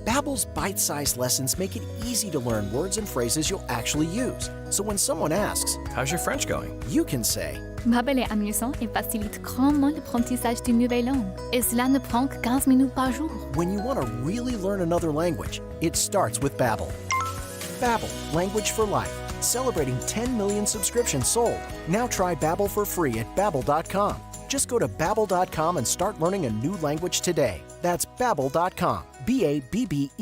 Babbel's bite-sized lessons make it easy to learn words and phrases you'll actually use. So when someone asks, "How's your French going?" you can say, Babbel est amusant et facilite grandement l'apprentissage d'une nouvelle langue. Et cela ne prend que 15 minutes par jour. When you want to really learn another language, it starts with Babbel. Babbel, language for life. Celebrating 10 million subscriptions sold. Now try Babbel for free at Babbel.com. Just go to Babbel.com and start learning a new language today. That's Babbel.com. Babbel.com.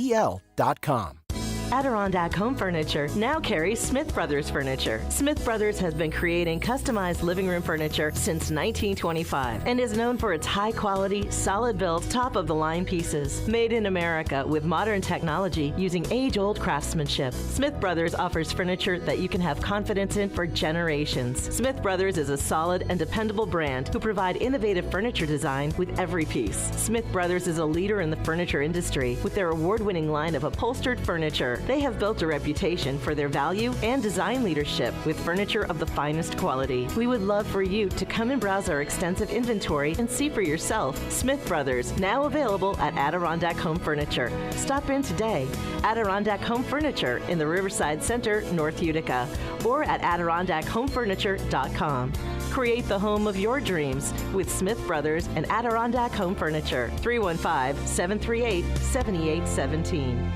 Adirondack Home Furniture now carries Smith Brothers Furniture. Smith Brothers has been creating customized living room furniture since 1925 and is known for its high-quality, solid-built, top-of-the-line pieces. Made in America with modern technology using age-old craftsmanship, Smith Brothers offers furniture that you can have confidence in for generations. Smith Brothers is a solid and dependable brand who provide innovative furniture design with every piece. Smith Brothers is a leader in the furniture industry with their award-winning line of upholstered furniture. They have built a reputation for their value and design leadership with furniture of the finest quality. We would love for you to come and browse our extensive inventory and see for yourself. Smith Brothers, now available at Adirondack Home Furniture. Stop in today. Adirondack Home Furniture in the Riverside Center, North Utica, or at AdirondackHomeFurniture.com. Create the home of your dreams with Smith Brothers and Adirondack Home Furniture. 315-738-7817.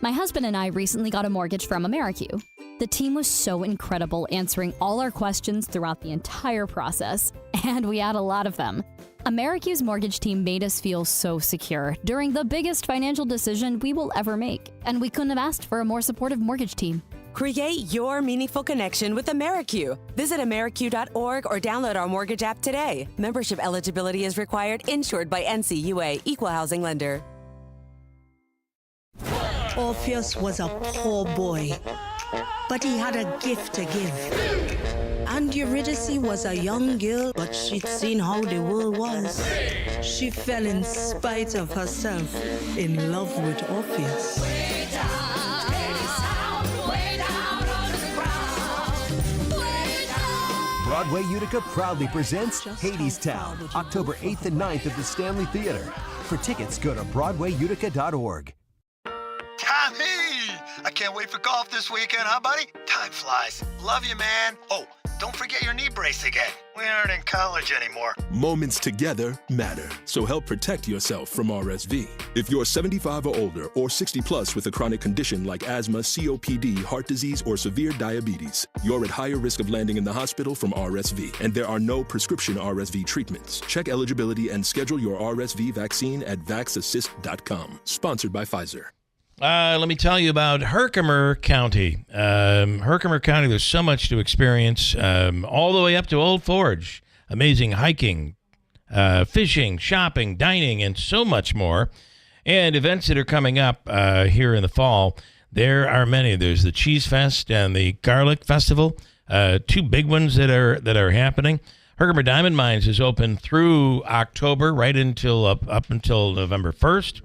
My husband and I recently got a mortgage from AmeriQ. The team was so incredible, answering all our questions throughout the entire process, and we had a lot of them. AmeriQ's mortgage team made us feel so secure during the biggest financial decision we will ever make, and we couldn't have asked for a more supportive mortgage team. Create your meaningful connection with AmeriQ. Visit AmeriQ.org or download our mortgage app today. Membership eligibility is required, insured by NCUA, Equal Housing Lender. Orpheus was a poor boy, but he had a gift to give. And Eurydice was a young girl, but she'd seen how the world was. She fell in spite of herself in love with Orpheus. Broadway Utica proudly presents Hadestown, October 8th and 9th at the Stanley Theater. For tickets, go to BroadwayUtica.org. Tommy! I can't wait for golf this weekend, huh, buddy? Time flies. Love you, man. Oh, don't forget your knee brace again. We aren't in college anymore. Moments together matter, so help protect yourself from RSV. If you're 75 or older or 60 plus with a chronic condition like asthma, COPD, heart disease, or severe diabetes, you're at higher risk of landing in the hospital from RSV, and there are no prescription RSV treatments. Check eligibility and schedule your RSV vaccine at vaxassist.com. Sponsored by Pfizer. Let me tell you about Herkimer County. Herkimer County, there's so much to experience, all the way up to Old Forge. Amazing hiking, fishing, shopping, dining, and so much more. And events that are coming up here in the fall. There are many. There's the Cheese Fest and the Garlic Festival, two big ones that are happening. Herkimer Diamond Mines is open through October, right until up until November 1st.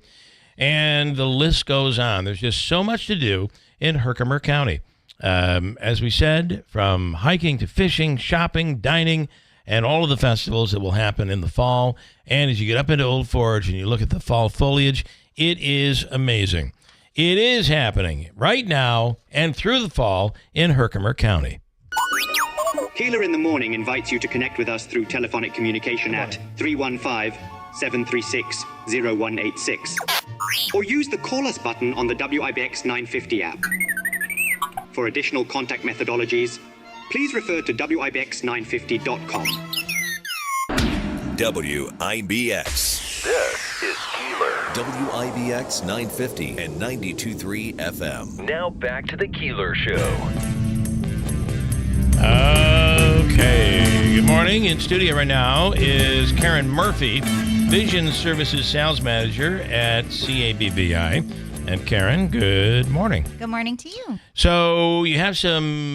And the list goes on. There's just so much to do in Herkimer County. As we said, from hiking to fishing, shopping, dining, and all of the festivals that will happen in the fall. And as you get up into Old Forge and you look at the fall foliage, it is amazing. It is happening right now and through the fall in Herkimer County. Keeler in the Morning invites you to connect with us through telephonic communication at 315-736-0186. Or use the Call Us button on the WIBX 950 app. For additional contact methodologies, please refer to WIBX950.com. WIBX. This is Keeler. WIBX 950 and 92.3 FM. Now back to the Keeler Show. Okay. Good morning. In studio right now is Karen Murphy, Vision Services Sales Manager at CABVI. And Karen, good morning. Good morning to you. So you have some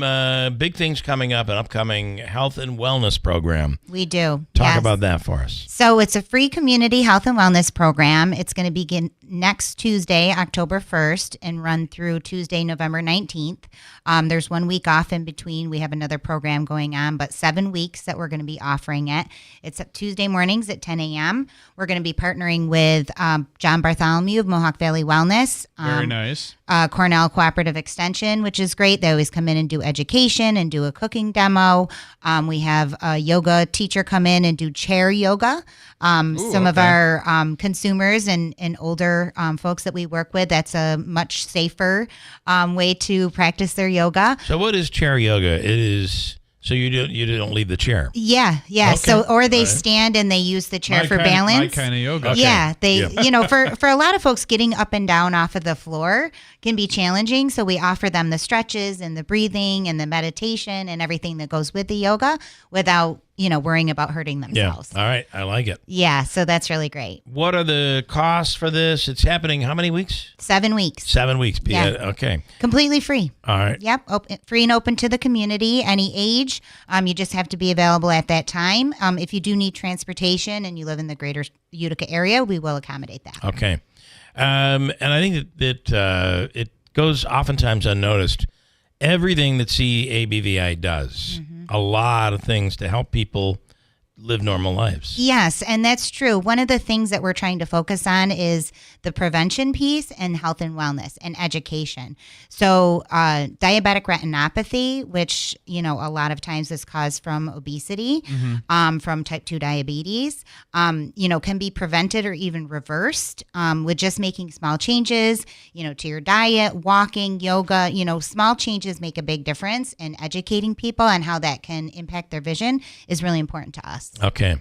big things coming up, an upcoming health and wellness program. We do. Talk about that for us. So it's a free community health and wellness program. It's going to begin next Tuesday, October 1st, and run through Tuesday, November 19th. There's 1 week off in between. We have another program going on, but 7 weeks that we're going to be offering it. It's up Tuesday mornings at 10 a.m. We're going to be partnering with John Bartholomew of Mohawk Valley Wellness. Very nice. Cornell Cooperative Extension, which is great. They always come in and do education and do a cooking demo. We have a yoga teacher come in and do chair yoga. Some of our consumers and older folks that we work with, that's a much safer way to practice their yoga. So what is chair yoga? It is... So you don't leave the chair. Yeah. Okay. So or they stand and they use the chair for balance. My kind of yoga. Okay. Yeah, for a lot of folks, getting up and down off of the floor can be challenging. So we offer them the stretches and the breathing and the meditation and everything that goes with the yoga without worrying about hurting themselves. Yeah. All right. I like it. Yeah. So that's really great. What are the costs for this? It's happening how many weeks? 7 weeks. 7 weeks. Yeah. Okay. Completely free. All right. Yep. Free and open to the community, any age. You just have to be available at that time. If you do need transportation and you live in the greater Utica area, we will accommodate that. Okay. And I think that it goes oftentimes unnoticed. Everything that CABVI does, a lot of things to help people live normal lives. Yes, and that's true. One of the things that we're trying to focus on is the prevention piece and health and wellness and education. So diabetic retinopathy, which, a lot of times is caused from obesity, from type 2 diabetes, can be prevented or even reversed with just making small changes, to your diet, walking, yoga, small changes make a big difference, and educating people on how that can impact their vision is really important to us. Okay.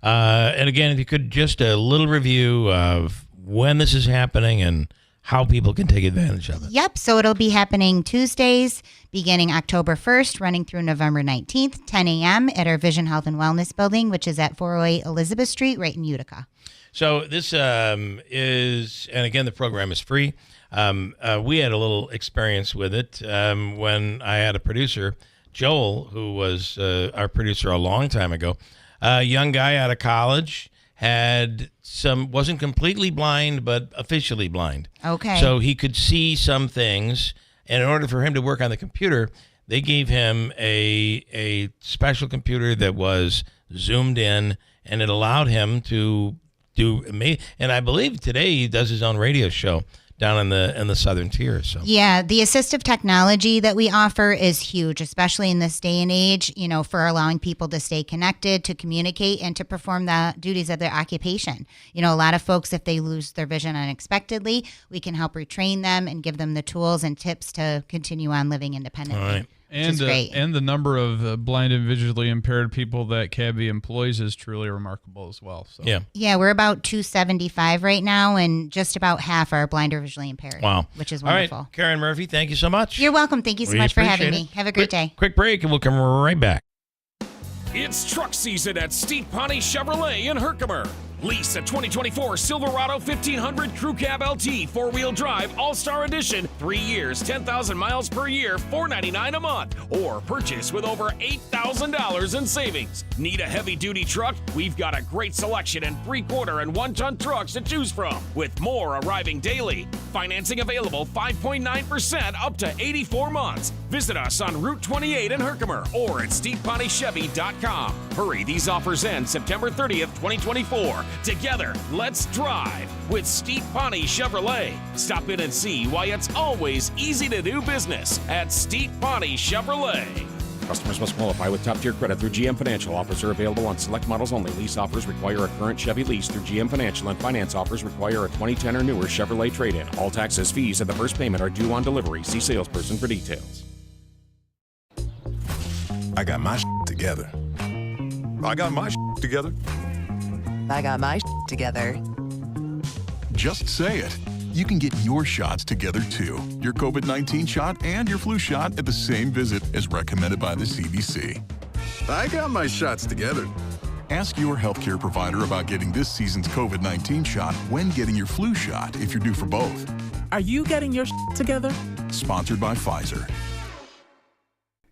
And again, if you could, just a little review of when this is happening and how people can take advantage of it. Yep. So it'll be happening Tuesdays, beginning October 1st, running through November 19th, 10 a.m. at our Vision Health and Wellness building, which is at 408 Elizabeth Street, right in Utica. So this is, and again, the program is free. We had a little experience with it when I had a producer, Joel, who was our producer a long time ago, a young guy out of college, wasn't completely blind, but officially blind. Okay. So he could see some things, and in order for him to work on the computer, they gave him a special computer that was zoomed in, and it allowed him to do, and I believe today he does his own radio show down in the southern tier. So yeah, the assistive technology that we offer is huge, especially in this day and age, for allowing people to stay connected, to communicate, and to perform the duties of their occupation. A lot of folks, if they lose their vision unexpectedly, we can help retrain them and give them the tools and tips to continue on living independently. All right. And the number of blind and visually impaired people that Cabby employs is truly remarkable as well. So. Yeah, we're about 275 right now, and just about half are blind or visually impaired. Wow. Which is wonderful. All right, Karen Murphy, thank you so much. You're welcome. Thank you so much for having me. Have a great day. Quick break, and we'll come right back. It's truck season at Steve Ponte Chevrolet in Herkimer. Lease a 2024 Silverado 1500 Crew Cab LT 4-wheel drive All-Star Edition. 3 years, 10,000 miles per year, $499 a month. Or purchase with over $8,000 in savings. Need a heavy-duty truck? We've got a great selection in 3-quarter and 1-ton trucks to choose from, with more arriving daily. Financing available 5.9% up to 84 months. Visit us on Route 28 in Herkimer or at StevePonteChevy.com. Hurry, these offers end September 30th, 2024. Together, let's drive with Steve Ponte Chevrolet. Stop in and see why it's always easy to do business at Steve Ponte Chevrolet. Customers must qualify with top-tier credit through GM Financial. Offers are available on select models only. Lease offers require a current Chevy lease through GM Financial, and finance offers require a 2010 or newer Chevrolet trade-in. All taxes, fees, and the first payment are due on delivery. See salesperson for details. I got my together. I got my together. I got my together. Just say it. You can get your shots together too. Your COVID-19 shot and your flu shot at the same visit as recommended by the CDC. I got my shots together. Ask your healthcare provider about getting this season's COVID-19 shot when getting your flu shot if you're due for both. Are you getting your together? Sponsored by Pfizer.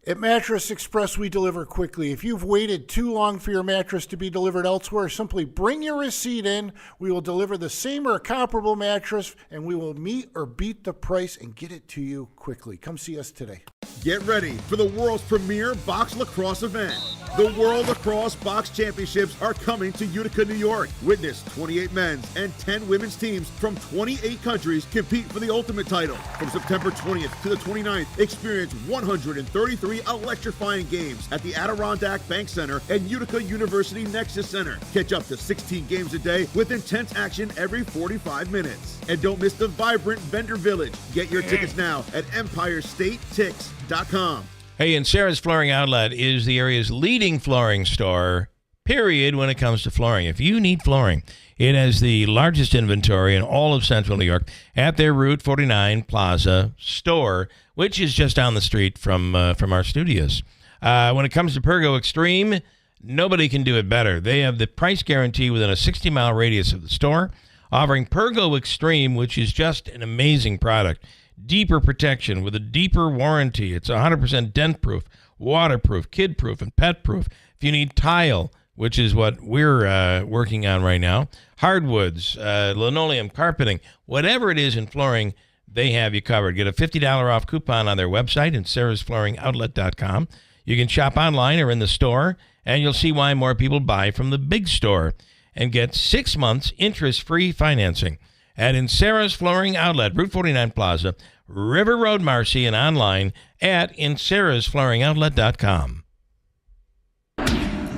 At Mattress Express, we deliver quickly. If you've waited too long for your mattress to be delivered elsewhere, simply bring your receipt in. We will deliver the same or comparable mattress, and we will meet or beat the price and get it to you quickly. Come see us today. Get ready for the world's premier box lacrosse event. The World Lacrosse Box Championships are coming to Utica, New York. Witness 28 men's and 10 women's teams from 28 countries compete for the ultimate title. From September 20th to the 29th, experience 133 electrifying games at the Adirondack Bank Center and Utica University Nexus Center. Catch up to 16 games a day with intense action every 45 minutes. And don't miss the vibrant vendor village. Get your tickets now at EmpireStateTix.com. Hey, and Sarah's Flooring Outlet is the area's leading flooring store, period, when it comes to flooring. If you need flooring, it has the largest inventory in all of Central New York at their Route 49 Plaza store, which is just down the street from our studios. When it comes to Pergo Extreme, nobody can do it better. They have the price guarantee within a 60-mile radius of the store, offering Pergo Extreme, which is just an amazing product. Deeper protection with a deeper warranty. It's 100% dent-proof, waterproof, kid-proof, and pet-proof. If you need tile, which is what we're working on right now, hardwoods, linoleum, carpeting, whatever it is in flooring, they have you covered. Get a $50 off coupon on their website at sarahsflooringoutlet.com. You can shop online or in the store, and you'll see why more people buy from the big store and get 6 months interest-free financing. At Sarah's Flooring Outlet, Route 49 Plaza, River Road, Marcy, and online at sarahsflooringoutlet.com.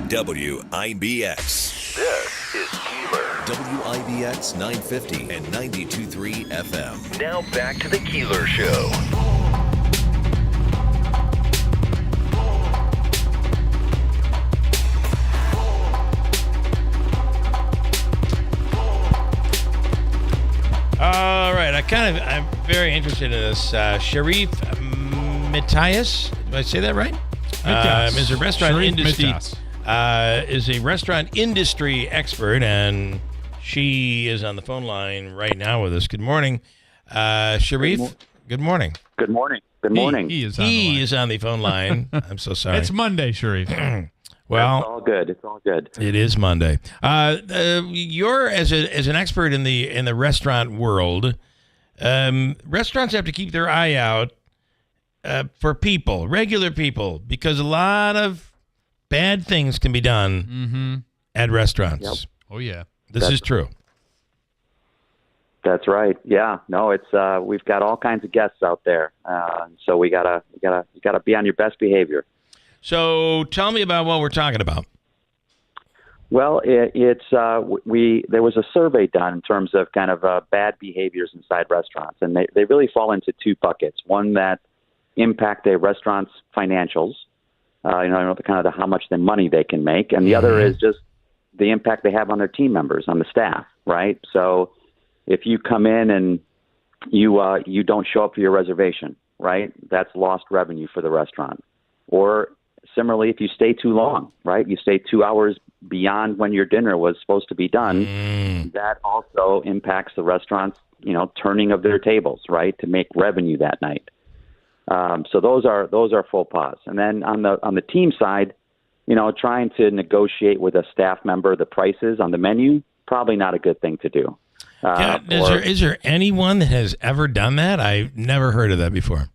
WIBX. This is Keeler. WIBX 950 and 92.3 FM. Now back to the Keeler Show. All right, I'm very interested in this. Sharif Matias, did I say that right? Is a restaurant industry expert, and she is on the phone line right now with us. Good morning, Sharif. Good morning. Good morning. Good morning. He is on the phone line. I'm so sorry. It's Monday, Sharif. Well, it's all good. It's all good. It is Monday. You're as an expert in the restaurant world. Restaurants have to keep their eye out for people, regular people, because a lot of bad things can be done at restaurants. Yep. Oh yeah, this is true. That's right. Yeah. No, it's we've got all kinds of guests out there, so we gotta be on your best behavior. So tell me about what we're talking about. Well, there was a survey done in terms of kind of bad behaviors inside restaurants, and they really fall into two buckets. One that impact a restaurant's financials, kind of how much the money they can make, and the other is just the impact they have on their team members, on the staff, right? So if you come in and you don't show up for your reservation, right, that's lost revenue for the restaurant. Or similarly, if you stay too long, right, you stay 2 hours beyond when your dinner was supposed to be done, that also impacts the restaurant's, turning of their tables, right, to make revenue that night. So those are faux pas. And then on the team side, trying to negotiate with a staff member the prices on the menu, probably not a good thing to do. Is there anyone that has ever done that? I've never heard of that before.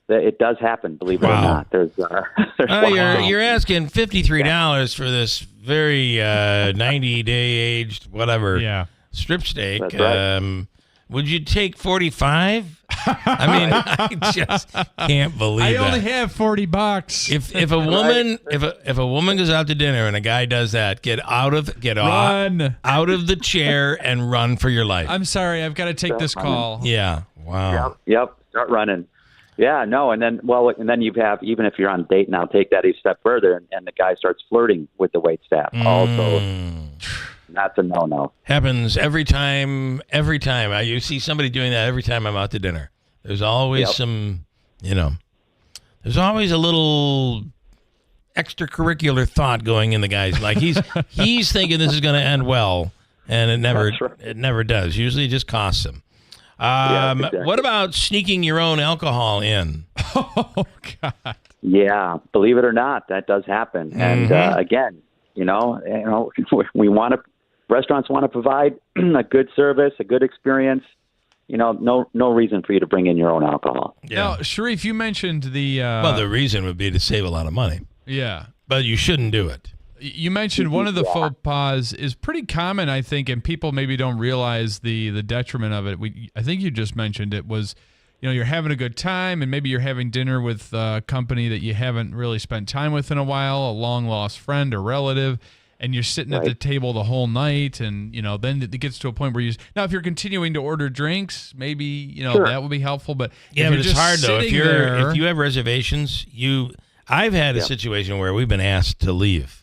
It does happen, believe it or not. There's you're asking $53 for this very 90-day aged whatever strip steak. That's right. Would you take 45? I mean, I just can't believe that. I only have $40. If a woman if a woman goes out to dinner and a guy does that, get out of the chair and run for your life. I'm sorry, I've got to take this call. Yeah. Wow. Yep. Start running. Yeah, no, and then you have, even if you're on a date now, take that a step further, and the guy starts flirting with the wait staff. Also, that's a no-no. Happens every time. You see somebody doing that every time I'm out to dinner. There's always there's always a little extracurricular thought going in the guy's, like he's thinking this is going to end well, and it never does. Usually it just costs him. Exactly. What about sneaking your own alcohol in? Oh, God. Yeah, believe it or not, that does happen. And again, restaurants want to provide a good service, a good experience. No reason for you to bring in your own alcohol. Yeah. Now, Sharif, you mentioned the the reason would be to save a lot of money. Yeah. But you shouldn't do it. You mentioned one of the faux pas is pretty common, I think, and people maybe don't realize the detriment of it. I think you just mentioned it was, you're having a good time, and maybe you're having dinner with a company that you haven't really spent time with in a while, a long-lost friend or relative, and you're sitting at the table the whole night, and, then it gets to a point where now, if you're continuing to order drinks, maybe, that would be helpful, but yeah, but it's hard, though. If you have reservations, I've had a situation where we've been asked to leave.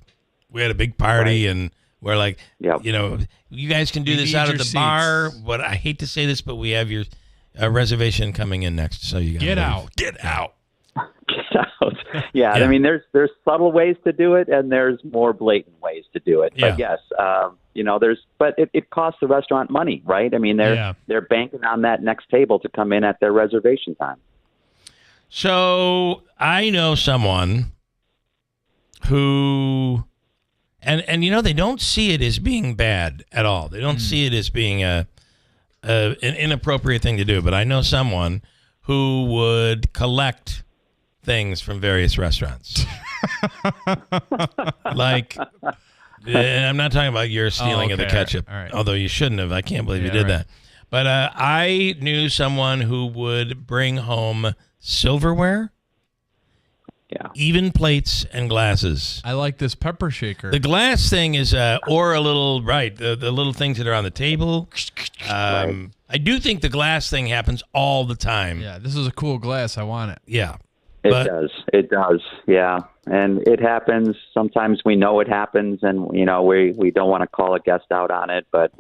We had a big party, and we're like, you guys can do this out at the bar. But I hate to say this, but we have your reservation coming in next, so you get out. Get out. Yeah, I mean, there's subtle ways to do it, and there's more blatant ways to do it. But yes, but it costs the restaurant money, right? I mean, they're banking on that next table to come in at their reservation time. So I know someone who. And they don't see it as being bad at all. They don't see it as being an inappropriate thing to do. But I know someone who would collect things from various restaurants. Like, and I'm not talking about your stealing of the ketchup, all right. although you shouldn't have. I can't believe you did that. But I knew someone who would bring home silverware. Yeah. Even plates and glasses. I like this pepper shaker. The glass thing is, or a little, the little things that are on the table. I do think the glass thing happens all the time. Yeah, this is a cool glass. I want it. Yeah. It does. Yeah. And it happens. Sometimes we know it happens, and, we don't want to call a guest out on it, but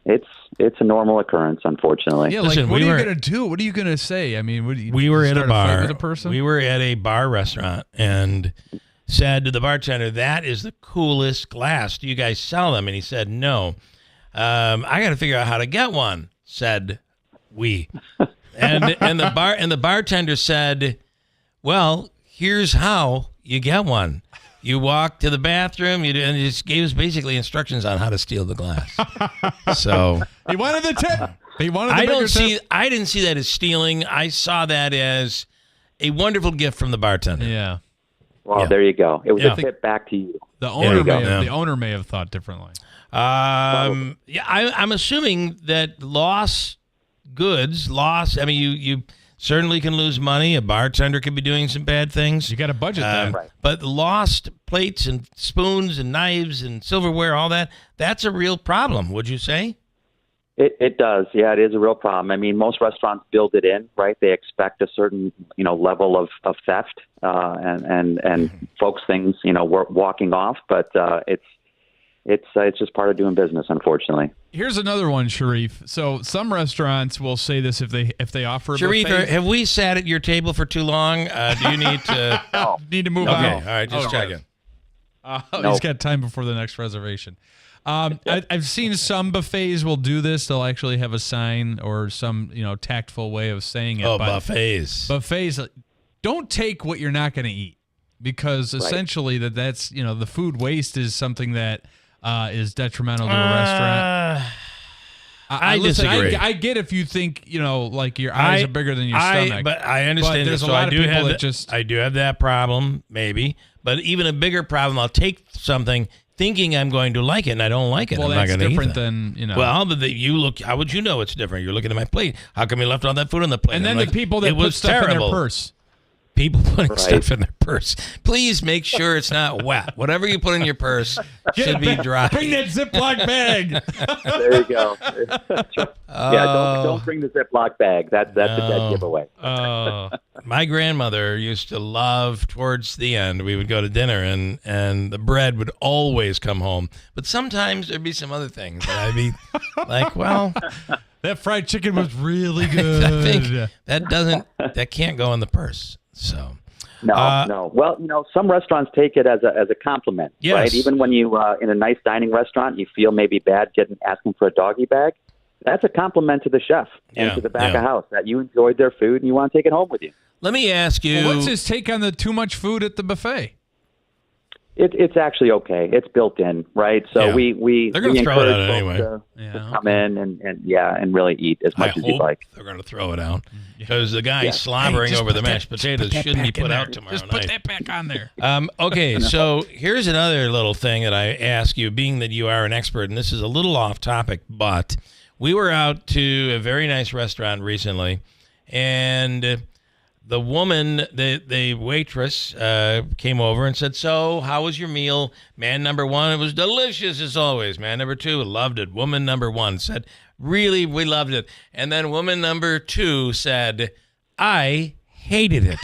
it's a normal occurrence, unfortunately. Yeah, listen, what are you going to do? What are you going to say? I mean, we were at a bar. With a person? We were at a bar restaurant and said to the bartender, "That is the coolest glass. Do you guys sell them?" And he said, "No. I got to figure out how to get one," said we. And the bartender said, "Well, here's how you get one. You walk to the bathroom, and he just gave us basically instructions on how to steal the glass." So he wanted the tip. He wanted the bigger tip. I didn't see that as stealing. I saw that as a wonderful gift from the bartender. Yeah. Well, there you go. It was a tip back to you. The owner may have thought differently. I'm assuming that lost goods, I mean, you certainly can lose money. A bartender could be doing some bad things. You got to budget that. Right. But lost plates and spoons and knives and silverware, all that, that's a real problem, would you say? It does. Yeah, it is a real problem. I mean, most restaurants build it in, right? They expect a certain, level of theft and folks things, walking off. But it's just part of doing business, unfortunately. Here's another one, Sharif. So some restaurants will say this if they offer a Sharif, buffet. have we sat at your table for too long? Do you need to need to move okay, out? all right, just checking. He's got time before the next reservation. I've seen some buffets will do this. They'll actually have a sign or some tactful way of saying it. Oh, but buffets. Buffets, don't take what you're not going to eat, because essentially that's the food waste is something that is detrimental to a restaurant. I disagree. I get if you think like your eyes are bigger than your stomach, but I understand. But there's so a lot I of do people have that I do have that problem, maybe. But even a bigger problem, I'll take something thinking I'm going to like it, and I don't like it. Well, I'm that's not going to different eat that. than Well, but you look. How would you know it's different? You're looking at my plate. How come you left all that food on the plate? And then I'm the people that it put was stuff terrible. in their purse. People putting stuff in their purse. Please make sure it's not wet. Whatever you put in your purse should be dry. Bring that Ziploc bag. There you go. Don't bring the Ziploc bag. That's a dead giveaway. My grandmother used to love, towards the end, we would go to dinner and the bread would always come home. But sometimes there'd be some other things that I'd be like, well, that fried chicken was really good. I think that can't go in the purse. So no. Well, some restaurants take it as a compliment, yes. Right? Even when you in a nice dining restaurant, you feel maybe bad asking for a doggy bag. That's a compliment to the chef and to the back of house that you enjoyed their food and you want to take it home with you. Let me ask you, well, what's his take on the too much food at the buffet? It's actually okay. It's built in, right? So we they're going to throw it out anyway. To come in and really eat as much as you like. They're going to throw it out because the guy slobbering over the mashed potatoes shouldn't be put out tomorrow night. Just put that back on there. Okay, so here's another little thing that I ask you, being that you are an expert, and this is a little off topic, but we were out to a very nice restaurant recently, and the woman, the waitress, came over and said, "So, how was your meal?" Man number one, it was delicious as always. Man number two, loved it. Woman number one said, "Really, we loved it." And then woman number two said, "I hated it."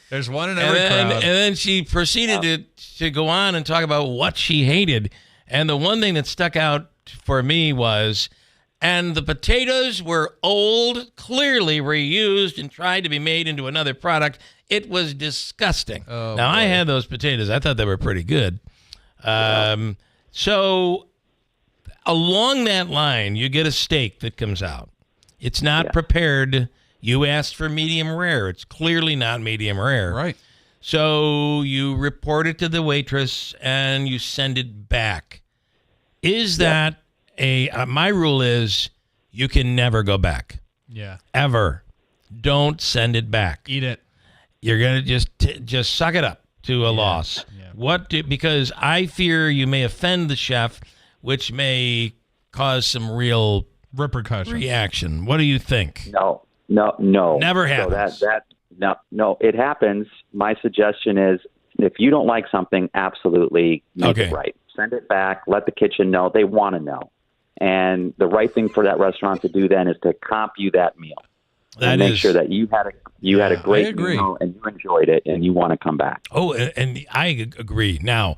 There's one in every crowd. And then she proceeded to go on and talk about what she hated. And the one thing that stuck out for me was, and the potatoes were old, clearly reused, and tried to be made into another product. It was disgusting. Oh, now, boy. I had those potatoes. I thought they were pretty good. So along that line, you get a steak that comes out. It's not prepared. You asked for medium rare. It's clearly not medium rare. Right. So you report it to the waitress, and you send it back. Is that my rule is you can never go back. Yeah. Ever. Don't send it back. Eat it. You're going to just suck it up to a loss. Yeah. Because I fear you may offend the chef, which may cause some real repercussions. Reaction. What do you think? No. Never happens. So no, it happens. My suggestion is if you don't like something, absolutely make it right. Send it back. Let the kitchen know. They want to know. And the right thing for that restaurant to do then is to comp you that meal. And make sure that you had a great meal and you enjoyed it and you want to come back. Oh, and I agree. Now,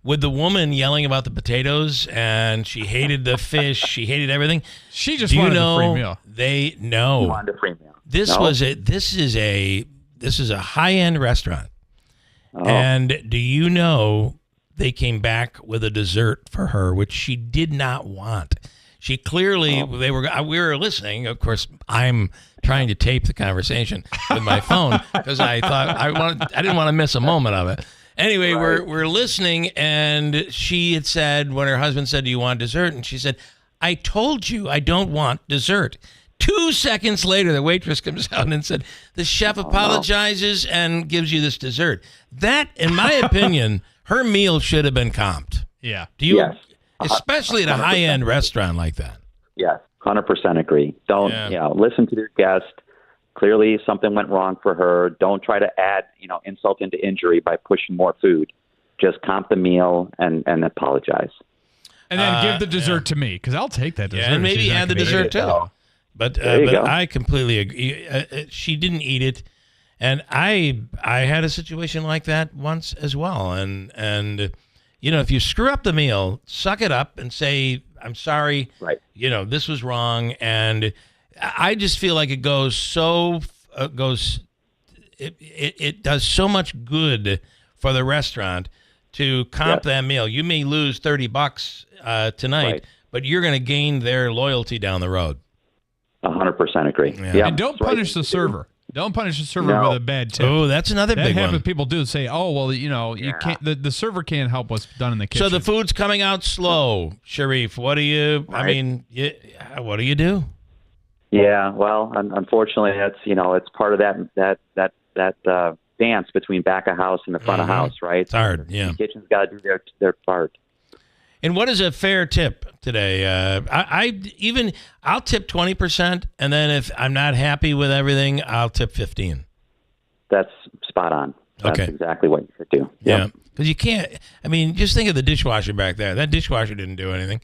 with the woman yelling about the potatoes and she hated the fish, she hated everything. She just wanted a free meal. She wanted a free meal. This is a high-end restaurant. Oh. And do you know they came back with a dessert for her, which she did not want. She clearly, we were listening. Of course, I'm trying to tape the conversation with my phone because I thought I didn't want to miss a moment of it. Anyway, we're listening, and she had said, when her husband said, "Do you want dessert?" And she said, "I told you I don't want dessert." 2 seconds later, the waitress comes out and said, "The chef apologizes and gives you this dessert." That, in my opinion, her meal should have been comped. Yeah. Do you, Yes. especially at a 100%. high-end restaurant like that? Yes, 100% agree. Don't, listen to your guest. Clearly something went wrong for her. Don't try to add, insult into injury by pushing more food. Just comp the meal and apologize. And then give the dessert to me, because I'll take that dessert. Yeah, and maybe add the dessert too. But I completely agree. She didn't eat it, and I had a situation like that once as well. And if you screw up the meal, suck it up and say, I'm sorry. Right. This was wrong. And I just feel like it it does so much good for the restaurant to comp that meal. You may lose $30 tonight, but you're going to gain their loyalty down the road. 100% agree. Yeah. And don't punish the server. Don't punish the server with a bad tip. Oh, that's another big one. That happens. People do say, "Oh, well, you can't." The server can't help what's done in the kitchen. So the food's coming out slow, Sharif. What do you? Right. What do you do? Yeah, well, unfortunately, that's it's part of that dance between back of house and the front of house, right? It's hard. Yeah, the kitchen's got to do their part. And what is a fair tip today? I'll tip 20%, and then if I'm not happy with everything, I'll tip 15%. That's spot on. That's exactly what you should do. Yeah, because you can't. I mean, just think of the dishwasher back there. That dishwasher didn't do anything.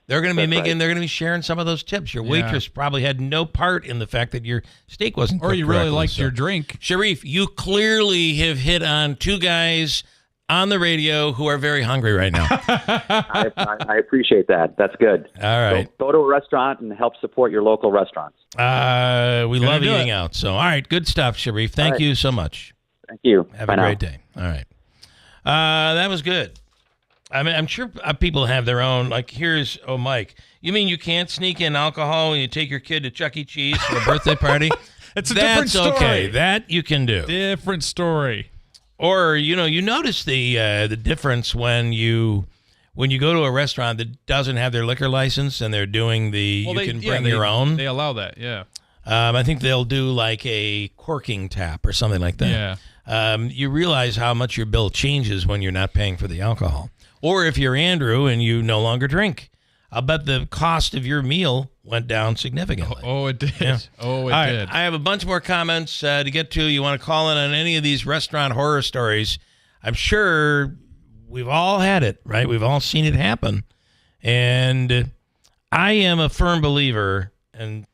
They're going to be They're going to be sharing some of those tips. Your waitress probably had no part in the fact that your steak wasn't cooked or you really correctly. liked your drink. Sharif, you clearly have hit on two guys on the radio who are very hungry right now. I appreciate that. That's good. All right. So go to a restaurant and help support your local restaurants. We love eating out. So, all right, good stuff, Sharif. Thank you so much. Thank you. Have a great day. All right. That was good. I mean, I'm sure people have their own, like, here's, Mike, you mean you can't sneak in alcohol when you take your kid to Chuck E. Cheese for a birthday party? That's a different story. Okay. That you can do. Different story. Or, you notice the difference when you go to a restaurant that doesn't have their liquor license and they're doing you can bring your own. They allow that, yeah. I think they'll do like a corking tap or something like that. Yeah. You realize how much your bill changes when you're not paying for the alcohol. Or if you're Andrew and you no longer drink, I'll bet the cost of your meal went down significantly. Oh, it did. Yeah. Oh, it All did. Right, I have a bunch more comments to get to. You want to call in on any of these restaurant horror stories? I'm sure we've all had it, right? We've all seen it happen. And I am a firm believer, and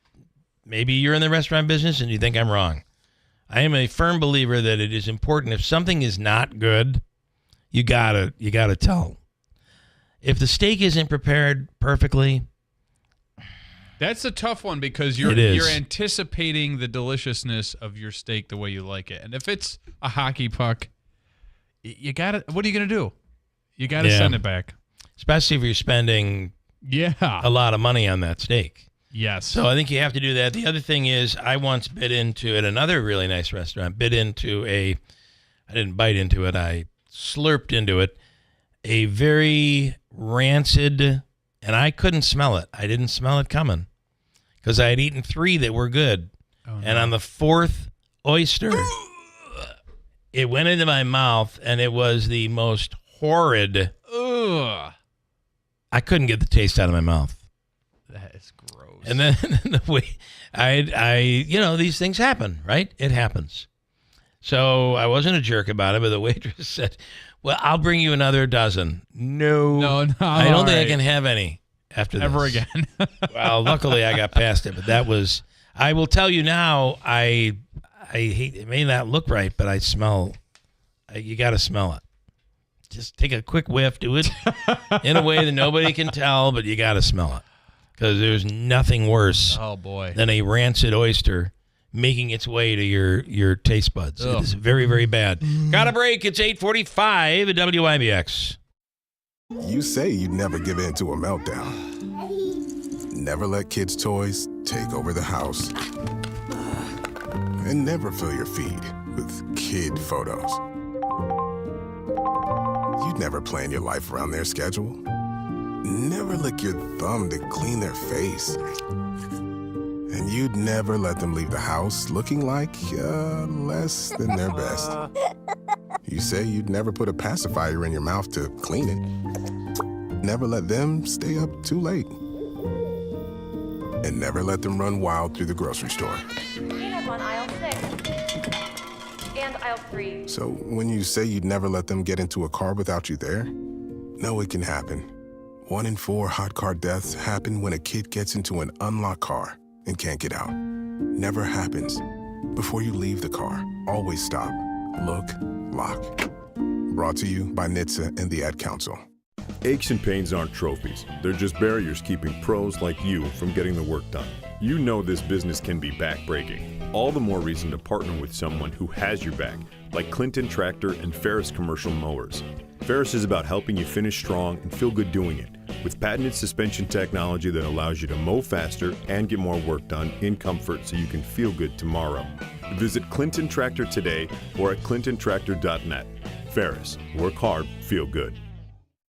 maybe you're in the restaurant business and you think I'm wrong. I am a firm believer that it is important. If something is not good, you gotta tell. If the steak isn't prepared perfectly, that's a tough one because you're anticipating the deliciousness of your steak the way you like it. And if it's a hockey puck, you gotta. What are you gonna do? You gotta send it back. Especially if you're spending a lot of money on that steak. Yes. So I think you have to do that. The other thing is, I once bit into, at another really nice restaurant, I didn't bite into it, I slurped into it, a very rancid, and I couldn't smell it. I didn't smell it coming because I had eaten 3 that were good. And on the 4th oyster, it went into my mouth, and it was the most horrid. Ugh. I couldn't get the taste out of my mouth. That is gross. And then the way these things happen, right? It happens. So I wasn't a jerk about it, but the waitress said, well, I'll bring you another dozen. No, I don't think I can have any after this. Ever again. Well, luckily I got past it, but that was, I will tell you now, I hate, it may not look right, but I smell, you got to smell it. Just take a quick whiff, do it in a way that nobody can tell, but you got to smell it. Because there's nothing worse than a rancid oyster making its way to your taste buds. It is very, very bad. Got a break. It's 8:45 at WIBX. You say you'd never give in to a meltdown. Never let kids' toys take over the house. And never fill your feed with kid photos. You'd never plan your life around their schedule. Never lick your thumb to clean their face. And you'd never let them leave the house looking like less than their best. You say you'd never put a pacifier in your mouth to clean it. never let them stay up too late. And never let them run wild through the grocery store. Peanuts on aisle 6 and aisle 3. So when you say you'd never let them get into a car without you there, know it can happen. 1 in 4 hot car deaths happen when a kid gets into an unlocked car and can't get out. Never happens. Before you leave the car, always stop, look, lock. Brought to you by NHTSA and the Ad Council. Aches and pains aren't trophies. They're just barriers keeping pros like you from getting the work done. You know this business can be backbreaking. All the more reason to partner with someone who has your back, like Clinton Tractor and Ferris Commercial Mowers. Ferris is about helping you finish strong and feel good doing it, with patented suspension technology that allows you to mow faster and get more work done in comfort so you can feel good tomorrow. Visit Clinton Tractor today or at clintontractor.net. Ferris, work hard, feel good.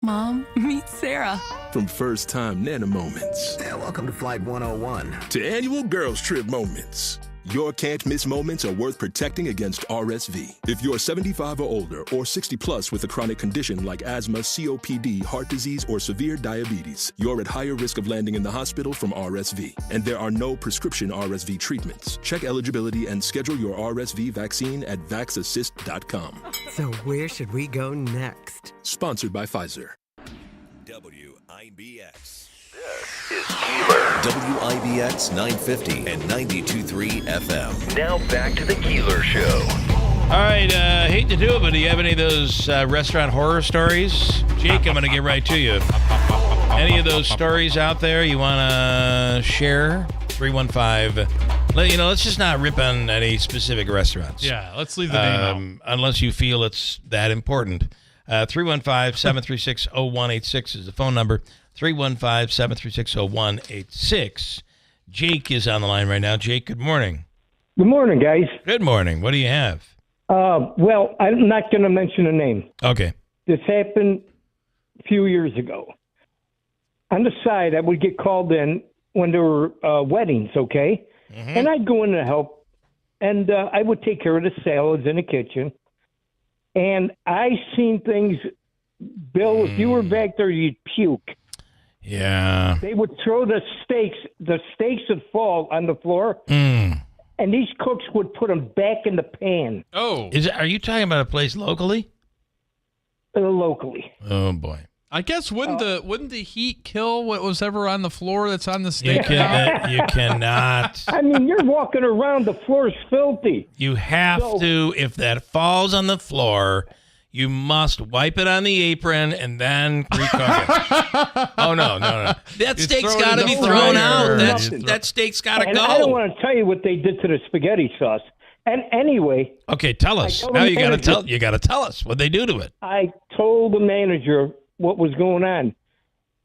Mom, meet Sarah. From first-time Nana moments. Yeah, welcome to Flight 101. To annual girls trip moments. Your can't-miss moments are worth protecting against RSV. If you're 75 or older or 60 plus with a chronic condition like asthma, COPD, heart disease, or severe diabetes, you're at higher risk of landing in the hospital from RSV. And there are no prescription RSV treatments. Check eligibility and schedule your RSV vaccine at vaxassist.com. So where should we go next? Sponsored by Pfizer. WIBX. Is Keeler. WIBX 950 and 92.3 FM. Now back to the Keeler Show. All right, hate to do it, but do you have any of those restaurant horror stories? Jake, I'm going to get right to you. Any of those stories out there you want to share? 315. Let's just not rip on any specific restaurants. Yeah, let's leave the name out. Unless you feel it's that important. 315-736-0186 is the phone number. 315-736-0186. Jake is on the line right now. Jake, good morning. Good morning, guys. Good morning. What do you have? Well, I'm not going to mention a name. Okay. This happened a few years ago. On the side, I would get called in when there were weddings, okay? Mm-hmm. And I'd go in to help, and I would take care of the salads in the kitchen. And I seen things, Bill, if you were back there, you'd puke. Yeah. They would throw the steaks would fall on the floor, and these cooks would put them back in the pan. Oh. Are you talking about a place locally? Locally. Oh, boy. I guess wouldn't the heat kill what was ever on the floor that's on the steak? You cannot. I mean, you're walking around, the floor's filthy. You have to, if that falls on the floor, you must wipe it on the apron and then recook it. Oh, no. That steak's got to be thrown out. That steak's got to go. I don't want to tell you what they did to the spaghetti sauce. And anyway. Okay, tell us. Now you got to tell us what they do to it. I told the manager what was going on.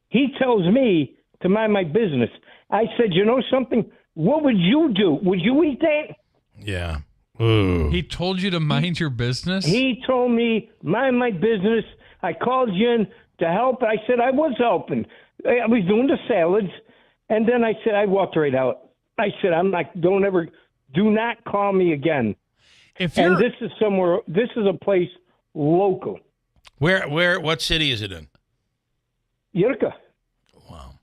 He tells me to mind my business. I said, you know something? What would you do? Would you eat that? Yeah. Ooh. He told you to mind your business? He told me, mind my business. I called you in to help. I said I was helping. I was doing the salads. And then I said, I walked right out. I said, do not call me again. And this is a place local. What city is it in? Utica. Wow.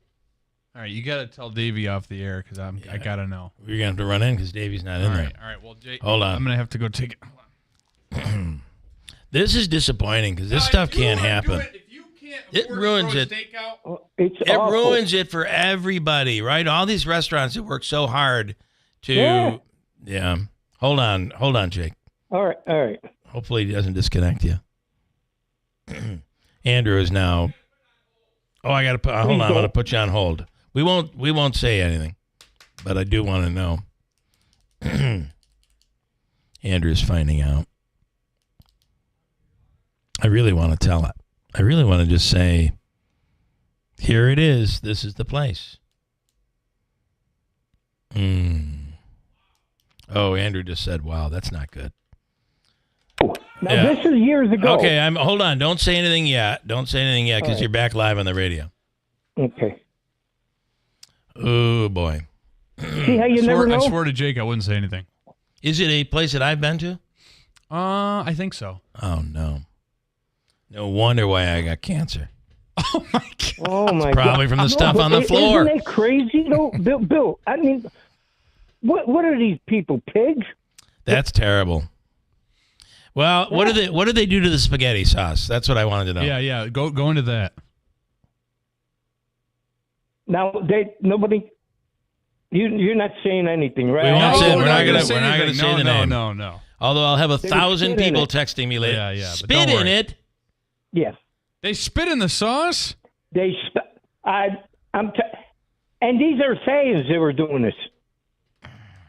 All right, you got to tell Davey off the air because I got to know. You're going to have to run in because Davey's not in there. All right, well, Jay, hold on. I'm going to have to go take it. This is disappointing because this stuff can't happen. It ruins it. It ruins it for everybody, right? All these restaurants that work so hard to... Yeah. Hold on, Jake. All right. Hopefully he doesn't disconnect you. Andrew is now... Oh, I got to put... hold on, I'm going to put you on hold. We won't say anything, but I do want to know. Andrew's finding out. I really want to tell it. I really want to just say, here it is. This is the place. Oh, Andrew just said, wow, that's not good. Now, this is years ago. Okay, hold on. Don't say anything yet. Because you're back live on the radio. Okay. Oh, boy. See how you never know? I swore to Jake I wouldn't say anything. Is it a place that I've been to? I think so. Oh, no. No wonder why I got cancer. Oh my Probably God. from the stuff on the floor. Isn't that crazy though, Bill? I mean, what are these people, pigs? That's terrible. Well, what do they do to the spaghetti sauce? That's what I wanted to know. Yeah. Go into that. Now nobody. You're not saying anything, right? We won't say. We're not gonna say the name. No. Although I'll have 1,000 spit in people it. texting me later. Yeah. but Spit don't in worry. it. Yes. They spit in the sauce? And these are Italians that were doing this.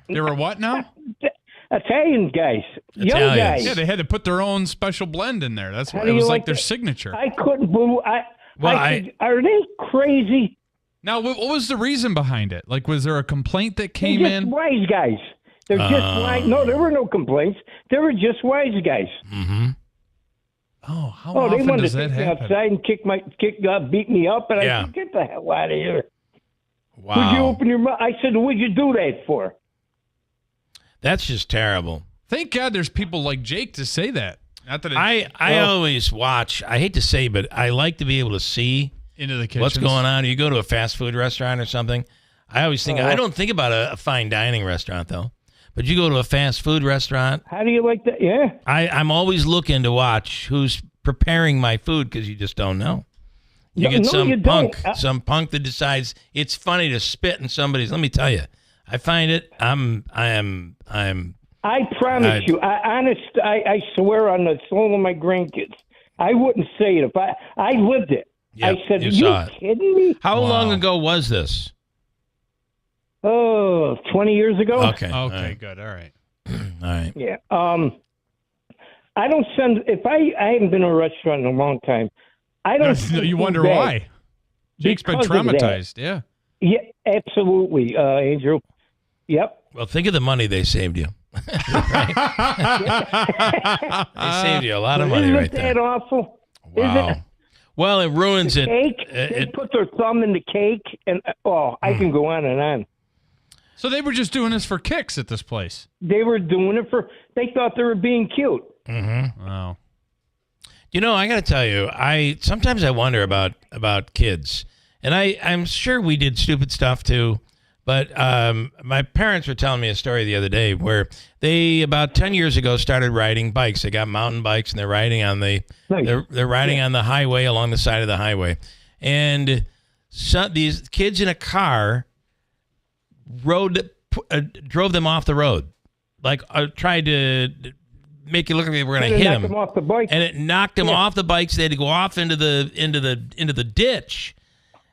They were what now? Italian guys, young guys. Yeah, they had to put their own special blend in there. That's why How it do was you like like their that? signature. I couldn't believe. Are they crazy? Now, what was the reason behind it? Like, was there a complaint that came They're just in? wise guys. They're just wise. No, there were no complaints. They were just wise guys. Mm-hmm. Oh, how they often wanted does to that take me happen? outside and beat me up, and I said, "Get the hell out of here!" Wow. Would you open your mouth? I said, "What'd you do that for?" That's just terrible. Thank God there's people like Jake to say that. Not that I always watch. I hate to say, but I like to be able to see into the kitchen. what's going on. You go to a fast food restaurant or something. I always think I don't think about a fine dining restaurant though. But you go to a fast food restaurant. How do you like that? Yeah. I'm always looking to watch who's preparing my food because you just don't know. You get some punk that decides it's funny to spit in somebody's. Let me tell you, I find it. I promise you. I swear on the soul of my grandkids, I wouldn't say it if I lived it. Yep, I said, you "Are saw you it. kidding me?" How long ago was this? Oh, 20 years ago. Okay. Okay, good. All right. All right. Yeah. I don't send if I haven't been to a restaurant in a long time. I don't. send You food wonder back why? Jake's been because of that. traumatized. Yeah. Yeah, absolutely, Andrew. Yep. Well, think of the money they saved you. They saved you a lot of money Isn't right there. that awful? Wow. Well, it ruins The it. cake. They put their thumb in the cake, and I can go on and on. So they were just doing this for kicks at this place. They were doing it they thought they were being cute. Mm-hmm. Wow. You know, I got to tell you, sometimes I wonder about kids, and I'm sure we did stupid stuff too. But my parents were telling me a story the other day where they about 10 years ago started riding bikes. They got mountain bikes and they're riding on they're riding on the highway along the side of the highway, and these kids in a car drove them off the road, like tried to make it look like they were going to hit them off the bike, and it knocked them off the bikes. They had to go off into the ditch.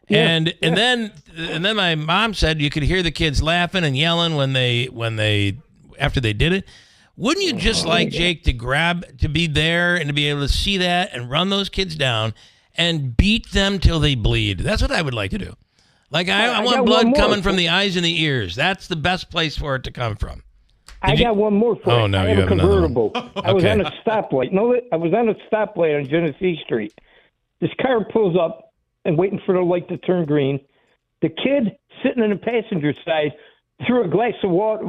Yeah, and then my mom said you could hear the kids laughing and yelling when they after they did it. Wouldn't you just like, Jake, to be there and to be able to see that and run those kids down and beat them till they bleed? That's what I would like to do. Like I want blood coming from the eyes and the ears. That's the best place for it to come from. I got one more for you. Oh no, I you have have a convertible. I was Okay. on a stoplight. No, I was on a stoplight on Genesee Street. This car pulls up and waiting for the light to turn green. The kid sitting in the passenger side threw a glass of water.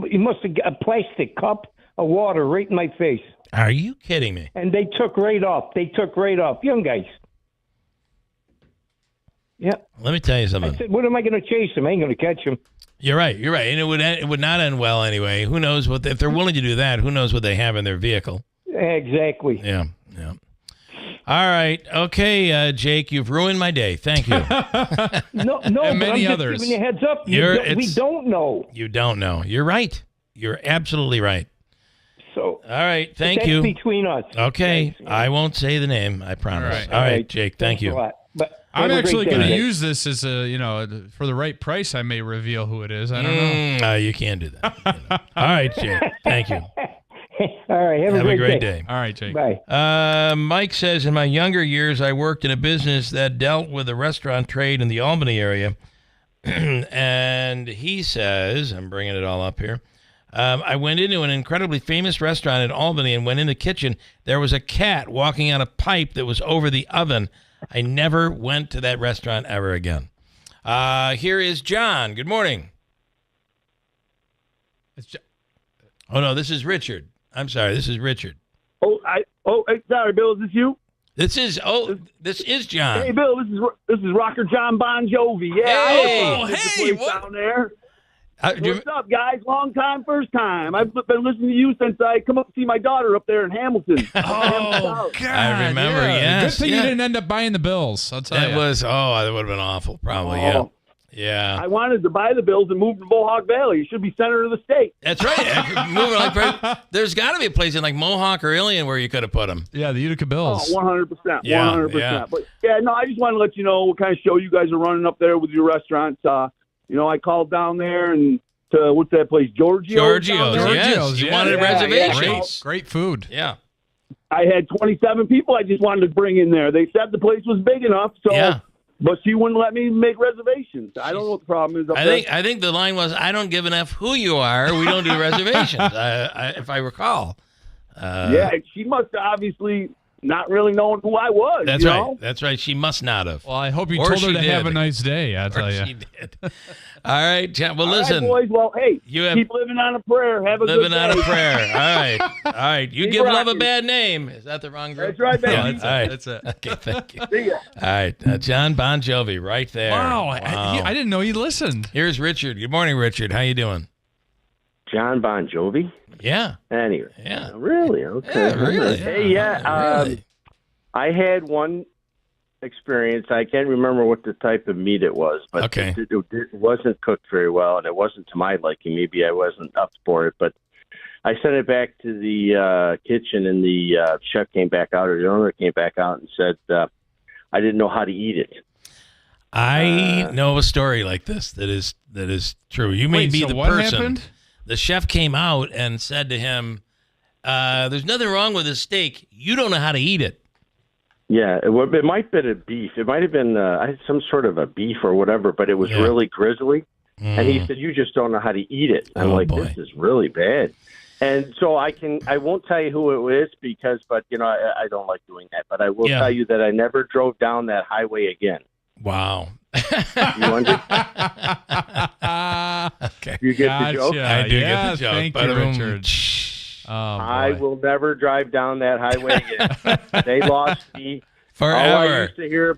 He must have got a plastic cup of water right in my face. Are you kidding me? And they took right off. Young guys. Yeah. Let me tell you something. I said, "What am I going to chase him? I ain't going to catch him." You're right, and it would not end well anyway. Who knows if they're willing to do that? Who knows what they have in their vehicle? Exactly. Yeah. All right, okay, Jake, you've ruined my day. Thank you. No, And but many I'm others. just giving you a heads up. We don't know. You don't know. You're right. You're absolutely right. So, all right, thank that's you. between us. Okay, I won't say the name. I promise. All right, Jake, thank you. A lot. But I'm have a actually great going to day. use this as for the right price. I may reveal who it is. I don't know. No, you can't do that. All right, Jake. Thank you. All right. Have a great day. All right, Jake. Bye. Mike says, in my younger years, I worked in a business that dealt with the restaurant trade in the Albany area. And he says, I'm bringing it all up here. I went into an incredibly famous restaurant in Albany and went in the kitchen. There was a cat walking on a pipe that was over the oven. I never went to that restaurant ever again. Here is John. Good morning. Oh, no, this is Richard. I'm sorry. This is Richard. Sorry, Bill. Is this you? This is John. Hey, Bill, this is rocker John Bon Jovi. Yeah, Hey, down there. What's up, guys? Long time, first time. I've been listening to you since I come up to see my daughter up there in Hamilton. God, I remember. yeah. Yes, Good thing you didn't end up buying the Bills. I'll tell you. that would have been awful. Probably. Yeah. I wanted to buy the Bills and move to Mohawk Valley. You should be center of the state. That's right. There's got to be a place in like Mohawk or Ilion where you could have put them. Yeah, the Utica Bills. 100%. Yeah, 100%. yeah. But I just wanted to let you know what kind of show you guys are running up there with your restaurants. I called down there and to what's that place? Giorgio's. Yes. You wanted reservations. Great food. Yeah. I had 27 people I just wanted to bring in there. They said the place was big enough, but she wouldn't let me make reservations. I don't know what the problem is up there. I think the line was, I don't give an F who you are. We don't do reservations, if I recall. She must have obviously not really known who I was. That's right. That's right. She must not have. Well, I hope you told her to have a nice day, I tell you. She did. All right, John. Well, listen. All right, boys. Well, hey, keep living on a prayer. Have a good day. Living on a prayer. All right. You give love a bad name. Is that the wrong group? That's right, baby. All right. That's it. Okay, thank you. See ya. All right. John Bon Jovi right there. Wow. I didn't know he listened. Here's Richard. Good morning, Richard. How you doing? John Bon Jovi? Yeah. Anyway. Yeah. Really? Okay. Yeah, really. Hey, really. I had one experience. I can't remember what the type of meat it was, but it wasn't cooked very well, and it wasn't to my liking. Maybe I wasn't up for it, but I sent it back to the kitchen, and the chef came back out, or the owner came back out and said I didn't know how to eat it. I know a story like this that is true. You may be the what person. Happened? The chef came out and said to him, "There's nothing wrong with this steak. You don't know how to eat it." Yeah, it might have been a beef. It might have been some sort of a beef or whatever, but it was really grizzly. And he said, "You just don't know how to eat it." I'm this is really bad. And so I won't tell you who it is but I don't like doing that. But I will tell you that I never drove down that highway again. Wow. You wonder? Okay. You get the joke? I do get the joke. Thank you, Richard. I will never drive down that highway again. They lost me. Forever.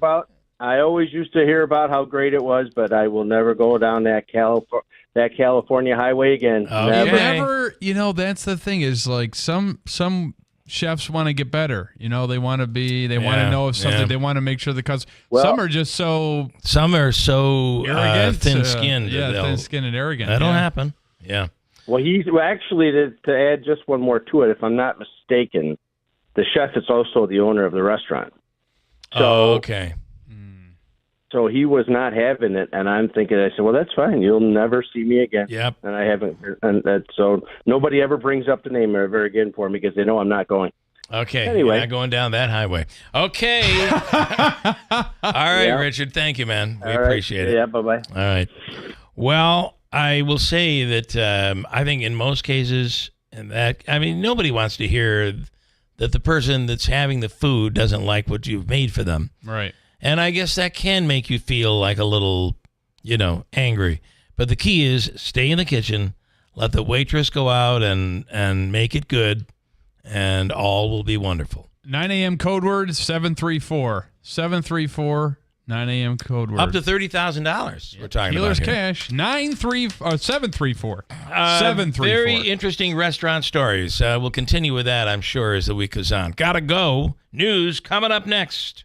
All I always used to hear about how great it was, but I will never go down that California highway again. Okay. Never. That's the thing is like some chefs want to get better. They want to know if something. They want to make sure the customer. Some are just so. Some are so arrogant, thin-skinned. Thin-skinned and arrogant. That'll happen. Yeah. Well, actually, to add just one more to it, if I'm not mistaken, the chef is also the owner of the restaurant. So, okay. So he was not having it, and I'm thinking, I said, well, that's fine. You'll never see me again. Yep. And I haven't, so nobody ever brings up the name ever again for me because they know I'm not going. Okay. Anyway. You're not going down that highway. Okay. All right, Richard. Thank you, man. We appreciate it. Yeah, bye-bye. All right. Well, I will say that I think in most cases, nobody wants to hear that the person that's having the food doesn't like what you've made for them. Right. And I guess that can make you feel like a little, angry. But the key is stay in the kitchen, let the waitress go out and make it good, and all will be wonderful. 9 a.m. code word 734. 734 9 a.m. code word. Up to $30,000 we're talking Keeler's about here. cash. 734. 734. Very interesting restaurant stories. We'll continue with that, I'm sure, as the week goes on. Gotta go. News coming up next.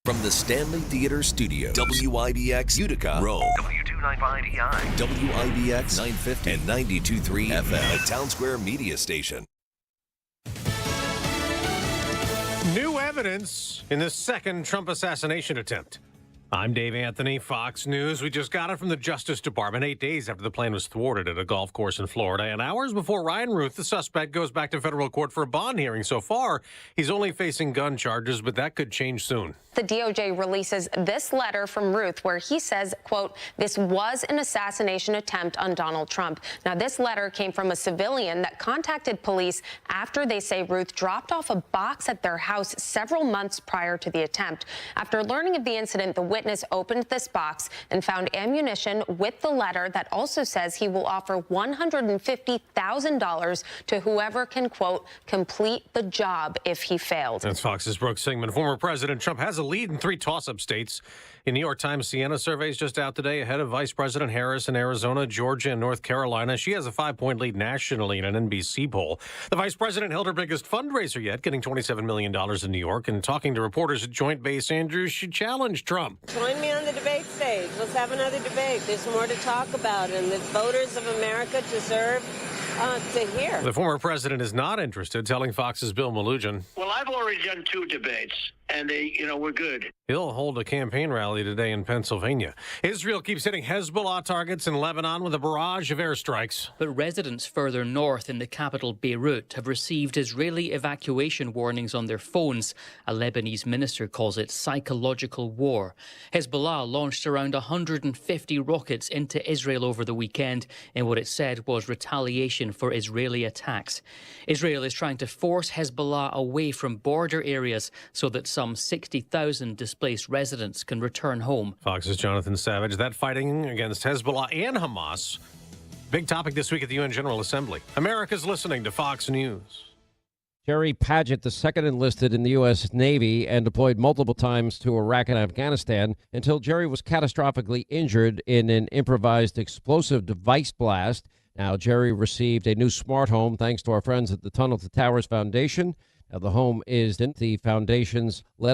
From the Stanley Theater Studio, WIBX Utica, Rome. W295EI. WIBX 950 and 92.3 FM. A Town Square media station. New evidence in the second Trump assassination attempt. I'm Dave Anthony, Fox News. We just got it from the Justice Department 8 days after the plan was thwarted at a golf course in Florida, and hours before Ryan Ruth, the suspect, goes back to federal court for a bond hearing. So far, he's only facing gun charges, but that could change soon. The DOJ releases this letter from Ruth where he says, quote, "This was an assassination attempt on Donald Trump." Now, this letter came from a civilian that contacted police after they say Ruth dropped off a box at their house several months prior to the attempt. After learning of the incident, the witness witness opened this box and found ammunition with the letter that also says he will offer $150,000 to whoever can, quote, complete the job if he failed. That's Fox's Brooke Singman. Former President Trump has a lead in 3 toss-up states. In New York Times, Siena surveys just out today ahead of Vice President Harris in Arizona, Georgia, and North Carolina. She has a 5-point lead nationally in an NBC poll. The vice president held her biggest fundraiser yet, getting $27 million in New York. And talking to reporters at Joint Base Andrews, she challenged Trump. Join me on the debate stage. Let's have another debate. There's more to talk about, and the voters of America deserve to hear. The former president is not interested, telling Fox's Bill Malugin. Well, I've already done 2 debates, and we're good. He'll hold a campaign rally today in Pennsylvania. Israel keeps hitting Hezbollah targets in Lebanon with a barrage of airstrikes. But residents further north in the capital Beirut have received Israeli evacuation warnings on their phones. A Lebanese minister calls it psychological war. Hezbollah launched around 150 rockets into Israel over the weekend in what it said was retaliation for Israeli attacks. Israel is trying to force Hezbollah away from border areas so that some 60,000 displaced residents can return home. Fox's Jonathan Savage. That fighting against Hezbollah and Hamas. Big topic this week at the UN General Assembly. America's listening to Fox News. Jerry Padgett, the second enlisted in the U.S. Navy and deployed multiple times to Iraq and Afghanistan until Jerry was catastrophically injured in an improvised explosive device blast. Now, Jerry received a new smart home thanks to our friends at the Tunnel to Towers Foundation. Now, the home is in the foundation's letter.